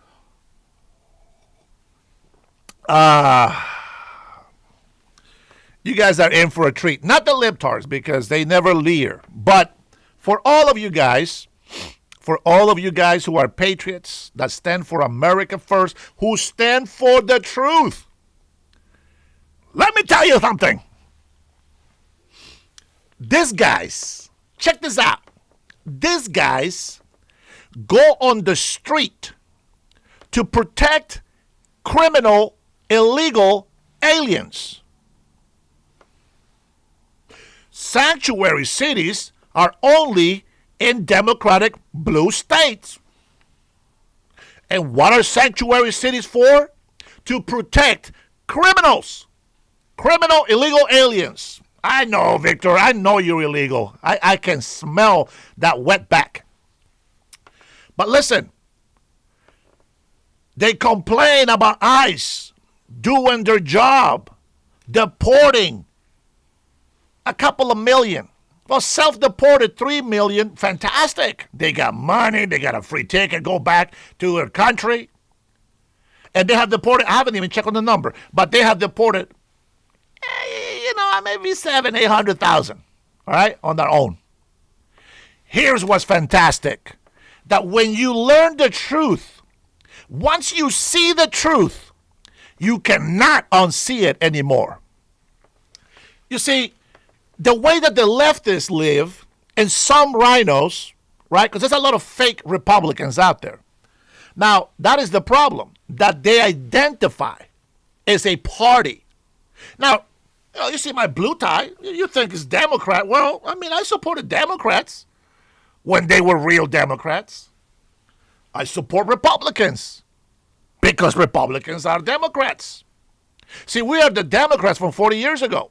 You guys are in for a treat. Not the libtards, because they never leer. But for all of you guys who are patriots, that stand for America first, who stand for the truth, let me tell you something. These guys, check this out. These guys go on the street to protect criminal, illegal aliens. Sanctuary cities are only in democratic blue states. And what are sanctuary cities for? To protect criminals, criminal, illegal aliens. I know, Victor, I know you're illegal. I can smell that wetback. But listen, they complain about ICE doing their job, deporting a couple of million. Well, self-deported 3 million, fantastic. They got money, they got a free ticket, go back to their country. And they have deported, I haven't even checked on the number, but they have deported, maybe 800,000, all right, on their own. Here's what's fantastic, that when you learn the truth, once you see the truth, you cannot unsee it anymore. You see, the way that the leftists live, and some rhinos, right, because there's a lot of fake Republicans out there. Now, that is the problem, that they identify as a party. Now, you see my blue tie, you think it's Democrat. Well, I mean, I supported Democrats when they were real Democrats. I support Republicans because Republicans are Democrats. See, we are the Democrats from 40 years ago.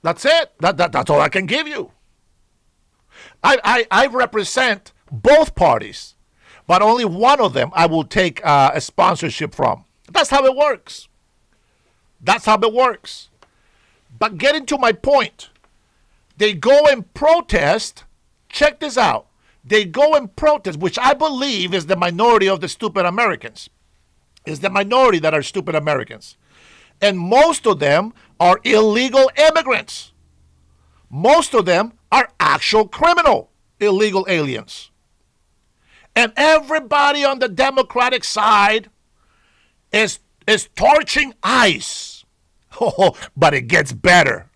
That's it. That's all I can give you. I represent both parties, but only one of them I will take a sponsorship from. That's how it works. That's how it works. But getting to my point, they go and protest. Check this out. They go and protest, which I believe is the minority of the stupid Americans. Is the minority that are stupid Americans. And most of them are illegal immigrants. Most of them are actual criminal illegal aliens. And everybody on the Democratic side is torching ICE. Oh, but it gets better.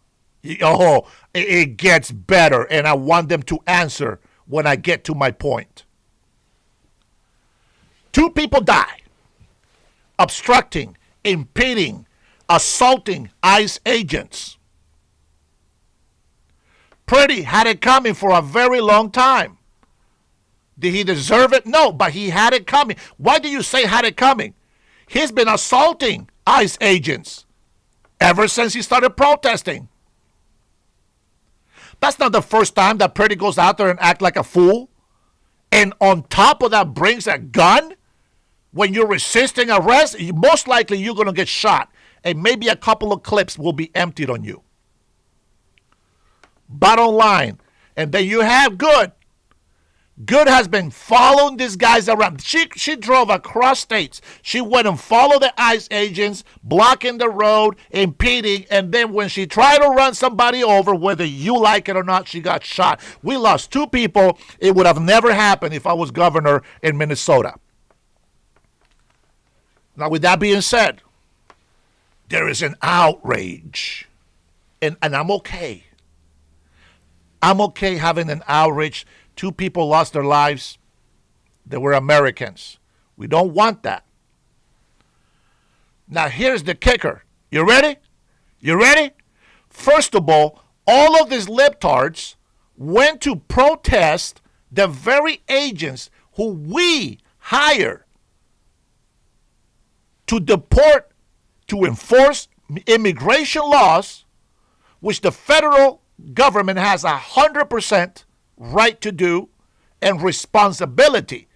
Oh, it gets better. And I want them to answer when I get to my point. 2 people die obstructing, impeding, assaulting ICE agents. Pretty had it coming for a very long time. Did he deserve it? No, but he had it coming. Why do you say had it coming? He's been assaulting ICE agents ever since he started protesting. That's not the first time that Pretty goes out there and act like a fool. And on top of that brings a gun. When you're resisting arrest, most likely you're going to get shot. And maybe a couple of clips will be emptied on you. Bottom line. And then you have Good. Good has been following these guys around. She drove across states. She went and followed the ICE agents, blocking the road, impeding, and then when she tried to run somebody over, whether you like it or not, she got shot. We lost 2 people. It would have never happened if I was governor in Minnesota. Now, with that being said, there is an outrage, and I'm okay. I'm okay having an outrage. 2 people lost their lives. They were Americans. We don't want that. Now, here's the kicker. You ready? You ready? First of all of these libtards went to protest the very agents who we hire to deport, to enforce immigration laws, which the federal government has 100% right to do and responsibility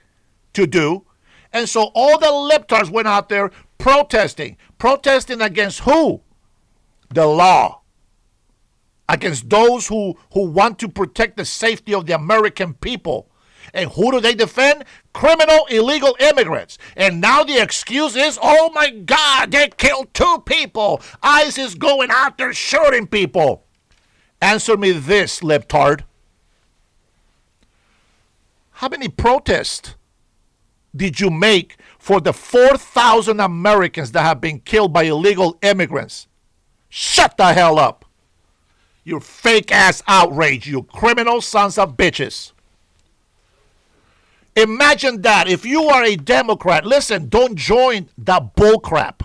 to do. And so all the libtards went out there protesting. Protesting against who? The law. Against those who want to protect the safety of the American people. And who do they defend? Criminal illegal immigrants. And now the excuse is, oh my God, they killed 2 people. ICE is going out there shooting people. Answer me this, libtard. How many protests did you make for the 4,000 Americans that have been killed by illegal immigrants? Shut the hell up. You fake-ass outrage, you criminal sons of bitches. Imagine that. If you are a Democrat, listen, don't join that bullcrap.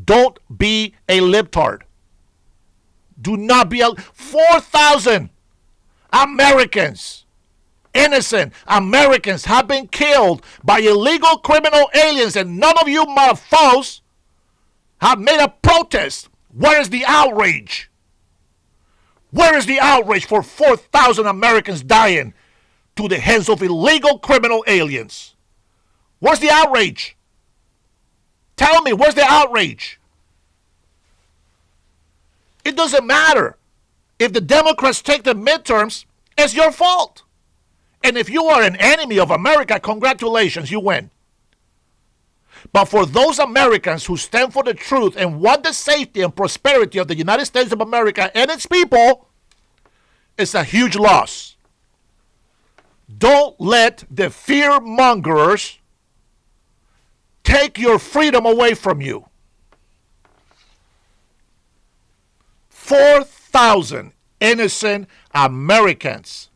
Don't be a libtard. Do not be 4,000 Americans, innocent Americans have been killed by illegal criminal aliens, and none of you motherfuckers have made a protest. Where is the outrage? Where is the outrage for 4,000 Americans dying to the hands of illegal criminal aliens? Where's the outrage? Tell me, where's the outrage? It doesn't matter. If the Democrats take the midterms, it's your fault. And if you are an enemy of America, congratulations, you win. But for those Americans who stand for the truth and want the safety and prosperity of the United States of America and its people, it's a huge loss. Don't let the fear mongers take your freedom away from you. 4,000 innocent Americans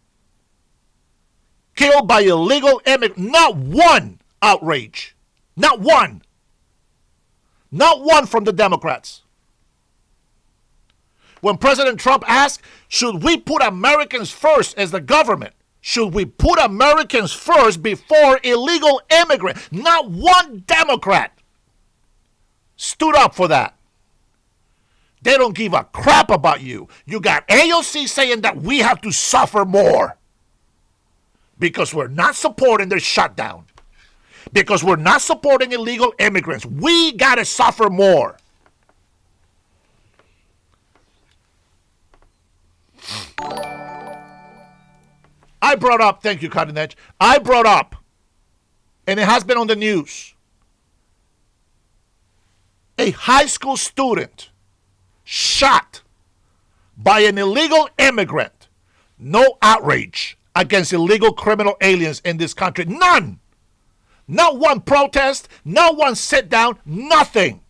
killed by illegal immigrants. Not one outrage. Not one. Not one from the Democrats. When President Trump asked, should we put Americans first as the government? Should we put Americans first before illegal immigrants? Not one Democrat stood up for that. They don't give a crap about you. You got AOC saying that we have to suffer more because we're not supporting their shutdown, because we're not supporting illegal immigrants. We got to suffer more. I brought up, thank you, Cutting Edge. I brought up, and it has been on the news, a high school student shot by an illegal immigrant. No outrage against illegal criminal aliens in this country. None. Not one protest, not one sit down, nothing.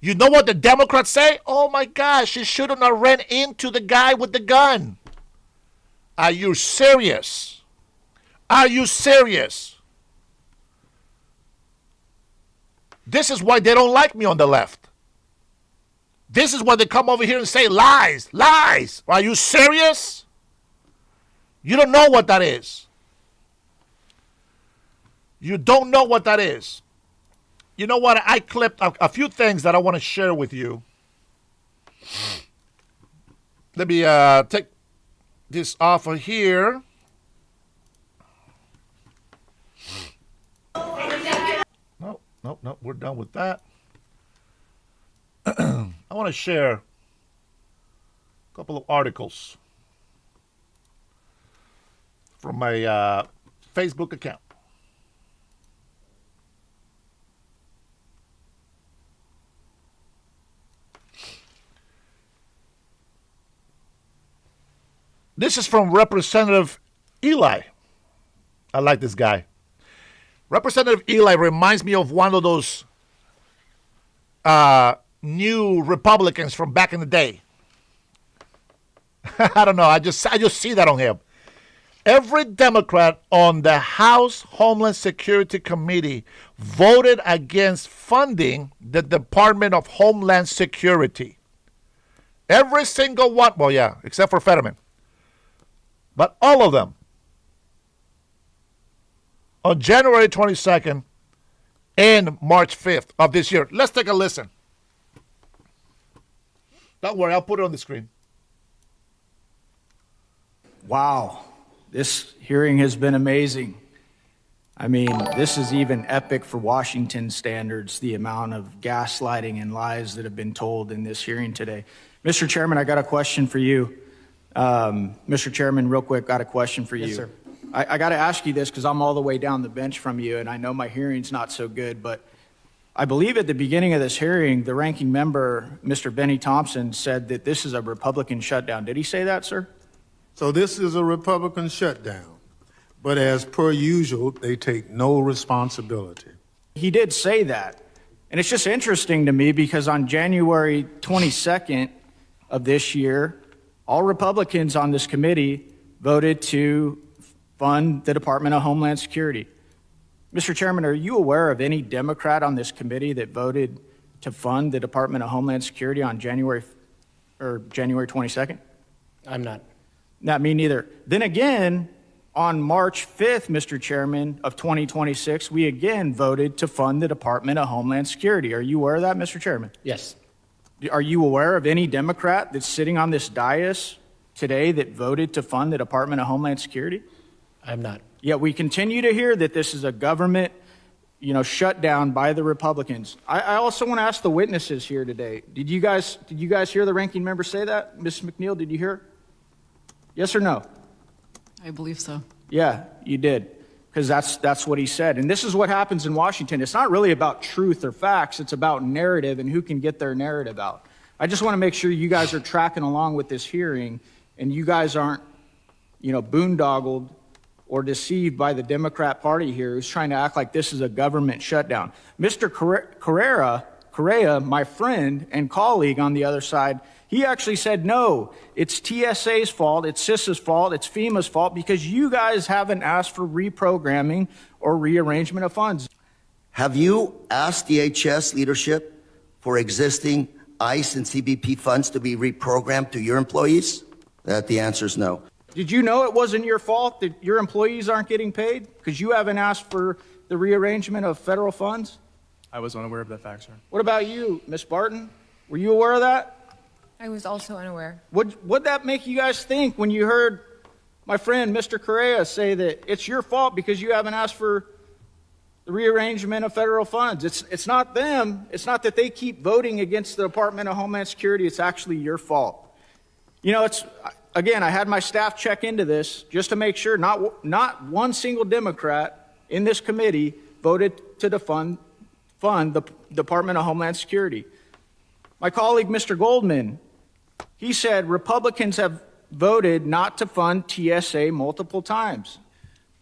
You know what the Democrats say? Oh my gosh, she shouldn't have ran into the guy with the gun. Are you serious? Are you serious? This is why they don't like me on the left. This is why they come over here and say lies, lies. Are you serious? You don't know what that is. You don't know what that is. You know what? I clipped a few things that I want to share with you. Let me take this off of here. No, we're done with that. I want to share a couple of articles from my Facebook account. This is from Representative Eli. I like this guy. Representative Eli reminds me of one of those new Republicans from back in the day. I don't know. I just see that on him. Every Democrat on the House Homeland Security Committee voted against funding the Department of Homeland Security. Every single one. Well, yeah, except for Fetterman. But all of them. On January 22nd and March 5th of this year. Let's take a listen. Don't worry, I'll put it on the screen. Wow, this hearing has been amazing. I mean, this is even epic for Washington standards, the amount of gaslighting and lies that have been told in this hearing today. Mr. Chairman, I got a question for you. Mr. Chairman, real quick, got a question for you. Yes, sir. I got to ask you this because I'm all the way down the bench from you, and I know my hearing's not so good, but I believe at the beginning of this hearing, the ranking member, Mr. Benny Thompson, said that this is a Republican shutdown. Did he say that, sir? So this is a Republican shutdown, but as per usual, they take no responsibility. He did say that. And it's just interesting to me because on January 22nd of this year, all Republicans on this committee voted to fund the Department of Homeland Security. Mr. Chairman, are you aware of any Democrat on this committee that voted to fund the Department of Homeland Security on January 22nd? I'm not. Not me neither. Then again, on March 5th, Mr. Chairman, of 2026, we again voted to fund the Department of Homeland Security. Are you aware of that, Mr. Chairman? Yes. Are you aware of any Democrat that's sitting on this dais today that voted to fund the Department of Homeland Security? I'm not. Yet we continue to hear that this is a government, shutdown by the Republicans. I also want to ask the witnesses here today. Did you guys hear the ranking member say that? Ms. McNeil, did you hear? Yes or no? I believe so. Yeah, you did. Because that's what he said. And this is what happens in Washington. It's not really about truth or facts. It's about narrative and who can get their narrative out. I just want to make sure you guys are tracking along with this hearing and you guys aren't, boondoggled or deceived by the Democrat Party here who's trying to act like this is a government shutdown. Mr. Herrera, my friend and colleague on the other side, he actually said, no, it's TSA's fault, it's CISA's fault, it's FEMA's fault because you guys haven't asked for reprogramming or rearrangement of funds. Have you asked DHS leadership for existing ICE and CBP funds to be reprogrammed to your employees? The answer is no. Did you know it wasn't your fault that your employees aren't getting paid because you haven't asked for the rearrangement of federal funds? I was unaware of that fact, sir. What about you, Ms. Barton? Were you aware of that? I was also unaware. What'd that make you guys think when you heard my friend, Mr. Correa, say that it's your fault because you haven't asked for the rearrangement of federal funds? It's not them. It's not that they keep voting against the Department of Homeland Security. It's actually your fault. again, I had my staff check into this just to make sure not one single Democrat in this committee voted to fund the Department of Homeland Security. My colleague, Mr. Goldman, he said Republicans have voted not to fund TSA multiple times.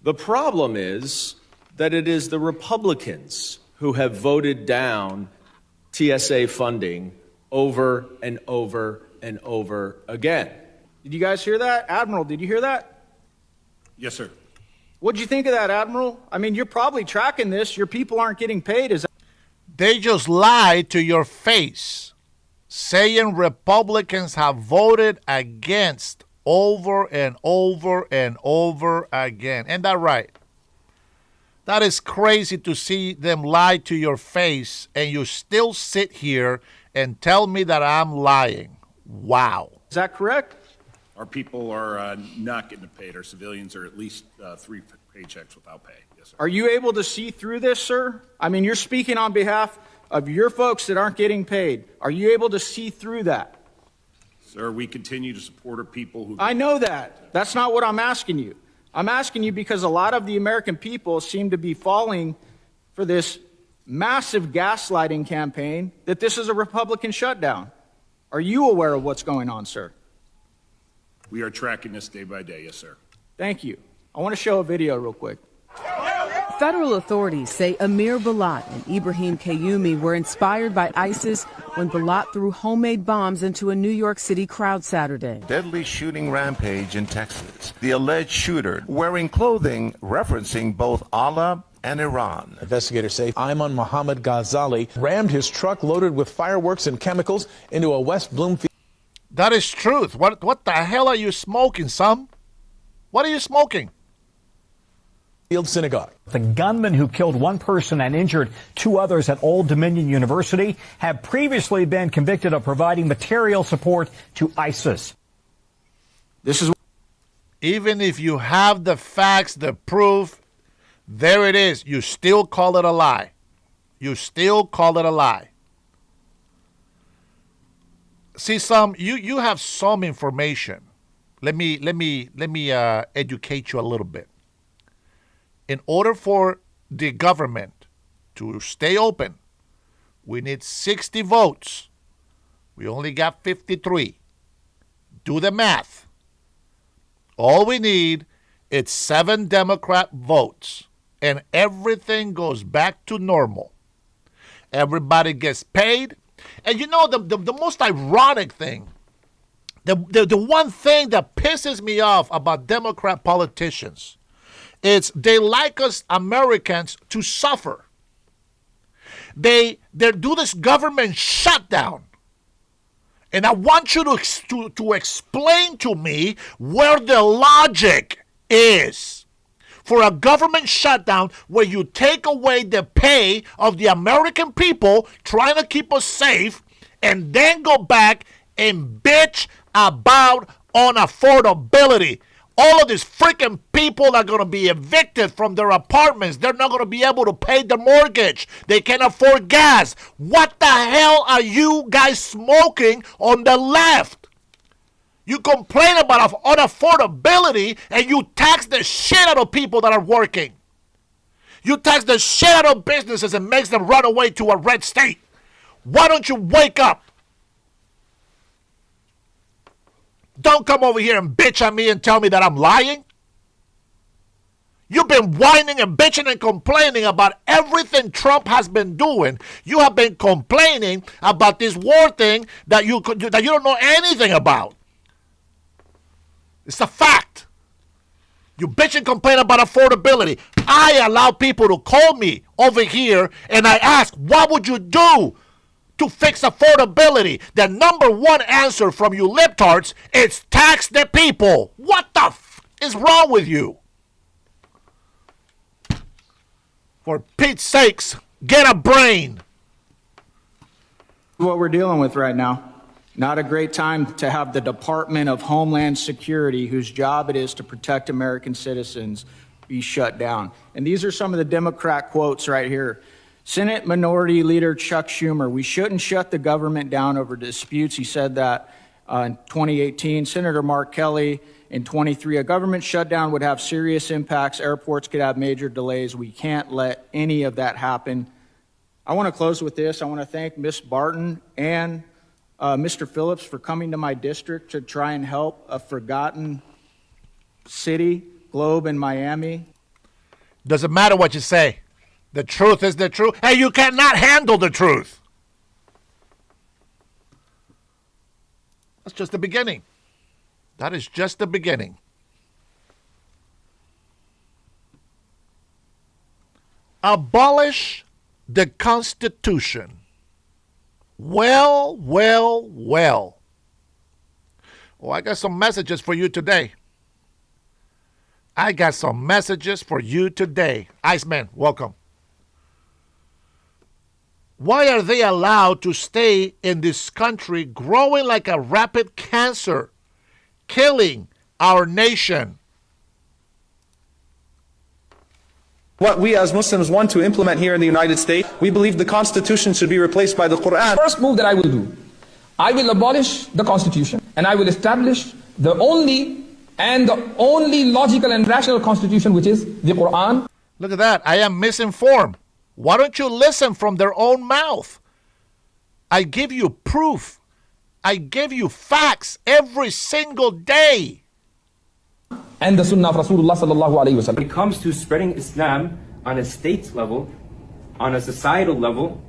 The problem is that it is the Republicans who have voted down TSA funding over and over and over again. Did you guys hear that? Admiral, did you hear that? Yes, sir. What'd you think of that, Admiral? I mean, you're probably tracking this. Your people aren't getting paid. They just lied to your face, saying Republicans have voted against over and over and over again. Ain't that right? That is crazy to see them lie to your face, and you still sit here and tell me that I'm lying. Wow. Is that correct? Our people are not getting paid. Our civilians are at least 3 paychecks without pay. Yes, sir. Are you able to see through this, sir? I mean, you're speaking on behalf of your folks that aren't getting paid. Are you able to see through that? Sir, we continue to support our people who... I know that. That's not what I'm asking you. I'm asking you because a lot of the American people seem to be falling for this massive gaslighting campaign that this is a Republican shutdown. Are you aware of what's going on, sir? We are tracking this day by day, yes, sir. Thank you. I want to show a video real quick. Federal authorities say Amir Balat and Ibrahim Kayumi were inspired by ISIS when Balat threw homemade bombs into a New York City crowd Saturday. Deadly shooting rampage in Texas. The alleged shooter wearing clothing referencing both Allah and Iran. Investigators say Ayman Mohammed Ghazali rammed his truck loaded with fireworks and chemicals into a West Bloomfield. That is truth. What the hell are you smoking, son? What are you smoking? Synagogue. The gunman who killed one person and injured 2 others at Old Dominion University have previously been convicted of providing material support to ISIS. This is even if you have the facts, the proof, there it is. You still call it a lie. You still call it a lie. See, you have some information. Let me educate you a little bit. In order for the government to stay open, we need 60 votes. We only got 53. Do the math. All we need is 7 Democrat votes, and everything goes back to normal. Everybody gets paid. And you know, the most ironic thing, the one thing that pisses me off about Democrat politicians, it's they like us Americans to suffer. They do this government shutdown. And I want you to explain to me where the logic is for a government shutdown where you take away the pay of the American people trying to keep us safe and then go back and bitch about unaffordability. All of these freaking people are going to be evicted from their apartments. They're not going to be able to pay their mortgage. They can't afford gas. What the hell are you guys smoking on the left? You complain about unaffordability and you tax the shit out of people that are working. You tax the shit out of businesses and makes them run away to a red state. Why don't you wake up? Don't come over here and bitch at me and tell me that I'm lying. You've been whining and bitching and complaining about everything Trump has been doing. You have been complaining about this war thing that you don't know anything about. It's a fact. You bitch and complain about affordability. I allow people to call me over here and I ask, what would you do to fix affordability? The number one answer from you libtards is tax the people. What the f is wrong with you? For Pete's sakes, get a brain. What we're dealing with right now. Not a great time to have the Department of Homeland Security, whose job it is to protect American citizens, be shut down. And these are some of the Democrat quotes right here. Senate Minority Leader Chuck Schumer, we shouldn't shut the government down over disputes. He said that in 2018, Senator Mark Kelly in 23. A government shutdown would have serious impacts. Airports could have major delays. We can't let any of that happen. I want to close with this. I want to thank Ms. Barton and Mr. Phillips for coming to my district to try and help a forgotten city, Globe in Miami. Doesn't matter what you say. The truth is the truth. Hey, you cannot handle the truth. That's just the beginning. That is just the beginning. Abolish the Constitution. Well. Oh, I got some messages for you today. Iceman, welcome. Why are they allowed to stay in this country growing like a rapid cancer, killing our nation? What we as Muslims want to implement here in the United States, we believe the Constitution should be replaced by the Quran. First move that I will do, I will abolish the Constitution and I will establish the only logical and rational Constitution, which is the Quran. Look at that. I am misinformed. Why don't you listen from their own mouth? I give you proof. I give you facts every single day. And the Sunnah of Rasulullah sallallahu alayhi wa sallam. When it comes to spreading Islam on a state level, on a societal level,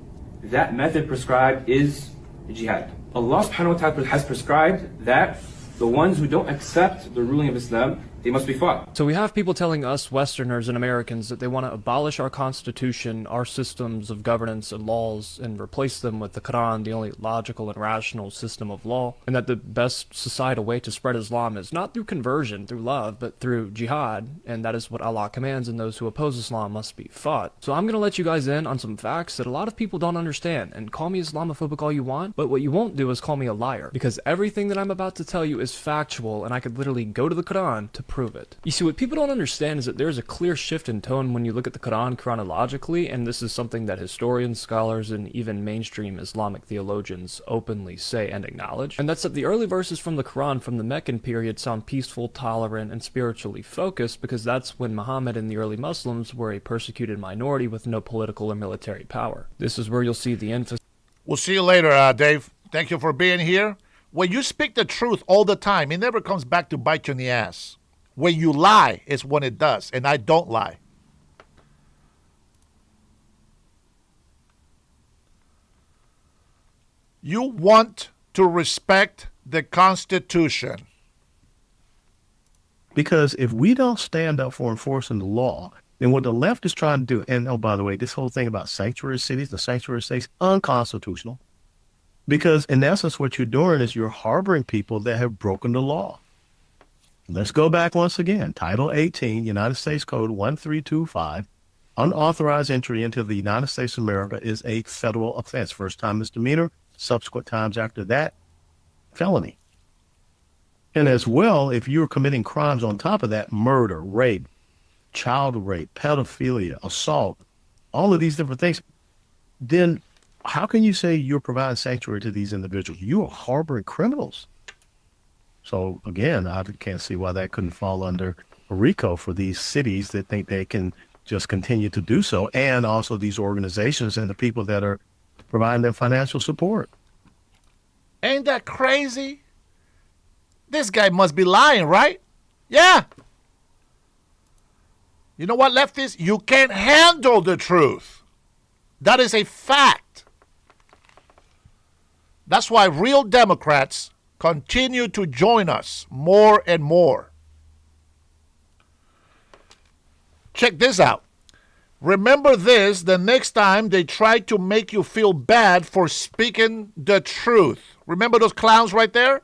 that method prescribed is jihad. Allah subhanahu wa ta'ala has prescribed that the ones who don't accept the ruling of Islam, they must be fought. So we have people telling us Westerners and Americans that they want to abolish our Constitution, our systems of governance and laws, and replace them with the Quran, the only logical and rational system of law, and that the best societal way to spread Islam is not through conversion, through love, but through jihad, and that is what Allah commands, and those who oppose Islam must be fought. So I'm going to let you guys in on some facts that a lot of people don't understand, and call me Islamophobic all you want, but what you won't do is call me a liar, because everything that I'm about to tell you is factual, and I could literally go to the Quran to prove it. You see, what people don't understand is that there's a clear shift in tone when you look at the Quran chronologically, and this is something that historians, scholars, and even mainstream Islamic theologians openly say and acknowledge, and that's that the early verses from the Quran from the Meccan period sound peaceful, tolerant, and spiritually focused, because that's when Muhammad and the early Muslims were a persecuted minority with no political or military power. This is where you'll see the emphasis. We'll see you later, Dave. Thank you for being here. When you speak the truth all the time, it never comes back to bite you in the ass. When you lie is when it does, and I don't lie. You want to respect the Constitution. Because if we don't stand up for enforcing the law, then what the left is trying to do, and oh, by the way, this whole thing about sanctuary cities, the sanctuary states, unconstitutional. Because in essence, what you're doing is you're harboring people that have broken the law. Let's go back once again. Title 18, United States Code 1325, unauthorized entry into the United States of America is a federal offense. First time misdemeanor, subsequent times after that, felony. And as well, if you're committing crimes on top of that, murder, rape, child rape, pedophilia, assault, all of these different things, then how can you say you're providing sanctuary to these individuals? You are harboring criminals. So again, I can't see why that couldn't fall under RICO for these cities that think they can just continue to do so, and also these organizations and the people that are providing them financial support. Ain't that crazy? This guy must be lying, right? Yeah. You know what, leftists? You can't handle the truth. That is a fact. That's why real Democrats continue to join us more and more. Check this out. Remember this the next time they try to make you feel bad for speaking the truth. Remember those clowns right there?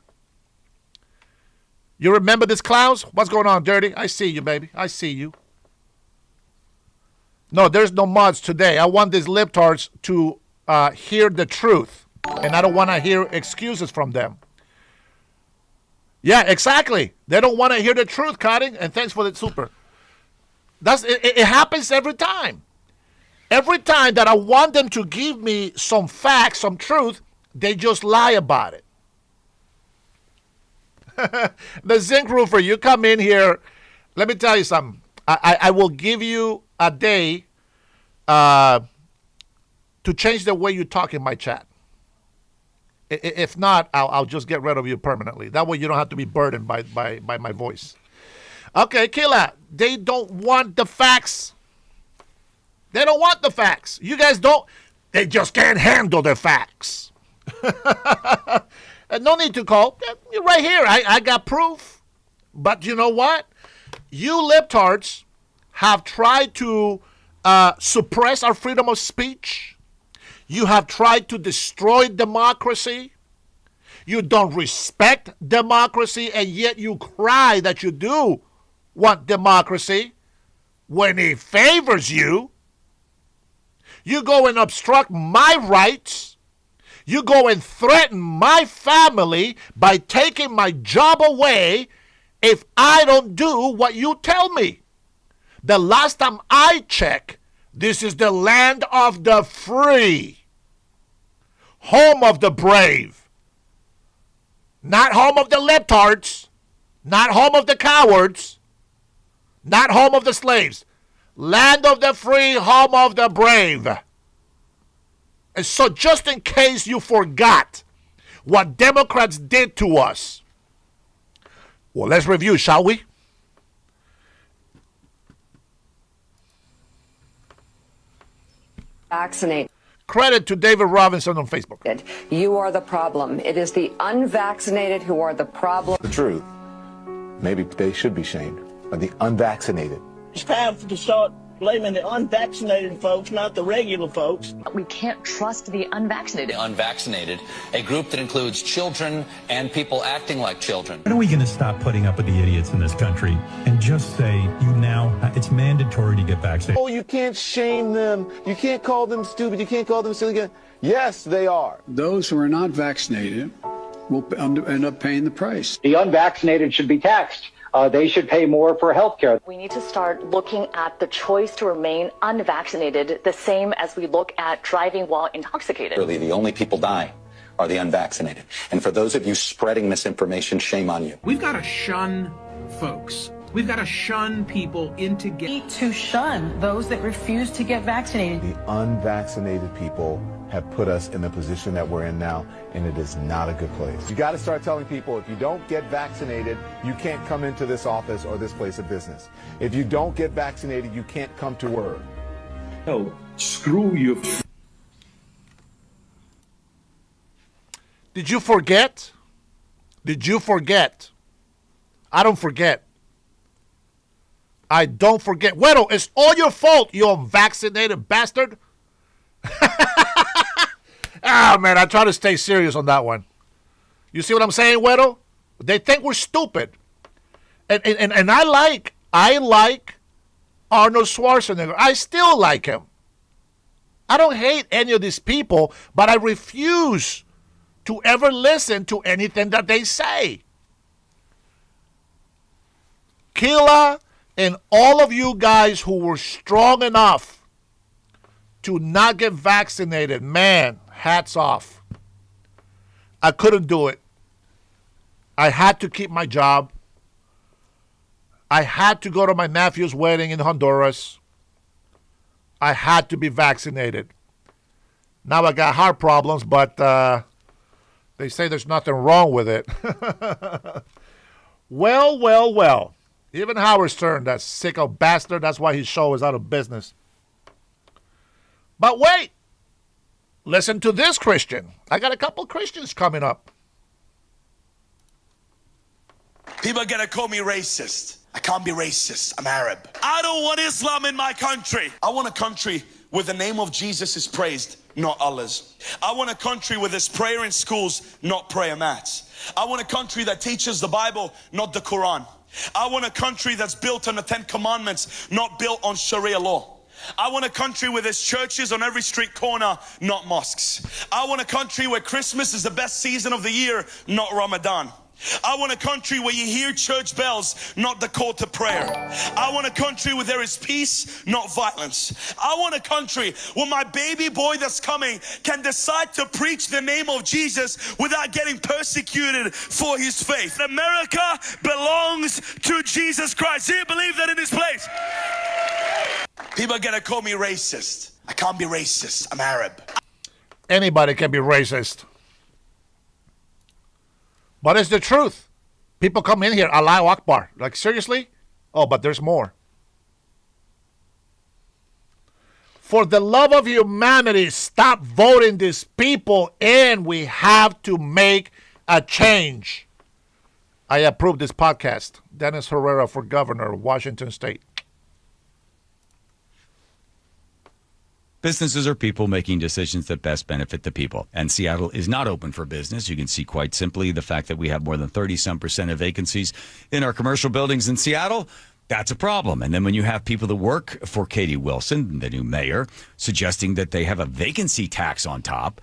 You remember these clowns? What's going on, Dirty? I see you, baby. I see you. No, there's no mods today. I want these libtards to hear the truth. And I don't want to hear excuses from them. Yeah, exactly. They don't want to hear the truth, Cotting. And thanks for the super. It happens every time. Every time that I want them to give me some facts, some truth, they just lie about it. The zinc roofer, you come in here. Let me tell you something. I will give you a day to change the way you talk in my chat. If not, I'll just get rid of you permanently. That way you don't have to be burdened by my voice. Okay, Kila, they don't want the facts. They don't want the facts. You guys don't. They just can't handle the facts. And no need to call. You're right here. I got proof. But you know what? You libtards have tried to suppress our freedom of speech. You have tried to destroy democracy. You don't respect democracy, and yet you cry that you do want democracy. When it favors you, you go and obstruct my rights. You go and threaten my family by taking my job away if I don't do what you tell me. The last time I checked, this is the land of the free, home of the brave, not home of the libtards, not home of the cowards, not home of the slaves. Land of the free, home of the brave. And so just in case you forgot what Democrats did to us, well, let's review, shall we? Vaccinate. Credit to David Robinson on Facebook. You are the problem. It is the unvaccinated who are the problem. The truth. Maybe they should be shamed. Or the unvaccinated. It's time to start blaming the unvaccinated folks, not the regular folks. We can't trust the unvaccinated. The unvaccinated, a group that includes children and people acting like children. When are we going to stop putting up with the idiots in this country and just say, it's mandatory to get vaccinated? Oh, you can't shame them. You can't call them stupid. You can't call them silly. Yes, they are. Those who are not vaccinated will end up paying the price. The unvaccinated should be taxed. They should pay more for health care. We need to start looking at the choice to remain unvaccinated the same as we look at driving while intoxicated. Really, the only people dying are the unvaccinated. And for those of you spreading misinformation, shame on you. We've got to shun folks. We've got to shun people into getting. To shun those that refuse to get vaccinated. The unvaccinated people have put us in the position that we're in now, and it is not a good place. You got to start telling people, if you don't get vaccinated, you can't come into this office or this place of business. If you don't get vaccinated, you can't come to work. No, screw you. Did you forget? Did you forget? I don't forget. I don't forget. Wedo, it's all your fault, you unvaccinated bastard. Ah, man, I try to stay serious on that one. You see what I'm saying, Wedo? They think we're stupid. And I like Arnold Schwarzenegger. I still like him. I don't hate any of these people, but I refuse to ever listen to anything that they say. Kila and all of you guys who were strong enough to not get vaccinated, man, hats off. I couldn't do it. I had to keep my job. I had to go to my nephew's wedding in Honduras. I had to be vaccinated. Now I got heart problems, but they say there's nothing wrong with it. Well. Even Howard Stern, that sicko bastard, that's why his show is out of business. But wait. Listen to this Christian. I got a couple Christians coming up. People are going to call me racist. I can't be racist. I'm Arab. I don't want Islam in my country. I want a country where the name of Jesus is praised, not Allah's. I want a country where there's prayer in schools, not prayer mats. I want a country that teaches the Bible, not the Quran. I want a country that's built on the 10 Commandments, not built on Sharia law. I want a country where there's churches on every street corner, not mosques. I want a country where Christmas is the best season of the year, not Ramadan. I want a country where you hear church bells, not the call to prayer. I want a country where there is peace, not violence. I want a country where my baby boy that's coming can decide to preach the name of Jesus without getting persecuted for his faith. America belongs to Jesus Christ. Do you believe that in this place? People are gonna call me racist. I can't be racist. I'm Arab. Anybody can be racist. But it's the truth. People come in here, Allahu Akbar. Like, seriously? Oh, but there's more. For the love of humanity, stop voting these people in. We have to make a change. I approve this podcast. Dennis Herrera for governor of Washington State. Businesses are people making decisions that best benefit the people. And Seattle is not open for business. You can see quite simply the fact that we have more than 30-some% of vacancies in our commercial buildings in Seattle. That's a problem. And then when you have people that work for Katie Wilson, the new mayor, suggesting that they have a vacancy tax on top,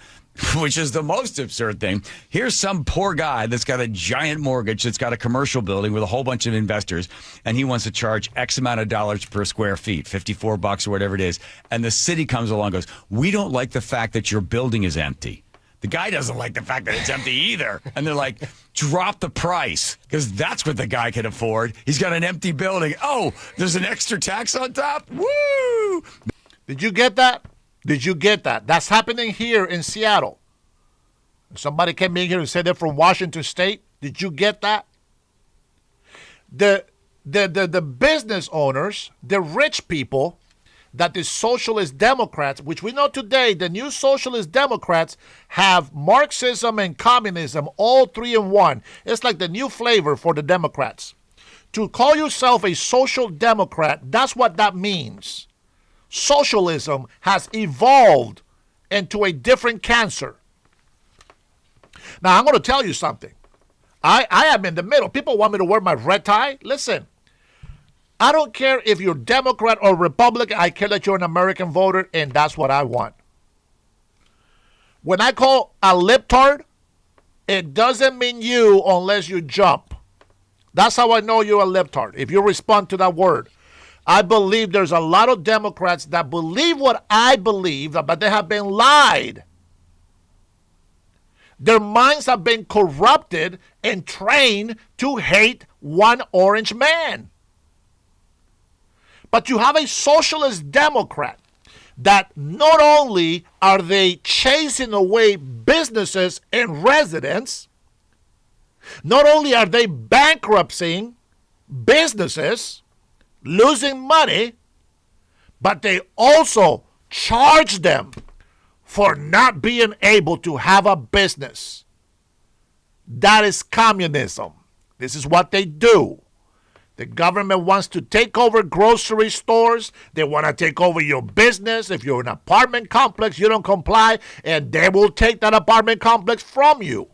which is the most absurd thing. Here's some poor guy that's got a giant mortgage, that's got a commercial building with a whole bunch of investors, and he wants to charge X amount of dollars per square feet, $54 or whatever it is. And the city comes along and goes, we don't like the fact that your building is empty. The guy doesn't like the fact that it's empty either. And they're like, drop the price, because that's what the guy can afford. He's got an empty building. Oh, there's an extra tax on top? Woo! Did you get that? Did you get that? That's happening here in Seattle. Somebody came in here and said they're from Washington State. Did you get that? The business owners, the rich people, that the socialist Democrats, which we know today, the new socialist Democrats have Marxism and communism, all three in one. It's like the new flavor for the Democrats. To call yourself a social democrat, that's what that means. Socialism has evolved into a different cancer. Now, I'm going to tell you something. I am in the middle. People want me to wear my red tie. Listen, I don't care if you're Democrat or Republican. I care that you're an American voter, and that's what I want. When I call a libtard, it doesn't mean you unless you jump. That's how I know you're a libtard, if you respond to that word. I believe there's a lot of Democrats that believe what I believe, but they have been lied. Their minds have been corrupted and trained to hate one orange man. But you have a socialist Democrat that not only are they chasing away businesses and residents, not only are they bankrupting businesses, losing money, but they also charge them for not being able to have a business. That is communism. This is what they do. The government wants to take over grocery stores. They want to take over your business. If you're an apartment complex, you don't comply, and they will take that apartment complex from you.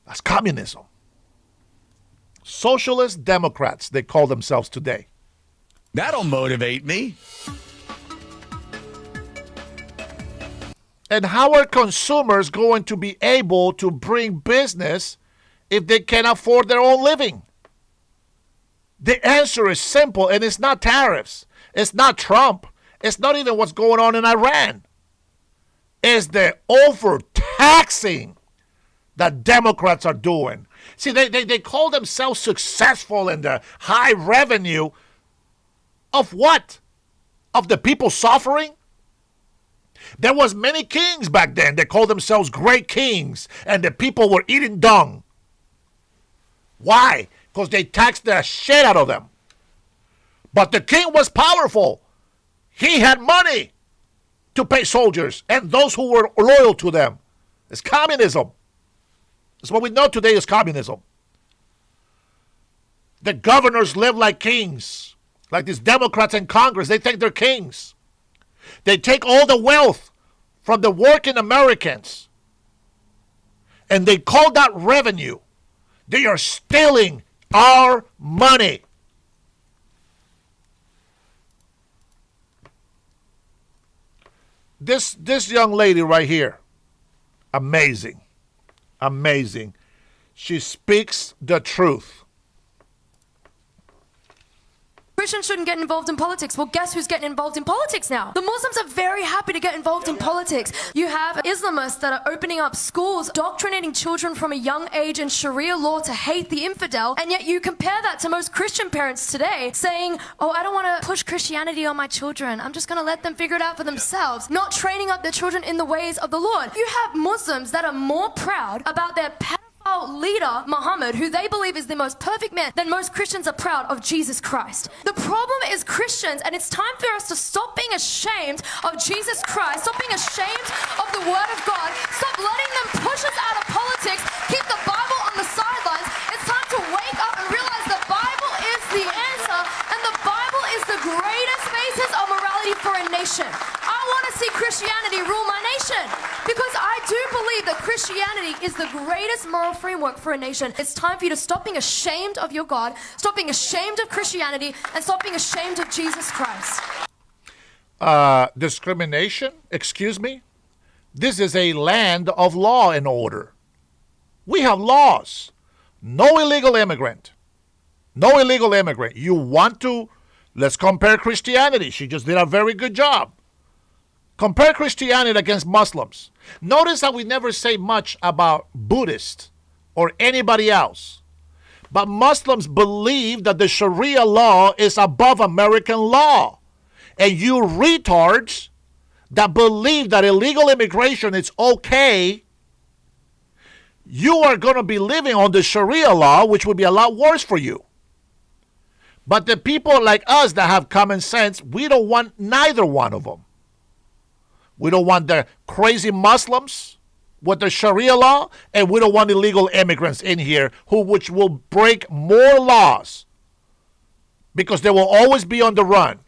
That's communism. Socialist Democrats, they call themselves today. That'll motivate me. And how are consumers going to be able to bring business if they can't afford their own living? The answer is simple, and it's not tariffs. It's not Trump. It's not even what's going on in Iran. It's the overtaxing that Democrats are doing. See, they call themselves successful in the high revenue of what? Of the people suffering? There was many kings back then. They called themselves great kings, and the people were eating dung. Why? Because they taxed the shit out of them. But the king was powerful. He had money to pay soldiers and those who were loyal to them. It's communism. That's what we know today is communism. The governors live like kings. Like these Democrats in Congress, they think they're kings. They take all the wealth from the working Americans and they call that revenue. They are stealing our money. This young lady right here, amazing. Amazing. She speaks the truth. Christians shouldn't get involved in politics. Well, guess who's getting involved in politics now? The Muslims are very happy to get involved in politics. You have Islamists that are opening up schools, indoctrinating children from a young age in Sharia law to hate the infidel, and yet you compare that to most Christian parents today saying, oh, I don't want to push Christianity on my children. I'm just going to let them figure it out for themselves, not training up their children in the ways of the Lord. You have Muslims that are more proud about their leader, Muhammad, who they believe is the most perfect man, then most Christians are proud of Jesus Christ. The problem is Christians, and it's time for us to stop being ashamed of Jesus Christ, stop being ashamed of the Word of God, stop letting them push us out of politics, keep the Bible on the sidelines. It's time to wake up and realize the Bible is the answer, and the Bible is the greatest basis of morality for a nation. I want to see Christianity rule my nation, because I do believe that Christianity is the greatest moral framework for a nation. It's time for you to stop being ashamed of your God, stop being ashamed of Christianity, and stop being ashamed of Jesus Christ. Discrimination? Excuse me? This is a land of law and order. We have laws. No illegal immigrant. No illegal immigrant. You want to? Let's compare Christianity. She just did a very good job. Compare Christianity against Muslims. Notice that we never say much about Buddhists or anybody else. But Muslims believe that the Sharia law is above American law. And you retards that believe that illegal immigration is okay, you are going to be living on the Sharia law, which would be a lot worse for you. But the people like us that have common sense, we don't want neither one of them. We don't want the crazy Muslims with the Sharia law, and we don't want illegal immigrants in here which will break more laws because they will always be on the run.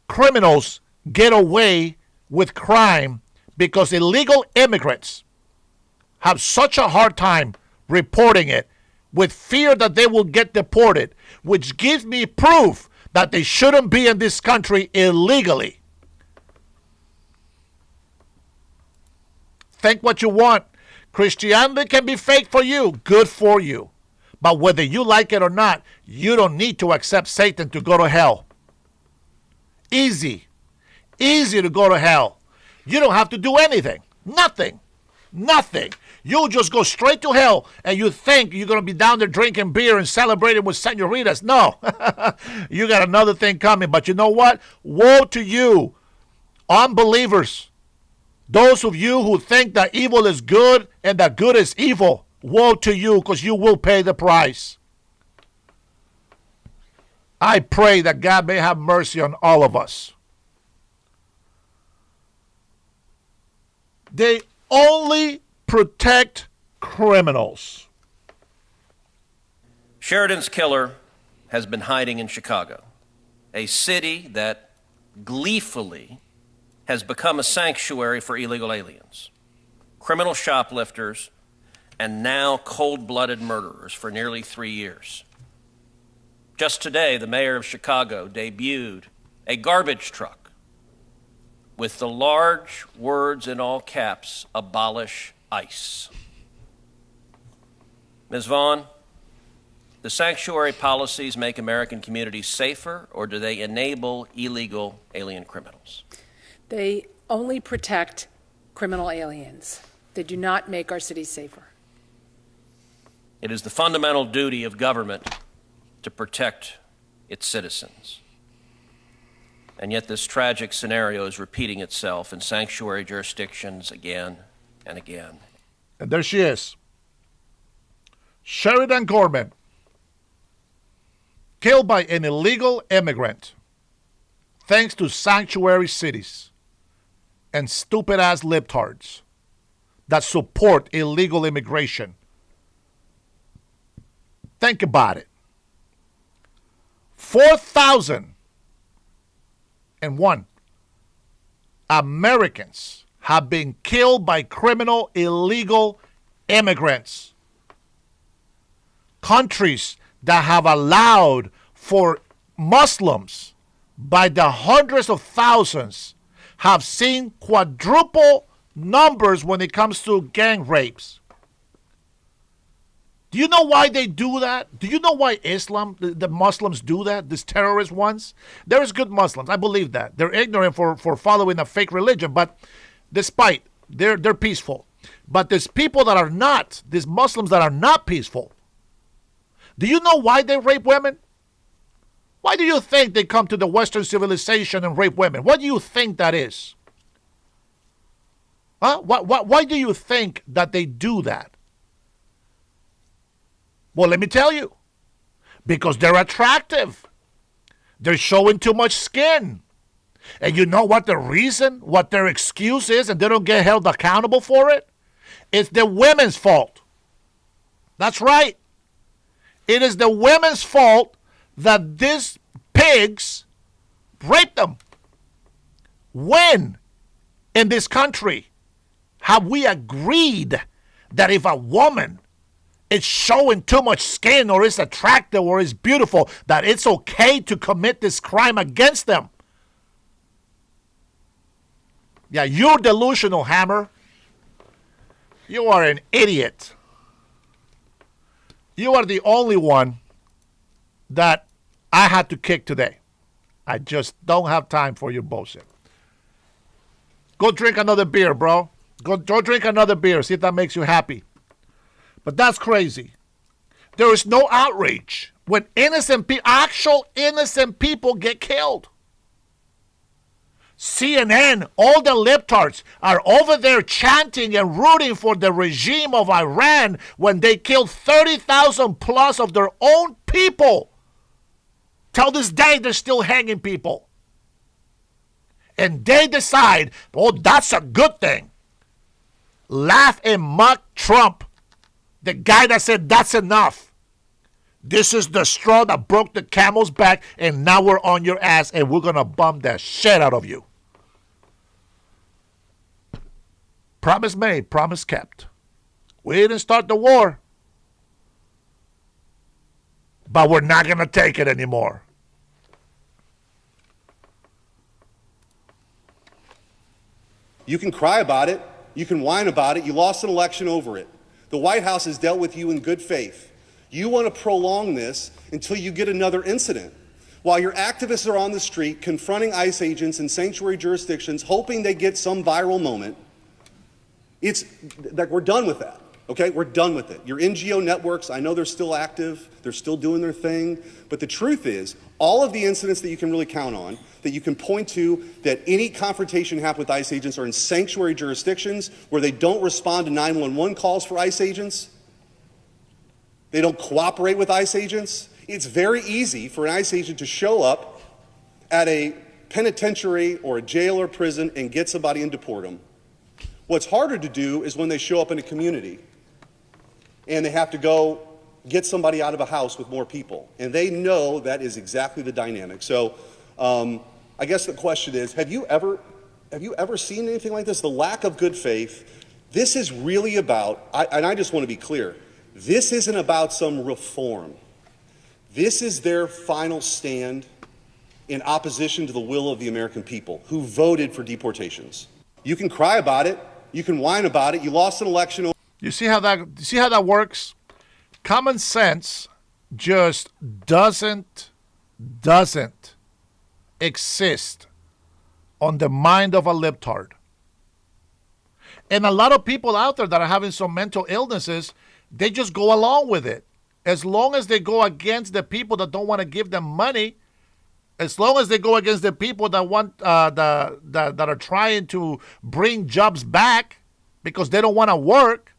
Criminals get away with crime because illegal immigrants have such a hard time reporting it with fear that they will get deported, which gives me proof that they shouldn't be in this country illegally. Think what you want. Christianity can be fake for you, good for you. But whether you like it or not, you don't need to accept Satan to go to hell. Easy. Easy to go to hell. You don't have to do anything. Nothing. Nothing. You'll just go straight to hell, and you think you're going to be down there drinking beer and celebrating with senoritas. No. You got another thing coming. But you know what? Woe to you, unbelievers. Those of you who think that evil is good and that good is evil. Woe to you, because you will pay the price. I pray that God may have mercy on all of us. They only protect criminals. Sheridan's killer has been hiding in Chicago, a city that gleefully has become a sanctuary for illegal aliens, criminal shoplifters, and now cold-blooded murderers for nearly 3 years. Just today, the mayor of Chicago debuted a garbage truck with the large words in all caps, "Abolish ICE." Ms. Vaughn, do sanctuary policies make American communities safer, or do they enable illegal alien criminals? They only protect criminal aliens. They do not make our cities safer. It is the fundamental duty of government to protect its citizens. And yet this tragic scenario is repeating itself in sanctuary jurisdictions again and again. And there she is. Sheridan Gorman, killed by an illegal immigrant, thanks to sanctuary cities and stupid-ass libtards that support illegal immigration. Think about it. 4,001 Americans have been killed by criminal illegal immigrants. Countries that have allowed for Muslims by the hundreds of thousands have seen quadruple numbers when it comes to gang rapes. Do you know why they do that? Do you know why Islam, the Muslims do that, these terrorist ones? There's good Muslims, I believe that. They're ignorant for following a fake religion, but despite, they're peaceful. But there's people that are not, these Muslims that are not peaceful. Do you know why they rape women? Why do you think they come to the Western civilization and rape women? What do you think that is? Huh? Why do you think that they do that? Well, let me tell you. Because they're attractive. They're showing too much skin. And you know what the reason, what their excuse is, and they don't get held accountable for it? It's the women's fault. That's right. It is the women's fault that these pigs rape them. When in this country have we agreed that if a woman is showing too much skin or is attractive or is beautiful, that it's okay to commit this crime against them? Yeah, you're delusional, Hammer. You are an idiot. You are the only one that I had to kick today. I just don't have time for your bullshit. Go drink another beer, bro. Go drink another beer. See if that makes you happy. But that's crazy. There is no outrage when actual innocent people get killed. CNN, all the libtards are over there chanting and rooting for the regime of Iran when they killed 30,000 plus of their own people. Till this day, they're still hanging people. And they decide, oh, that's a good thing. Laugh and mock Trump. The guy that said that's enough. This is the straw that broke the camel's back, and now we're on your ass, and we're going to bum the shit out of you. Promise made, promise kept. We didn't start the war, but we're not going to take it anymore. You can cry about it. You can whine about it. You lost an election over it. The White House has dealt with you in good faith. You want to prolong this until you get another incident. While your activists are on the street confronting ICE agents in sanctuary jurisdictions, hoping they get some viral moment, it's like we're done with that. Okay, we're done with it. Your NGO networks, I know they're still active, they're still doing their thing, but the truth is, all of the incidents that you can really count on, that you can point to, that any confrontation happened with ICE agents are in sanctuary jurisdictions where they don't respond to 911 calls for ICE agents. They don't cooperate with ICE agents. It's very easy for an ICE agent to show up at a penitentiary or a jail or prison and get somebody and deport them. What's harder to do is when they show up in a community and they have to go get somebody out of a house with more people. And they know that is exactly the dynamic. So I guess the question is, have you ever seen anything like this? The lack of good faith. This is really about, and I just want to be clear, this isn't about some reform. This is their final stand in opposition to the will of the American people who voted for deportations. You can cry about it. You can whine about it. You lost an election. You see how that works? Common sense just doesn't exist on the mind of a libtard. And a lot of people out there that are having some mental illnesses, they just go along with it. As long as they go against the people that don't want to give them money, as long as they go against the people that want that are trying to bring jobs back because they don't want to work,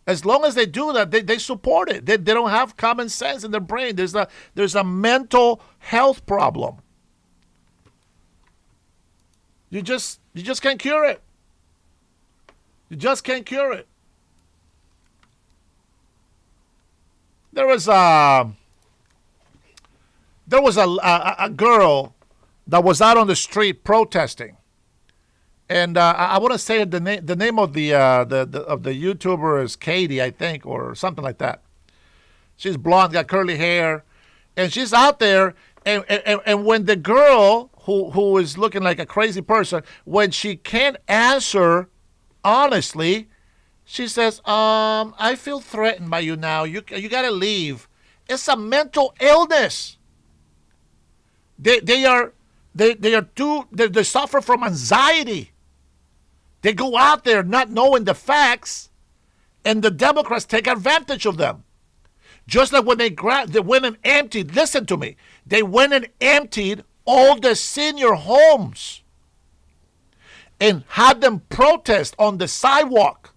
as long as they do that, they support it. They don't have common sense in their brain. There's a mental health problem. You just can't cure it. You just can't cure it. There was a girl that was out on the street protesting, and I want to say the name of the YouTuber is Katie, I think, or something like that. She's blonde, got curly hair, and she's out there. And when the girl who is looking like a crazy person, when she can't answer honestly, she says, I feel threatened by you now. You got to leave. It's a mental illness. They suffer from anxiety. They go out there not knowing the facts, and the Democrats take advantage of them. Just like when they went and emptied, listen to me, they went and emptied all the senior homes and had them protest on the sidewalk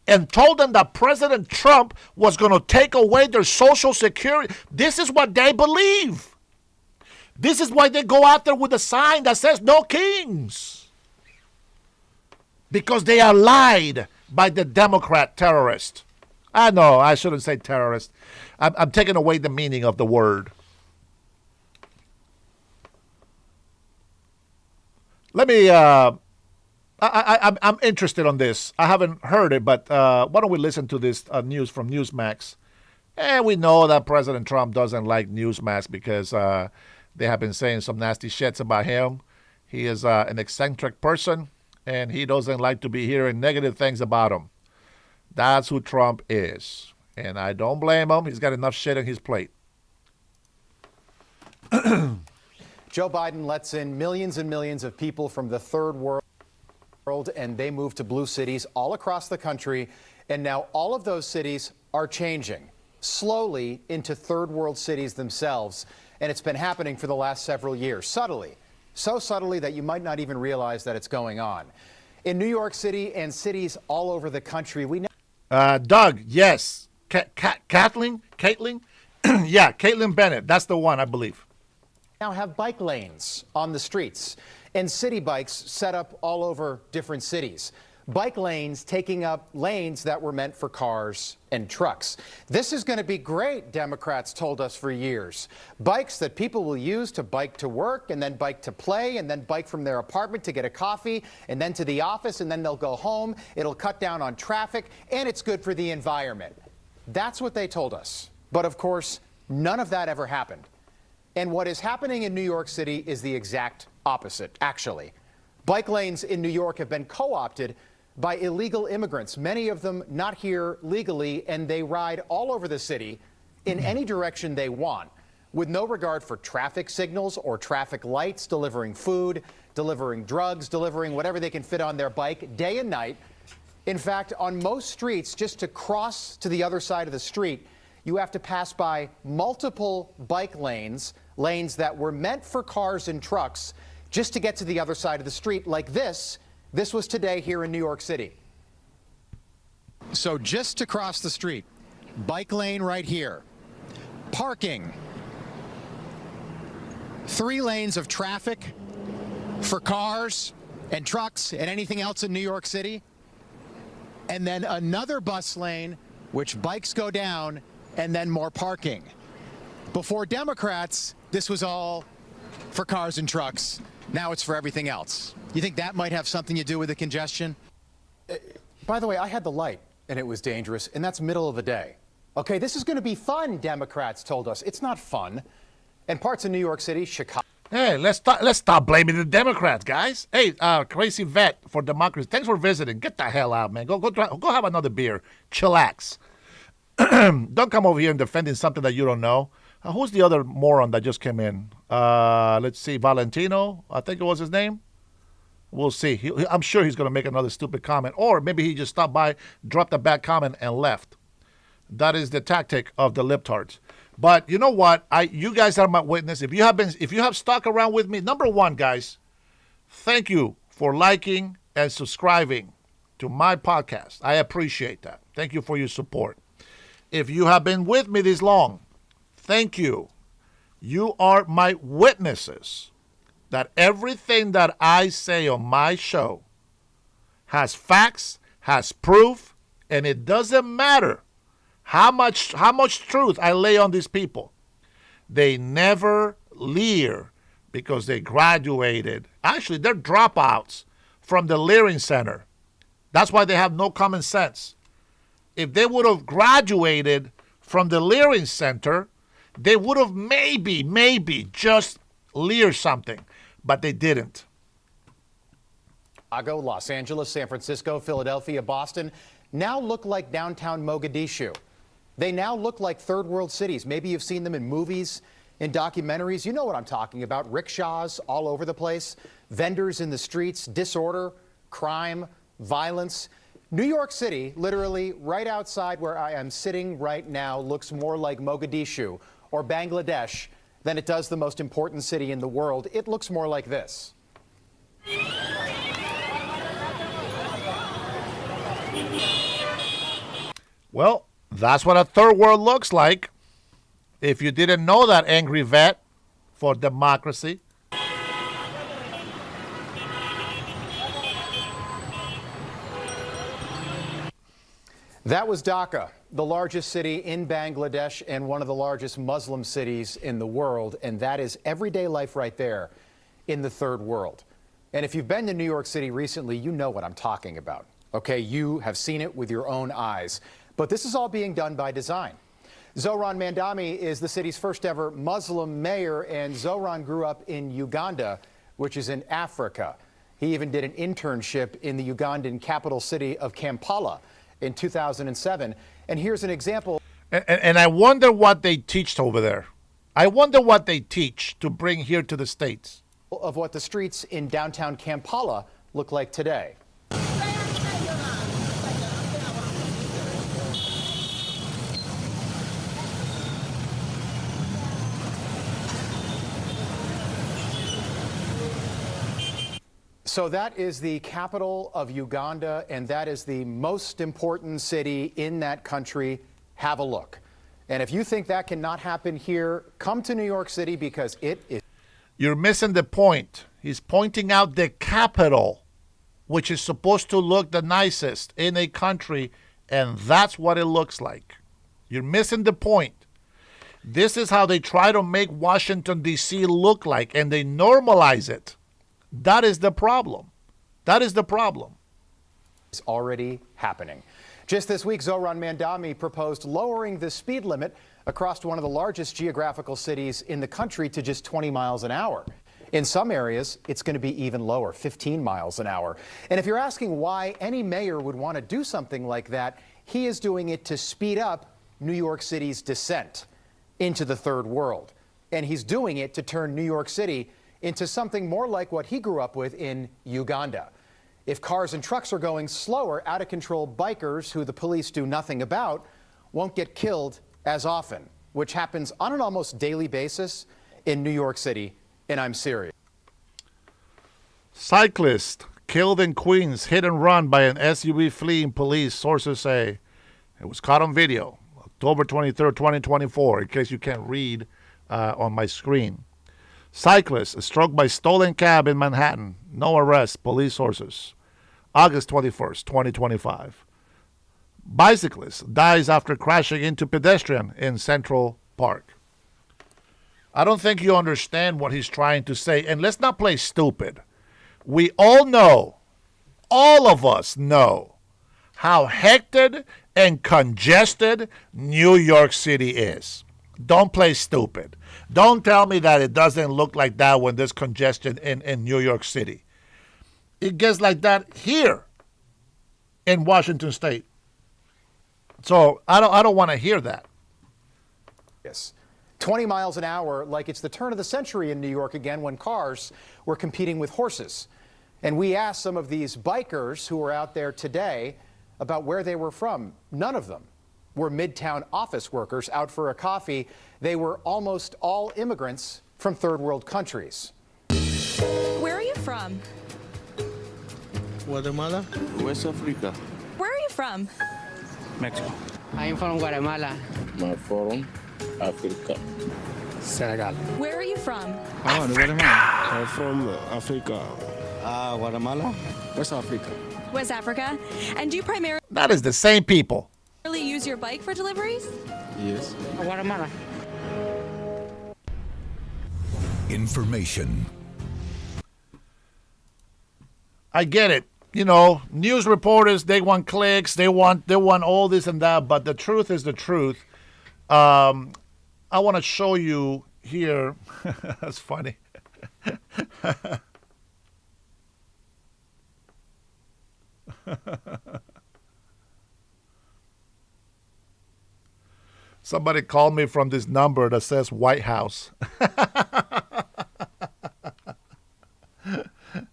and told them that President Trump was going to take away their Social Security. This is what they believe. This is why they go out there with a sign that says no kings. Because they are lied by the Democrat terrorist. I know, I shouldn't say terrorist. I'm taking away the meaning of the word. Let me, I'm interested on this. I haven't heard it, but why don't we listen to this news from Newsmax? And we know that President Trump doesn't like Newsmax because they have been saying some nasty shits about him. He is an eccentric person, and he doesn't like to be hearing negative things about him. That's who Trump is. And I don't blame him. He's got enough shit on his plate. Joe Biden lets in millions and millions of people from the third world, and they move to blue cities all across the country. And now all of those cities are changing slowly into third world cities themselves. And it's been happening for the last several years, subtly, so subtly that you might not even realize that it's going on. In New York City and cities all over the country, we know. Doug, yes. Caitlin? Yeah, Caitlin Bennett. That's the one, I believe. Now have bike lanes on the streets and city bikes set up all over different cities. Bike lanes taking up lanes that were meant for cars and trucks. This is going to be great, Democrats told us for years. Bikes that people will use to bike to work and then bike to play and then bike from their apartment to get a coffee and then to the office and then they'll go home. It'll cut down on traffic and it's good for the environment. That's what they told us. But of course, none of that ever happened. And what is happening in New York City is the exact opposite, actually. Bike lanes in New York have been co-opted by illegal immigrants, many of them not here legally, and they ride all over the city in any direction they want, with no regard for traffic signals or traffic lights, delivering food, delivering drugs, delivering whatever they can fit on their bike day and night. In fact, on most streets, just to cross to the other side of the street, you have to pass by multiple bike lanes, lanes that were meant for cars and trucks, just to get to the other side of the street like this. This was today here in New York City. So just to cross the street, bike lane right here, parking, 3 lanes of traffic for cars and trucks and anything else in New York City, and then another bus lane, which bikes go down, and then more parking. Before Democrats, this was all for cars and trucks. Now it's for everything else. You think that might have something to do with the congestion? By the way, I had the light, and it was dangerous, and that's middle of the day. Okay, this is going to be fun, Democrats told us. It's not fun. And parts of New York City, Chicago. Hey, let's stop blaming the Democrats, guys. Hey, Crazy Vet for Democracy, thanks for visiting. Get the hell out, man. Go have another beer. Chillax. Don't come over here and defending something that you don't know. Who's the other moron that just came in? Let's see, Valentino, I think it was his name. We'll see. I'm sure he's going to make another stupid comment, or maybe he just stopped by, dropped a bad comment, and left. That is the tactic of the libtards. But you know what? You guys are my witness. If you have stuck around with me, number one, guys, thank you for liking and subscribing to my podcast. I appreciate that. Thank you for your support. If you have been with me this long, thank you. You are my witnesses that everything that I say on my show has facts, has proof, and it doesn't matter how much truth I lay on these people. They never leer because they graduated. Actually, they're dropouts from the Leering Center. That's why they have no common sense. If they would have graduated from the Leering Center, they would have maybe just leered something, but they didn't. Chicago, Los Angeles, San Francisco, Philadelphia, Boston now look like downtown Mogadishu. They now look like third world cities. Maybe you've seen them in movies, in documentaries. You know what I'm talking about. Rickshaws all over the place, vendors in the streets, disorder, crime, violence. New York City, literally right outside where I am sitting right now, looks more like Mogadishu or Bangladesh than it does the most important city in the world. It looks more like this. Well, that's what a third world looks like. If you didn't know that, angry vet for democracy. That was Dhaka, the largest city in Bangladesh and one of the largest Muslim cities in the world. And that is everyday life right there in the third world. And if you've been to New York City recently, you know what I'm talking about. Okay, you have seen it with your own eyes. But this is all being done by design. Zohran Mandami is the city's first ever Muslim mayor, and Zohran grew up in Uganda, which is in Africa. He even did an internship in the Ugandan capital city of Kampala in 2007. And here's an example. And I wonder what they teach over there. I wonder what they teach to bring here to the States. Of what the streets in downtown Kampala look like today. So that is the capital of Uganda, and that is the most important city in that country. Have a look. And if you think that cannot happen here, come to New York City because it is. You're missing the point. He's pointing out the capital, which is supposed to look the nicest in a country, and that's what it looks like. You're missing the point. This is how they try to make Washington, D.C. look like, and they normalize it. That is the problem. That is the problem. It's already happening. Just this week, Zohran Mandami proposed lowering the speed limit across one of the largest geographical cities in the country to just 20 miles an hour. In some areas, it's going to be even lower, 15 miles an hour. And if you're asking why any mayor would want to do something like that, he is doing it to speed up New York City's descent into the third world. And he's doing it to turn New York City into something more like what he grew up with in Uganda. If cars and trucks are going slower, out-of-control bikers, who the police do nothing about, won't get killed as often, which happens on an almost daily basis in New York City, and I'm serious. Cyclist killed in Queens, hit and run by an SUV fleeing police, sources say. It was caught on video, October 23rd, 2024, in case you can't read on my screen. Cyclist struck by stolen cab in Manhattan. No arrest, police sources. August 21st, 2025. Bicyclist dies after crashing into pedestrian in Central Park. I don't think you understand what he's trying to say. And let's not play stupid. We all know, all of us know, how hectic and congested New York City is. Don't play stupid. Don't tell me that it doesn't look like that when there's congestion in New York City. It gets like that here in Washington State. So I don't want to hear that. Yes. 20 miles an hour, like it's the turn of the century in New York again when cars were competing with horses. And we asked some of these bikers who were out there today about where they were from. None of them were Midtown office workers out for a coffee. They were almost all immigrants from third world countries. Where are you from? Guatemala, West Africa. Where are you from? Mexico. I'm from Guatemala. I'm from Africa. Senegal. Where are you from? I'm from Africa. Guatemala, West Africa. West Africa. And do you primarily That is the same people. use your bike for deliveries? Yes. Guatemala. Information. I get it. You know, news reporters, they want clicks, they want all this and that, but the truth is the truth. I want to show you here. That's funny. Somebody called me from this number that says White House.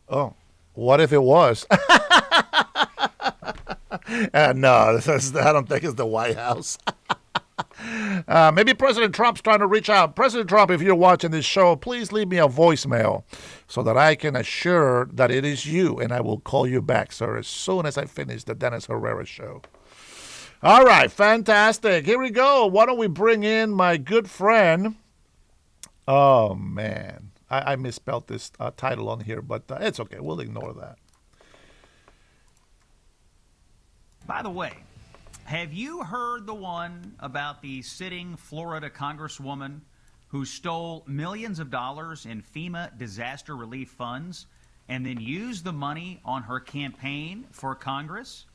Oh, what if it was? No, I don't think it's the White House. Maybe President Trump's trying to reach out. President Trump, if you're watching this show, please leave me a voicemail so that I can assure that it is you, and I will call you back, sir, as soon as I finish the Dennis Herrera show. All right, fantastic. Here we go. Why don't we bring in my good friend? Oh, man. I misspelled this title on here, but it's okay. We'll ignore that. By the way, have you heard the one about the sitting Florida congresswoman who stole millions of dollars in FEMA disaster relief funds and then used the money on her campaign for Congress?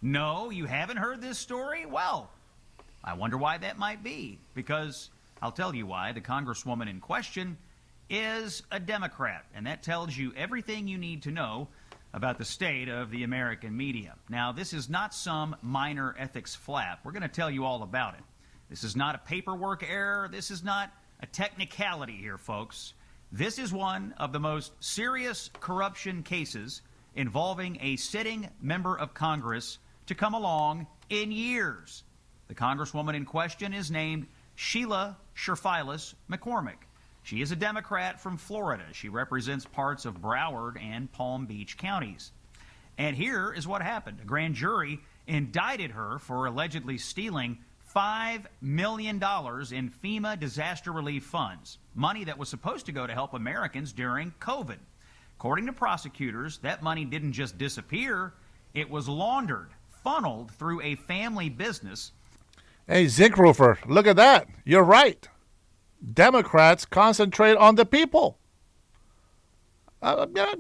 No, you haven't heard this story? Well, I wonder why that might be, because I'll tell you why. The congresswoman in question is a Democrat, and that tells you everything you need to know about the state of the American media. Now, this is not some minor ethics flap. We're going to tell you all about it. This is not a paperwork error. This is not a technicality here, folks. This is one of the most serious corruption cases involving a sitting member of Congress to come along in years. The congresswoman in question is named Sheila Sherfilis McCormick. She is a Democrat from Florida. She represents parts of Broward and Palm Beach counties. And here is what happened. A grand jury indicted her for allegedly stealing $5 million in FEMA disaster relief funds, money that was supposed to go to help Americans during COVID. According to prosecutors, that money didn't just disappear, it was laundered, funneled through a family business. Hey, Zinkrufer, look at that. You're right. Democrats concentrate on the people.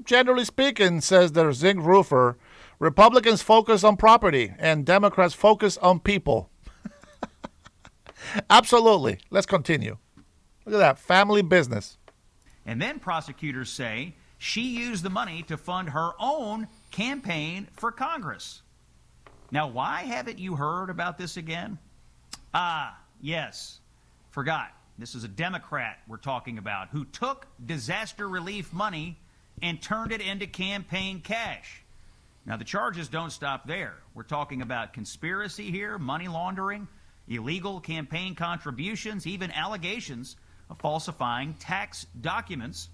Generally speaking, says the Zinkrufer, Republicans focus on property and Democrats focus on people. Absolutely. Let's continue. Look at that. Family business. And then prosecutors say she used the money to fund her own campaign for Congress. Now, why haven't you heard about this again? Yes. Forgot. This is a Democrat we're talking about who took disaster relief money and turned it into campaign cash. Now, the charges don't stop there. We're talking about conspiracy here, money laundering, illegal campaign contributions, even allegations of falsifying tax documents.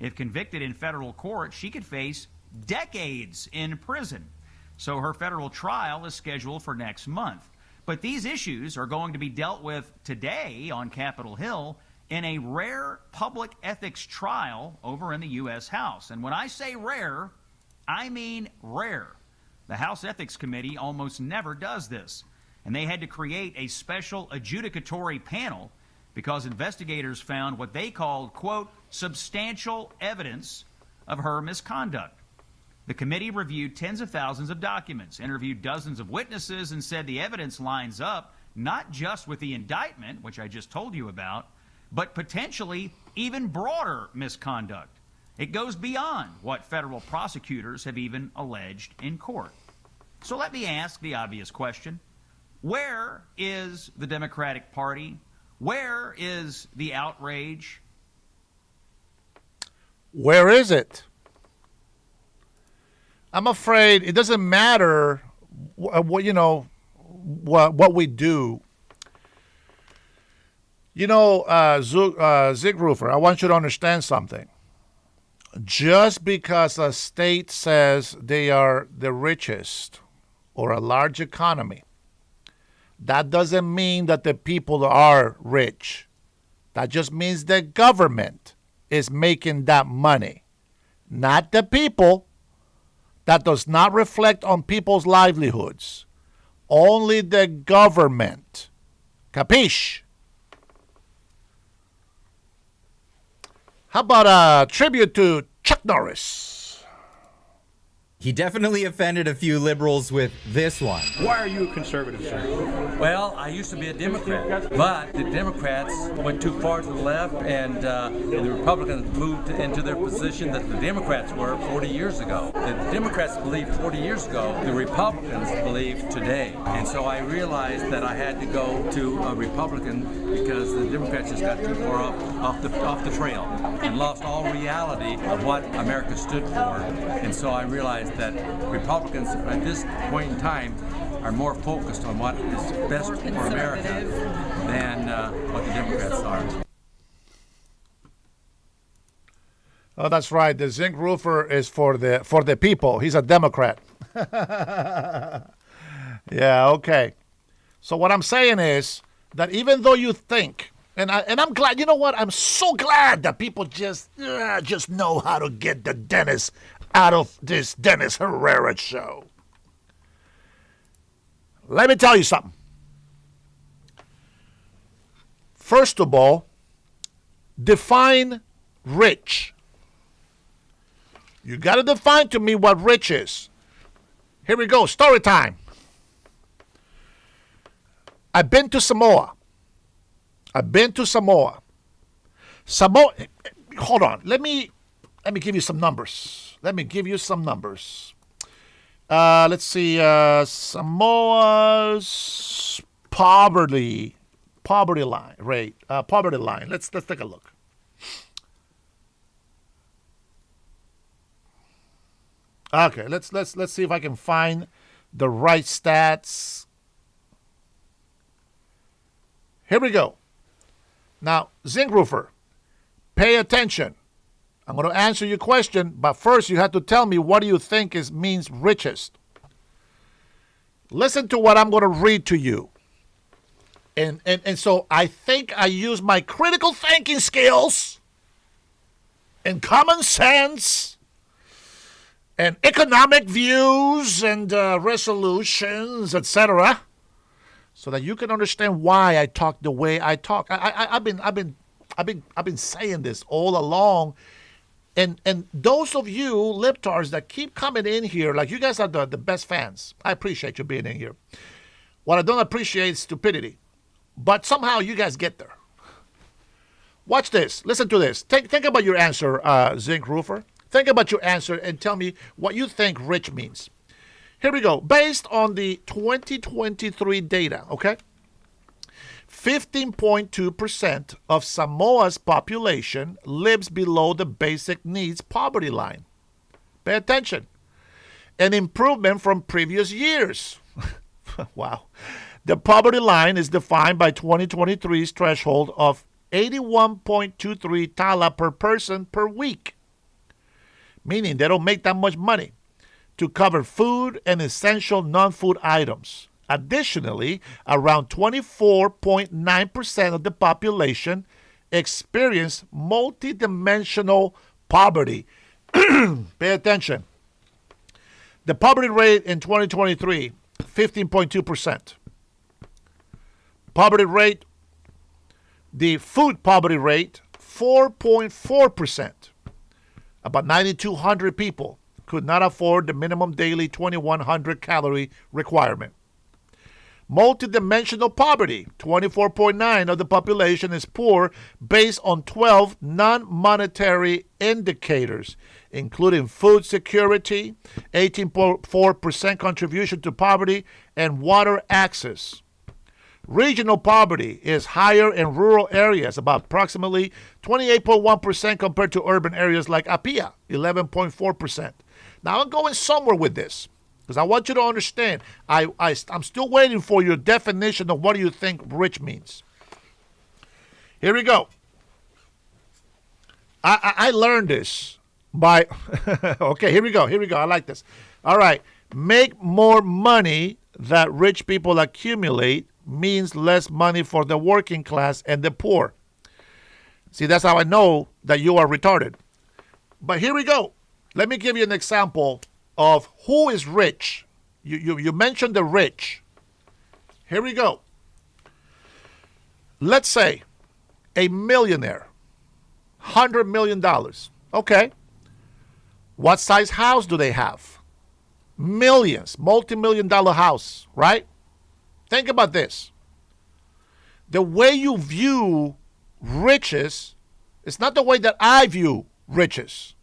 If convicted in federal court, she could face decades in prison. So her federal trial is scheduled for next month. But these issues are going to be dealt with today on Capitol Hill in a rare public ethics trial over in the U.S. House. And when I say rare, I mean rare. The House Ethics Committee almost never does this. And they had to create a special adjudicatory panel because investigators found what they called, quote, substantial evidence of her misconduct. The committee reviewed tens of thousands of documents, interviewed dozens of witnesses, and said the evidence lines up not just with the indictment, which I just told you about, but potentially even broader misconduct. It goes beyond what federal prosecutors have even alleged in court. So let me ask the obvious question. Where is the Democratic Party? Where is the outrage? Where is it? I'm afraid it doesn't matter what we do. Zinkrufer, I want you to understand something. Just because a state says they are the richest or a large economy, that doesn't mean that the people are rich. That just means the government is making that money, not the people. That does not reflect on people's livelihoods. Only the government. Capiche? How about a tribute to Chuck Norris? He definitely offended a few liberals with this one. Why are you a conservative, sir? Well, I used to be a Democrat, but the Democrats went too far to the left, and the Republicans moved into their position that the Democrats were 40 years ago. The Democrats believed 40 years ago, the Republicans believe today. And so I realized that I had to go to a Republican because the Democrats just got too far off the trail and lost all reality of what America stood for. And so I realized that Republicans at this point in time are more focused on what is best for America than what the Democrats are. Oh, that's right. The zinc roofer is for the people. He's a Democrat. Yeah, okay. So what I'm saying is that even though you think, and I'm glad, you know what? I'm so glad that people just know how to get the Dennis out of this Dennis Herrera show. Let me tell you something. First of all, define rich. You got to define to me what rich is. Here we go. Story time. I've been to Samoa. Samoa. Hold on. Let me give you some numbers. Let's see. Samoa's poverty line rate. Poverty line. Let's take a look. Okay. Let's see if I can find the right stats. Here we go. Now, zinc roofer, pay attention. I'm going to answer your question, but first you have to tell me what do you think means richest. Listen to what I'm going to read to you. And so I think I use my critical thinking skills and common sense and economic views and resolutions, etc., so that you can understand why I talk the way I talk. I've been saying this all along. And those of you libtards that keep coming in here, like you guys are the best fans. I appreciate you being in here. What I don't appreciate is stupidity. But somehow you guys get there. Watch this. Listen to this. Think about your answer, Zinc Roofer. Think about your answer and tell me what you think rich means. Here we go. Based on the 2023 data, okay? 15.2% of Samoa's population lives below the basic needs poverty line. Pay attention. An improvement from previous years. Wow. The poverty line is defined by 2023's threshold of 81.23 tala per person per week, meaning they don't make that much money to cover food and essential non-food items. Additionally, around 24.9% of the population experience multidimensional poverty. Pay attention. The poverty rate in 2023, 15.2%. Poverty rate, the food poverty rate, 4.4%. About 9,200 people could not afford the minimum daily 2,100 calorie requirement. Multidimensional poverty, 24.9% of the population is poor based on 12 non-monetary indicators, including food security, 18.4% contribution to poverty, and water access. Regional poverty is higher in rural areas, about approximately 28.1% compared to urban areas like Apia, 11.4%. Now, I'm going somewhere with this because I want you to understand. I'm still waiting for your definition of what do you think rich means. Here we go. I learned this by, okay, here we go. I like this. All right. Make more money that rich people accumulate means less money for the working class and the poor. See, that's how I know that you are retarded. But here we go. Let me give you an example of who is rich. You mentioned the rich. Here we go. Let's say a millionaire, $100 million. Okay. What size house do they have? millions, multi-million-dollar house, right? Think about this. The way you view riches is not the way that I view riches.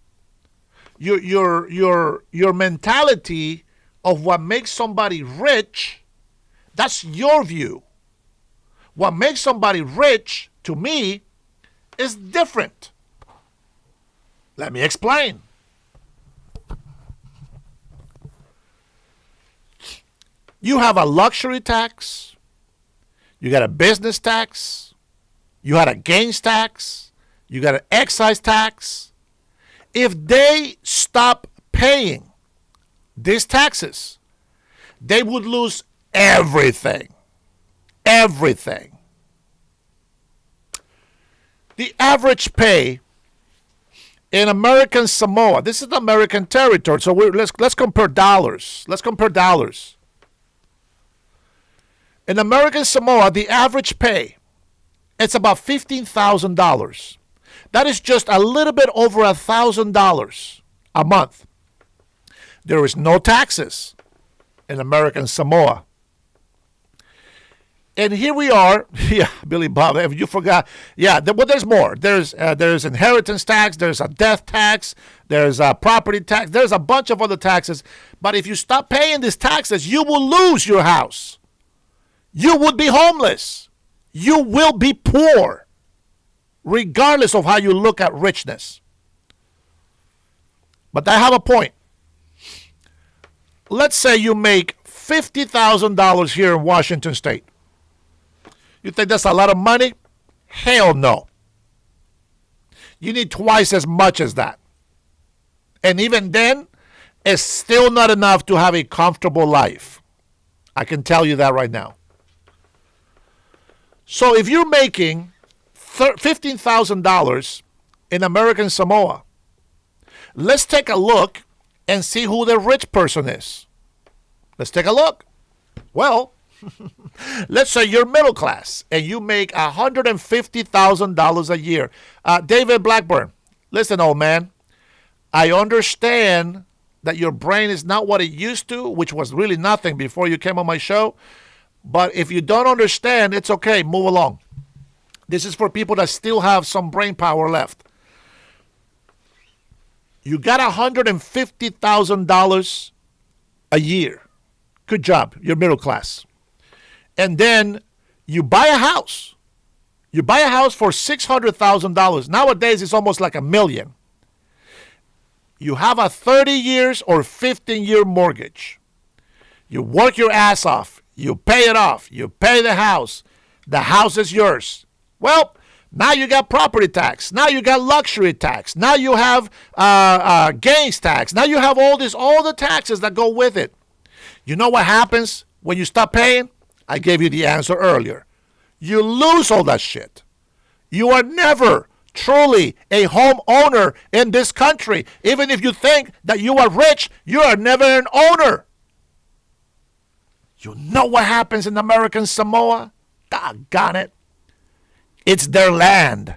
Your mentality of what makes somebody rich, that's your view. What makes somebody rich, to me, is different. Let me explain. You have a luxury tax, you got a business tax, you had a gains tax, you got an excise tax. If they stop paying these taxes, they would lose everything. Everything. The average pay in American Samoa, this is the American territory, so let's compare dollars. Let's compare dollars. In American Samoa, the average pay, it's about $15,000. That is just a little bit over $1,000 a month. There is no taxes in American Samoa. And here we are. Yeah, Billy Bob, if you forgot. Yeah, well, there's more. There's inheritance tax. There's a death tax. There's a property tax. There's a bunch of other taxes. But if you stop paying these taxes, you will lose your house. You would be homeless. You will be poor, regardless of how you look at richness. But I have a point. Let's say you make $50,000 here in Washington State. You think that's a lot of money? Hell no. You need twice as much as that. And even then, it's still not enough to have a comfortable life. I can tell you that right now. So if you're making $15,000 in American Samoa, let's take a look and see who the rich person is. Let's take a look. Well, let's say you're middle class and you make $150,000 a year. David Blackburn, listen, old man, I understand that your brain is not what it used to, which was really nothing before you came on my show. But if you don't understand, it's okay. Move along. This is for people that still have some brain power left. You got $150,000 a year. Good job. You're middle class. And then you buy a house. You buy a house for $600,000. Nowadays, it's almost like $1 million. You have a 30 years or 15-year mortgage. You work your ass off. You pay it off. You pay the house. The house is yours. Well, now you got property tax. Now you got luxury tax. Now you have gains tax. Now you have all the taxes that go with it. You know what happens when you stop paying? I gave you the answer earlier. You lose all that shit. You are never truly a homeowner in this country. Even if you think that you are rich, you are never an owner. You know what happens in American Samoa? Doggone it. It's their land.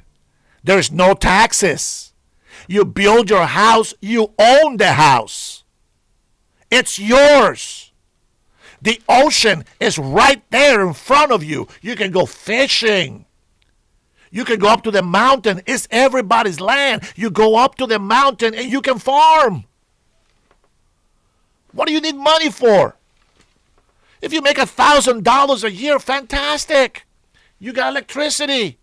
There's no taxes. You build your house, you own the house. It's yours. The ocean is right there in front of you. You can go fishing. You can go up to the mountain. It's everybody's land. You go up to the mountain and you can farm. What do you need money for? If you make $1,000 a year, fantastic. You got electricity.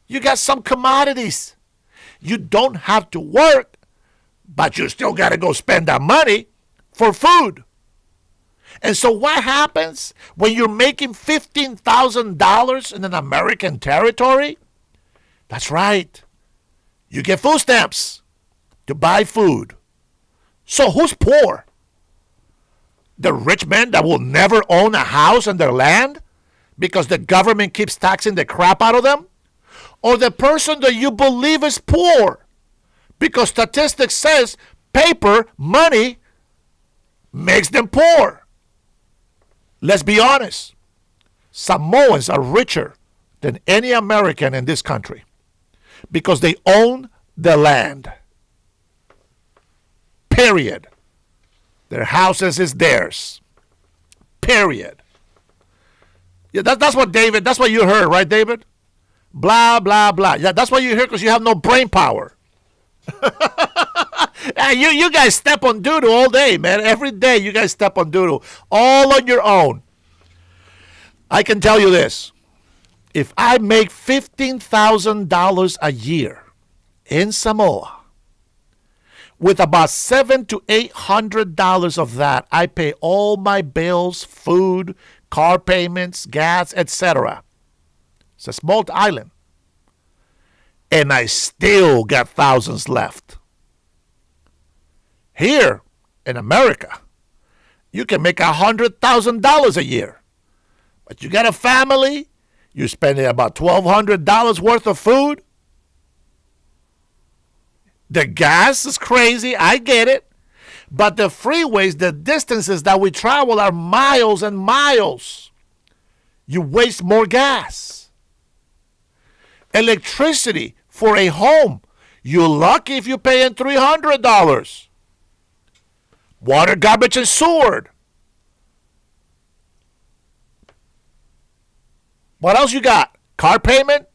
You got some commodities. You don't have to work, but you still got to go spend that money for food. And so what happens when you're making $15,000 in an American territory? That's right. You get food stamps to buy food. So who's poor? The rich men that will never own a house on their land because the government keeps taxing the crap out of them? Or the person that you believe is poor because statistics says paper money makes them poor? Let's be honest. Samoans are richer than any American in this country because they own the land. Period. Their houses is theirs. Period. Yeah, that's what you heard, right, David? Blah, blah, blah. Yeah, that's what you hear because you have no brain power. You guys step on doodle all day, man. Every day you guys step on doodle. All on your own. I can tell you this. If I make $15,000 a year in Samoa, with about $700 to $800 of that, I pay all my bills, food, car payments, gas, etc. It's a small island. And I still got thousands left. Here in America, you can make $100,000 a year. But you got a family, you're spending about $1,200 worth of food. The gas is crazy, I get it. But the freeways, the distances that we travel are miles and miles. You waste more gas. Electricity for a home, you're lucky if you're paying $300. Water, garbage, and sewer. What else you got? Car payment,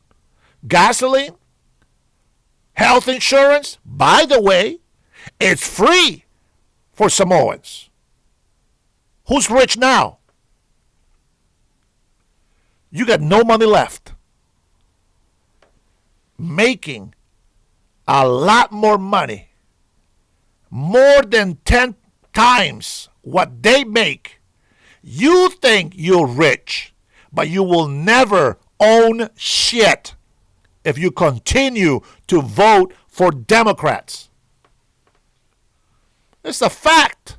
gasoline, health insurance. By the way, it's free for Samoans. Who's rich now? You got no money left. Making a lot more money, more than 10 times what they make. You think you're rich, but you will never own shit if you continue to vote for Democrats. It's a fact.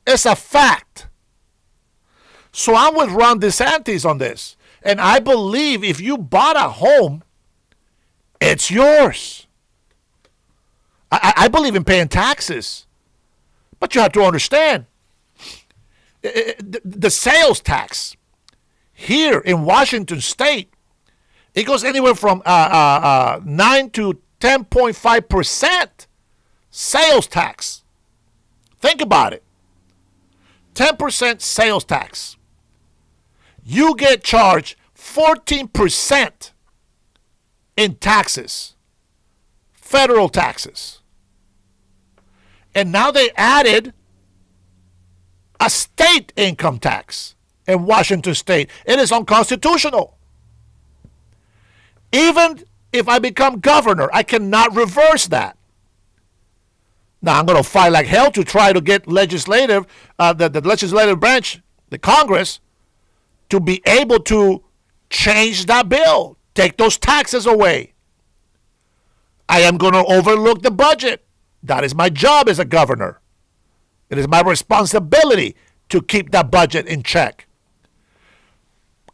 It's a fact. So I'm with Ron DeSantis on this. And I believe if you bought a home, it's yours. I believe in paying taxes. But you have to understand, the sales tax here in Washington State, it goes anywhere from 9 to 10.5% sales tax. Think about it. 10% sales tax. You get charged 14% in taxes, federal taxes. And now they added a state income tax in Washington State. It is unconstitutional. Even if I become governor, I cannot reverse that. Now, I'm going to fight like hell to try to get the legislative branch, the Congress, to be able to change that bill, take those taxes away. I am going to overlook the budget. That is my job as a governor. It is my responsibility to keep that budget in check.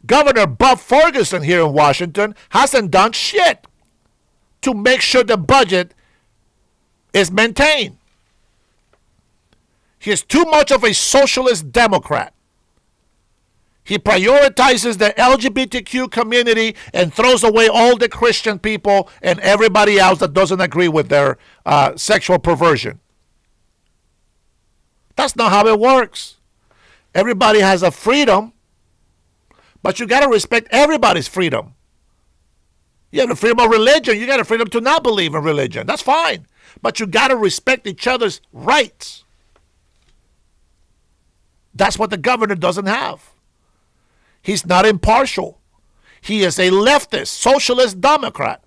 Governor Bob Ferguson here in Washington hasn't done shit to make sure the budget is maintained. He is too much of a socialist Democrat. He prioritizes the LGBTQ community and throws away all the Christian people and everybody else that doesn't agree with their sexual perversion. That's not how it works. Everybody has a freedom, but you got to respect everybody's freedom. You have the freedom of religion. You got the freedom to not believe in religion. That's fine. But you got to respect each other's rights. That's what the governor doesn't have. He's not impartial. He is a leftist, socialist Democrat.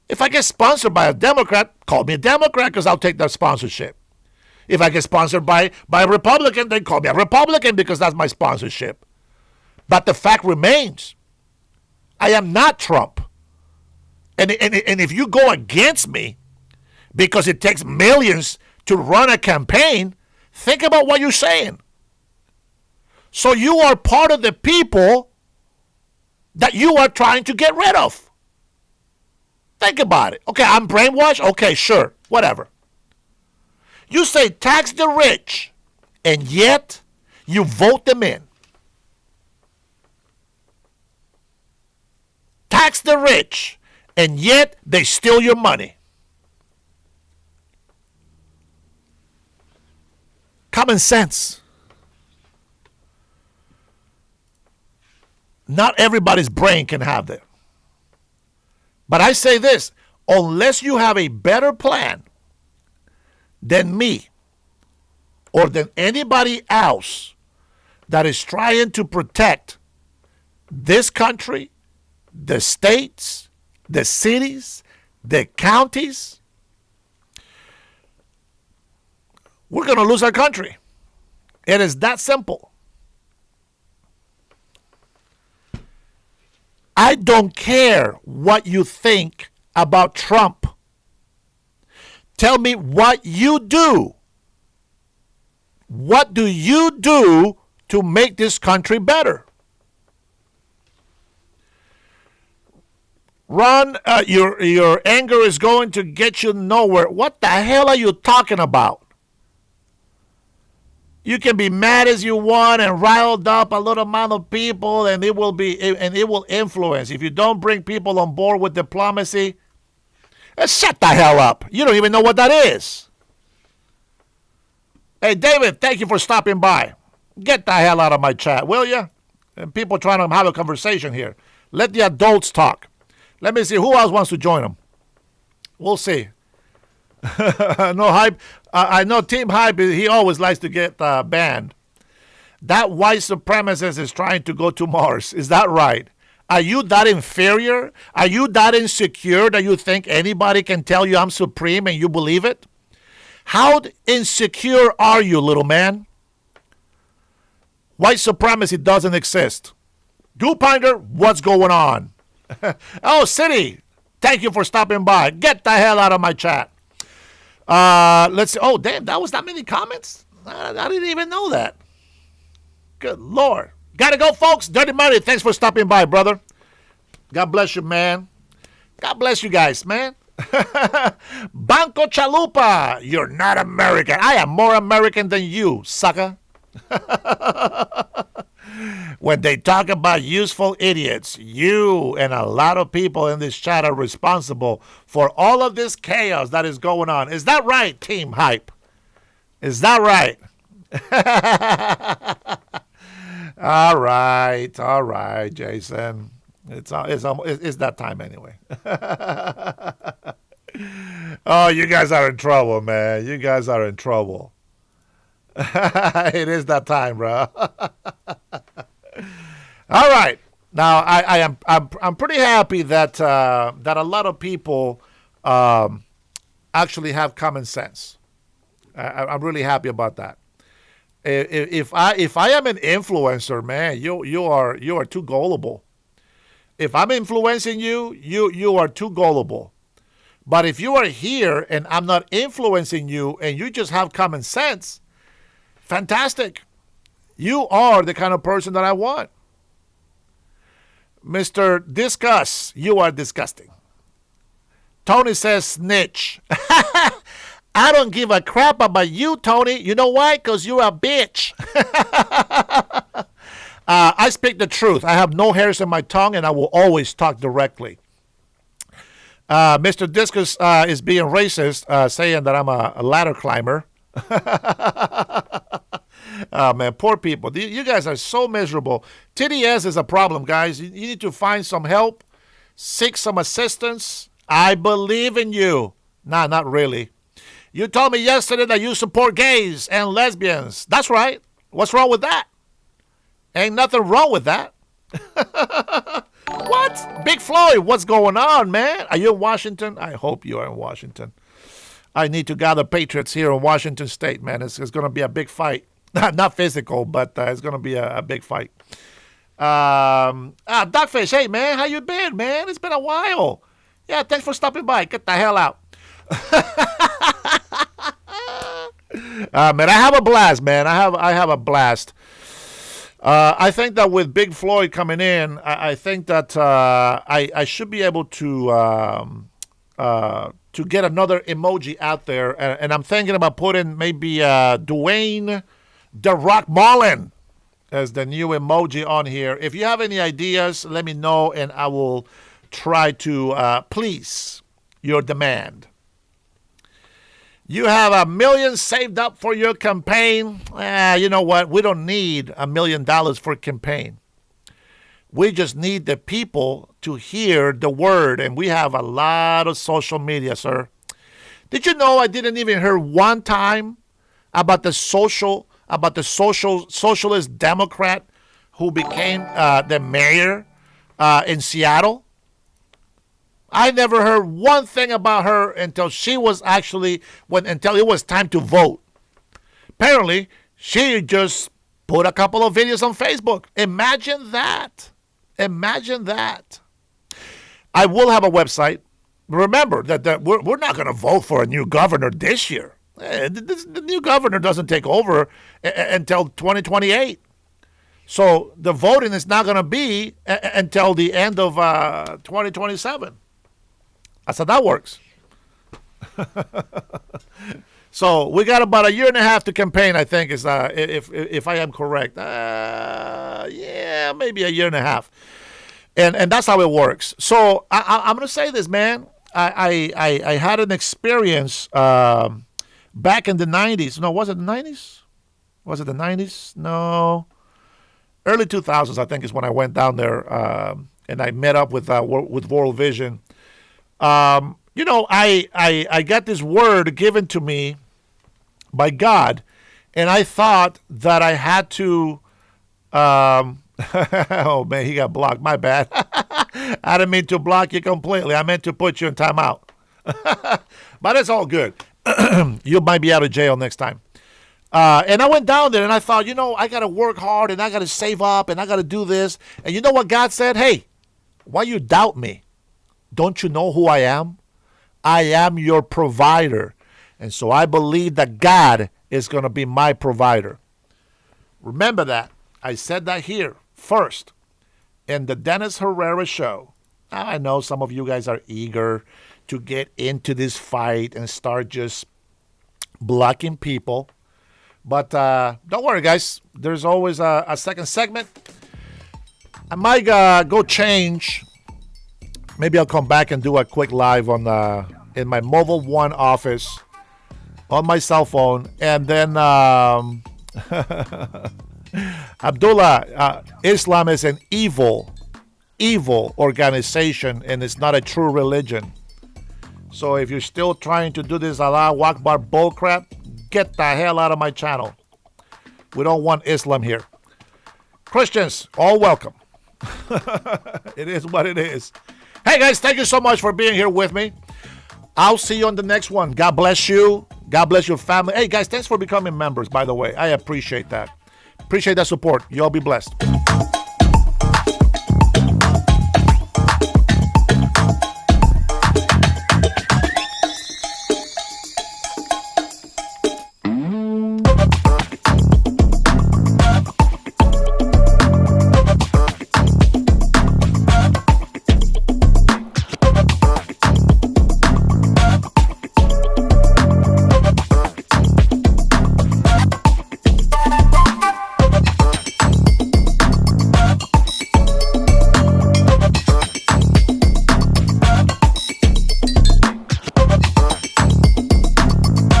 If I get sponsored by a Democrat, call me a Democrat because I'll take that sponsorship. If I get sponsored by a Republican, then call me a Republican because that's my sponsorship. But the fact remains, I am not Trump. And if you go against me because it takes millions to run a campaign, think about what you're saying. So you are part of the people that you are trying to get rid of. Think about it. Okay, I'm brainwashed? Okay, sure, whatever. You say tax the rich, and yet you vote them in. Tax the rich, and yet they steal your money. common sense. Not everybody's brain can have that. But I say this, unless you have a better plan than me or than anybody else that is trying to protect this country, the states, the cities, the counties, we're going to lose our country. It is that simple. I don't care what you think about Trump. Tell me what you do. What do you do to make this country better? Ron, your anger is going to get you nowhere. What the hell are you talking about? You can be mad as you want and riled up a little amount of people, and it will influence. If you don't bring people on board with diplomacy, shut the hell up. You don't even know what that is. Hey, David, thank you for stopping by. Get the hell out of my chat, will you? And people trying to have a conversation here. Let the adults talk. Let me see who else wants to join them. We'll see. No hype. I know Team Hype, he always likes to get banned. That white supremacist is trying to go to Mars. Is that right? Are you that inferior? Are you that insecure that you think anybody can tell you I'm supreme and you believe it? How insecure are you, little man? White supremacy doesn't exist. Dewpinder, what's going on? Oh, City, thank you for stopping by. Get the hell out of my chat. Let's see. Oh, damn, that was that many comments? I didn't even know that. Good Lord. Gotta go, folks. Dirty Money, thanks for stopping by, brother. God bless you, man. God bless you guys, man. Banco Chalupa, you're not American. I am more American than you, sucker. When they talk about useful idiots, you and a lot of people in this chat are responsible for all of this chaos that is going on. Is that right, Team Hype? Is that right? All right, Jason. It's that time anyway. Oh, you guys are in trouble, man. You guys are in trouble. It is that time, bro. All right. Now I'm pretty happy that a lot of people actually have common sense. I'm really happy about that. If I am an influencer, man, you are too gullible. If I'm influencing you, you are too gullible. But if you are here and I'm not influencing you and you just have common sense, fantastic. You are the kind of person that I want. Mr. Discuss, you are disgusting. Tony says snitch. I don't give a crap about you, Tony. You know why? Because you're a bitch. I speak the truth. I have no hairs in my tongue, and I will always talk directly. Mr. Discus is being racist, saying that I'm a ladder climber. Oh, man, poor people. You guys are so miserable. TDS is a problem, guys. You need to find some help, seek some assistance. I believe in you. Nah, not really. You told me yesterday that you support gays and lesbians. That's right. What's wrong with that? Ain't nothing wrong with that. What? Big Floyd, what's going on, man? Are you in Washington? I hope you are in Washington. I need to gather patriots here in Washington State, man. It's going to be a big fight. Not physical, but it's going to be a big fight. Duckfish, hey, man, how you been, man? It's been a while. Yeah, thanks for stopping by. Get the hell out. Man, I have a blast, man. I have a blast. I think that with Big Floyd coming in, I think that I should be able to get another emoji out there, and I'm thinking about putting maybe Dwayne The Rock Mullen as the new emoji on here. If you have any ideas, let me know, and I will try to please your demand. You have $1 million saved up for your campaign. You know what? We don't need $1 million for a campaign. We just need the people to hear the word, and we have a lot of social media, sir. Did you know I didn't even hear one time about the socialist Democrat who became the mayor in Seattle? I never heard one thing about her until she was until it was time to vote. Apparently, she just put a couple of videos on Facebook. Imagine that. Imagine that. I will have a website. Remember that we're not going to vote for a new governor this year. The new governor doesn't take over until 2028. So the voting is not going to be until the end of 2027. That's how that works. So we got about 1.5 years to campaign, I think, is if I am correct. Yeah, maybe 1.5 years. And that's how it works. So I'm going to say this, man. I had an experience back in the 90s. No, was it the 90s? Was it the 90s? No. Early 2000s, I think, is when I went down there and I met up with World Vision. I got this word given to me by God, and I thought that I had to. Oh man, he got blocked. My bad. I didn't mean to block you completely. I meant to put you in timeout. But it's all good. You might be out of jail next time. And I went down there and I thought, I got to work hard and I got to save up and I got to do this. And you know what God said? Hey, why you doubt me? Don't you know who I am? I am your provider. And so I believe that God is going to be my provider. Remember that. I said that here first in the Dennis Herrera show. Now, I know some of you guys are eager to get into this fight and start just blocking people. But don't worry, guys. There's always a second segment. I might go change. Maybe I'll come back and do a quick live on in my Mobile One office on my cell phone. And then Abdullah, Islam is an evil organization, and it's not a true religion. So if you're still trying to do this Allahu Akbar bullcrap, get the hell out of my channel. We don't want Islam here. Christians, all welcome. It is what it is. Hey guys, thank you so much for being here with me. I'll see you on the next one. God bless you. God bless your family. Hey guys, thanks for becoming members, by the way. I appreciate that. Appreciate that support. You all be blessed.